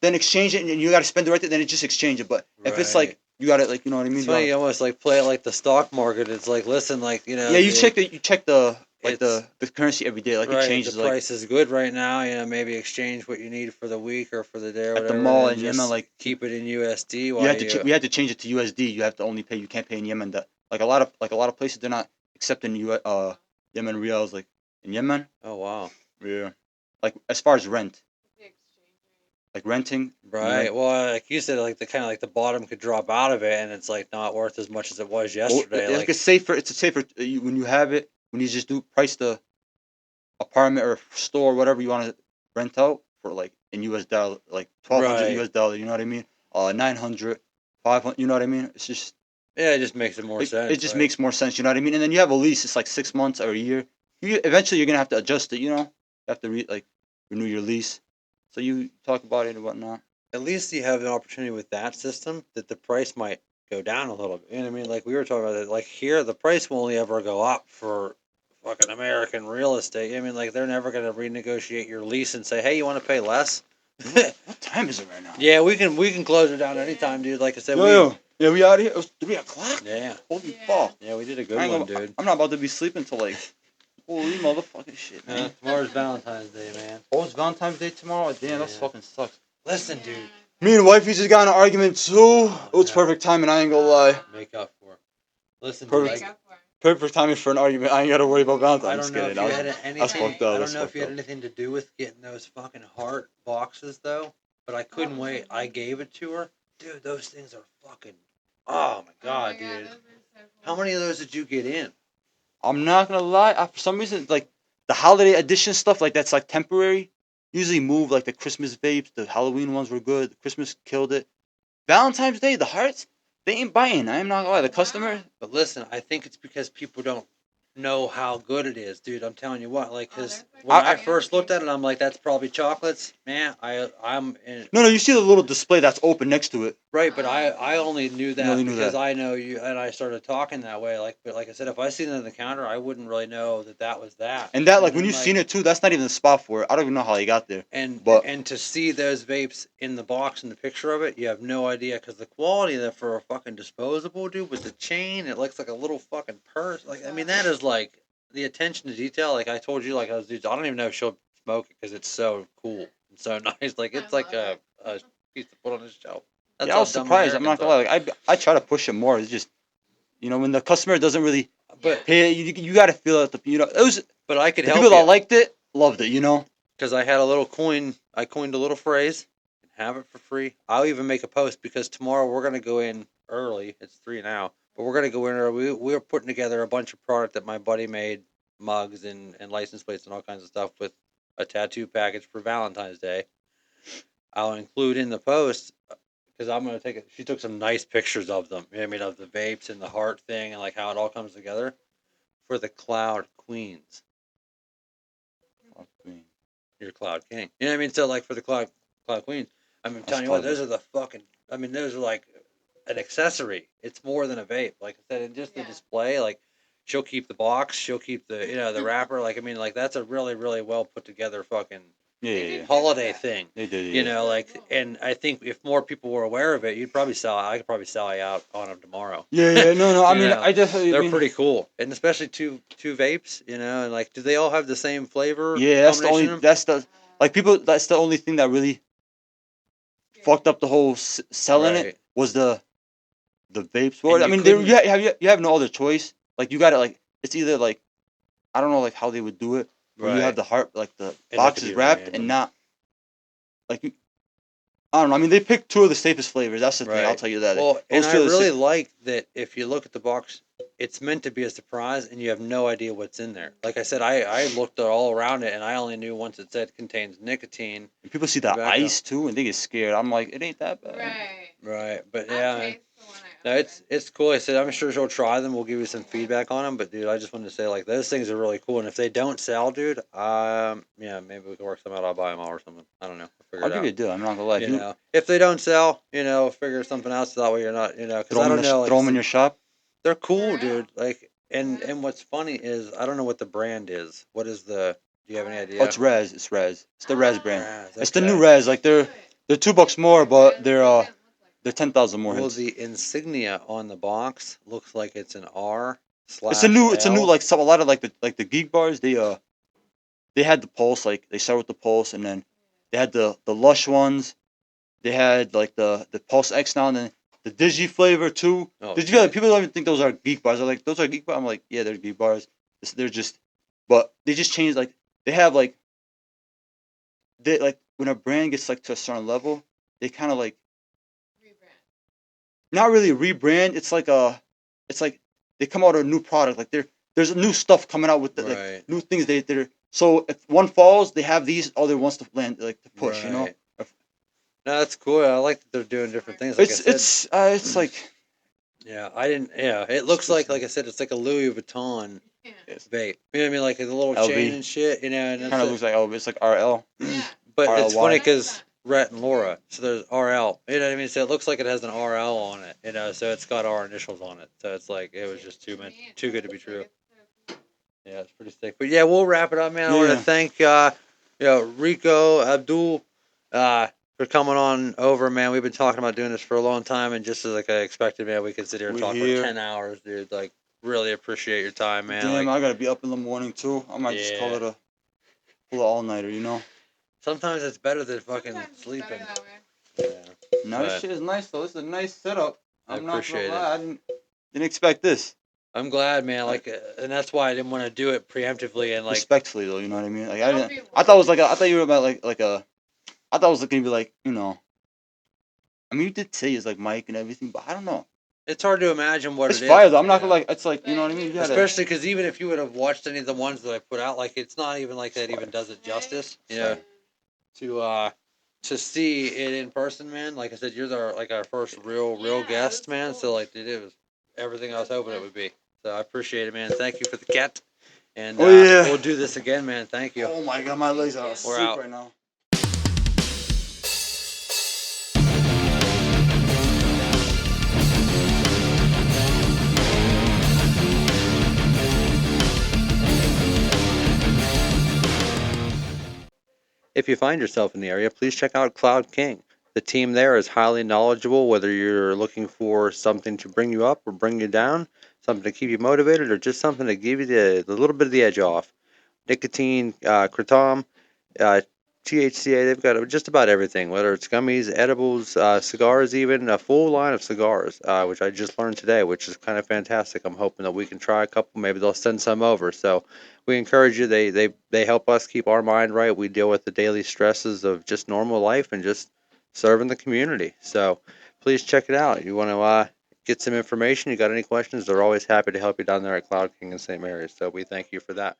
then exchange it and you got to spend it right there. Then it just exchange it. But if it's like Right. you got to like you know what I mean? It's You funny, you gotta- almost like play it like the stock market. It's like, listen, like, yeah, you check the like it's- the currency every day. Like it right, changes the like price is good right now. Maybe exchange what you need for the week or for the day or at the whatever, mall and in just Yemen. Like keep it in USD you while had to we had to change it to USD. You have to only pay. You can't pay in Yemen. That like a lot of places they're not accepting Yemen reals like in Yemen. Oh wow. Yeah, like as far as rent, The exchange rate. like renting. Right. Well, like you said, like the kind of like the bottom could drop out of it, and it's like not worth as much as it was Well, yesterday. like it's safer. It's a safer when you have it when you just do price the apartment or store or whatever you want to rent out for like in US dollar like 1,200 Right. US dollar. You know what I mean? 900, 500. You know what I mean? It's just Yeah, it just makes it more sense. it just right? makes more sense. You know what I mean? And then you have a lease. It's like 6 months or a year. You eventually you're gonna have to adjust it. You know, you have to renew your lease. So you talk about it and whatnot. At least you have an opportunity with that system that the price might go down a little bit. You know what I mean? Like we were talking about it. Like here, the price will only ever go up for fucking American real estate. I mean, like they're never gonna renegotiate your lease and say, "Hey, you want to pay less?" What time is it right now? Yeah, we can close it down anytime, dude. Like I said, Yeah, we out here. It was 3 o'clock. yeah, Holy Yeah. fuck! yeah, we did a I good ain't one, gonna- dude. I'm not about to be sleeping till like holy motherfucking shit, man. Tomorrow's Valentine's Day, man. Oh, it's Valentine's Day tomorrow. Damn, that Yeah. fucking sucks. Listen, Yeah. dude, Me and wifey just got in an argument too. Oh, It was yeah. perfect timing. I ain't gonna lie. make up for. It. Listen, Perfect. dude, Make up for it. Perfect timing for an argument. I ain't gotta worry about Valentine's. I I'm don't just know kidding. if you I had was anything. fucked up. I That's don't know if fucked you had up. anything to do with getting those fucking heart boxes though. But I couldn't wait. I gave it to her, dude. Those things are fucking. Oh my god, dude. Those are so cool. How many of those did you get in? I'm not gonna lie. For some reason, like the holiday edition stuff, like that's like temporary. Usually move like the Christmas vapes. The Halloween ones were good. Christmas killed it. Valentine's Day, the hearts, they ain't biting. I am not gonna lie. The customer, But listen, I think it's because people don't know how good it is, dude. I'm telling you what, like, Oh, cause they're when I- I first looked at it, I'm like, that's probably chocolates, man. I'm in, no, you see the little display that's open next to it. right, but I only knew that only knew because that. I know you, and I started talking that way. Like, but like I said, if I seen it on the counter, I wouldn't really know that that was that. And that, like, then, when you've seen it too, that's not even the spot for it. I don't even know how they got there. And But- and to see those vapes in the box and the picture of it, you have no idea because the quality of that for a fucking disposable, dude, with the chain, it looks like a little fucking purse. Like, I mean, that is like the attention to detail. Like I told you, like I was, dude, I don't even know if she'll smoke it because it's so cool and so nice. Like it's I like love a piece to put on the shelf. That's Yeah, I how was dumb surprised. I'm not Americans gonna lie. Like, I try to push it more. It's just, when the customer doesn't really But pay it, you got to feel it. It was but I could the help people you that liked it loved it. because I had a little coin. I coined a little phrase. Have it for free. I'll even make a post because tomorrow we're gonna go in early. It's 3 now, but we're gonna go in early. We're putting together a bunch of product that my buddy made, mugs and license plates and all kinds of stuff with a tattoo package for Valentine's Day. I'll include in the post because I'm gonna take it. She took some nice pictures of them. You know what I mean, of the vapes and the heart thing and like how it all comes together for the Cloud Queens. Your Cloud King. You know what I mean? So like for the Cloud Queens, I mean, I'm telling you what, clever. those are the fucking. I mean, those are like an accessory. It's more than a vape. Like I said, and just the Yeah. display. Like she'll keep the box. She'll keep the the wrapper. Like I mean, like that's a really really well put together fucking Yeah. holiday thing. They did. You know, like, and I think if more people were aware of it, you'd probably sell. I could probably sell you out on them tomorrow. Yeah. No. I You mean, know, I definitely. They're pretty cool, and especially two vapes. You know, and like, do they all have the same flavor? Yeah, that's the only. combination? That's the like people. That's the only thing that really fucked up the whole selling Right. it was the vapes. Well, And I you mean, couldn't- you have no other choice. Like you got to like it's either like I don't know like how they would do it where you have the heart like the that box could is be wrapped random. and not like I don't know. I mean, they picked two of the safest flavors. That's the thing. I'll Right. tell you that. Well, and Those I two are the really sa- like that if you look at the box, it's meant to be a surprise, and you have no idea what's in there. Like I said, I looked all around it, and I only knew once it said contains nicotine. and people see that tobacco. ice too and they get scared. I'm like, it ain't that bad. Right. Right. But I'll yeah. taste the one I No, it's cool. I said I'm sure she'll try them. We'll give you some feedback on them. But dude, I just wanted to say like those things are really cool. And if they don't sell, dude, yeah, maybe we can work something out. I'll buy them all or something. I don't know. I'll figure I'll it give you a out. deal. I'm not gonna lie. If You you know, if they don't sell, figure something out so that way you're not, because throw I them in don't know. Like, throw 'em in your shop. they're cool, For real. dude. Like, and what's funny is I don't know what the brand is. What is the? Do you have any Oh, idea? it's Res. It's Res. It's the Res brand. Raz, It's the new okay. Res. Like they're $2 more, but they're 10,000 more Well, hits. the insignia on the box looks like it's an R It's a slash new. It's a new L. like some a lot of like the geek bars. They had the Pulse. Like they started with the Pulse, and then they had the Lush ones. They had like the Pulse X now, and then the Digi flavor too. Oh, Digi geez. people don't even think those are geek bars. They're like those are geek bars. I'm like yeah, they're geek bars. They're just, but they just changed like they have like they like when a brand gets like to a certain level, they kind of like not really rebrand. It's like they come out with a new product. Like there's new stuff coming out with like Right. new things they're. So if one falls, they have these other ones to land like to push. You know, Right. No, that's cool. I like that they're doing different things. Like I said, it's like yeah, I didn't. Yeah, it looks like I said, it's like a Louis Vuitton it's vape. You know what I mean? Like a little chain LV. and shit. And Kind that's of it. looks like it's like RL. But it's funny RLY. because Rhett and Laura. So there's RL. You know what I mean? So it looks like it has an RL on it. So it's got our initials on it. So it's like it was just too good to be true. Yeah, it's pretty sick. But yeah, we'll wrap it up, man. I want to Yeah. thank Rico, Abdul, for coming on over, man. We've been talking about doing this for a long time, and just as like I expected, man, we could sit here and We're talk here. for 10 hours, dude. Like, really appreciate your time, man. Damn, Like, I gotta be up in the morning too. I might just call yeah. it a full all nighter. You know. Sometimes it's better than fucking sleeping. Yeah. No, this But shit is nice though. This is a nice setup. I I'm not gonna appreciate it. lie. I didn't expect this. I'm glad, man. Like, and that's why I didn't want to do it preemptively and like. Respectfully though, you know what I mean? Like I didn't. I thought it was like I thought you were about like a. I thought it was gonna be like you know. I mean, you did say it's like Mike and everything, but I don't know. It's hard to imagine what It's it is. fire though. I'm not you gonna know? like. It's like you know what I mean. You gotta. Especially because even if you would have watched any of the ones that I put out, like it's not even like that even does it justice. To see it in person, man. Like I said, you're our first real guest, man. So like dude, it was everything I was hoping it would be. So I appreciate it, man. Thank you for the cat, and Oh yeah. we'll do this again, man. Thank you. Oh my god, my legs are We're asleep out. right now. If you find yourself in the area, please check out Cloud King. The team there is highly knowledgeable, whether you're looking for something to bring you up or bring you down, something to keep you motivated, or just something to give you the little bit of the edge off. Nicotine, kratom, uh, THCA, they've got just about everything, whether it's gummies, edibles, cigars, even a full line of cigars, which I just learned today, which is kind of fantastic. I'm hoping that we can try a couple. Maybe they'll send some over. So we encourage you. They help us keep our mind right. We deal with the daily stresses of just normal life and just serving the community. So please check it out. You want to get some information, you got any questions, they're always happy to help you down there at Cloud King in St. Mary's. So we thank you for that.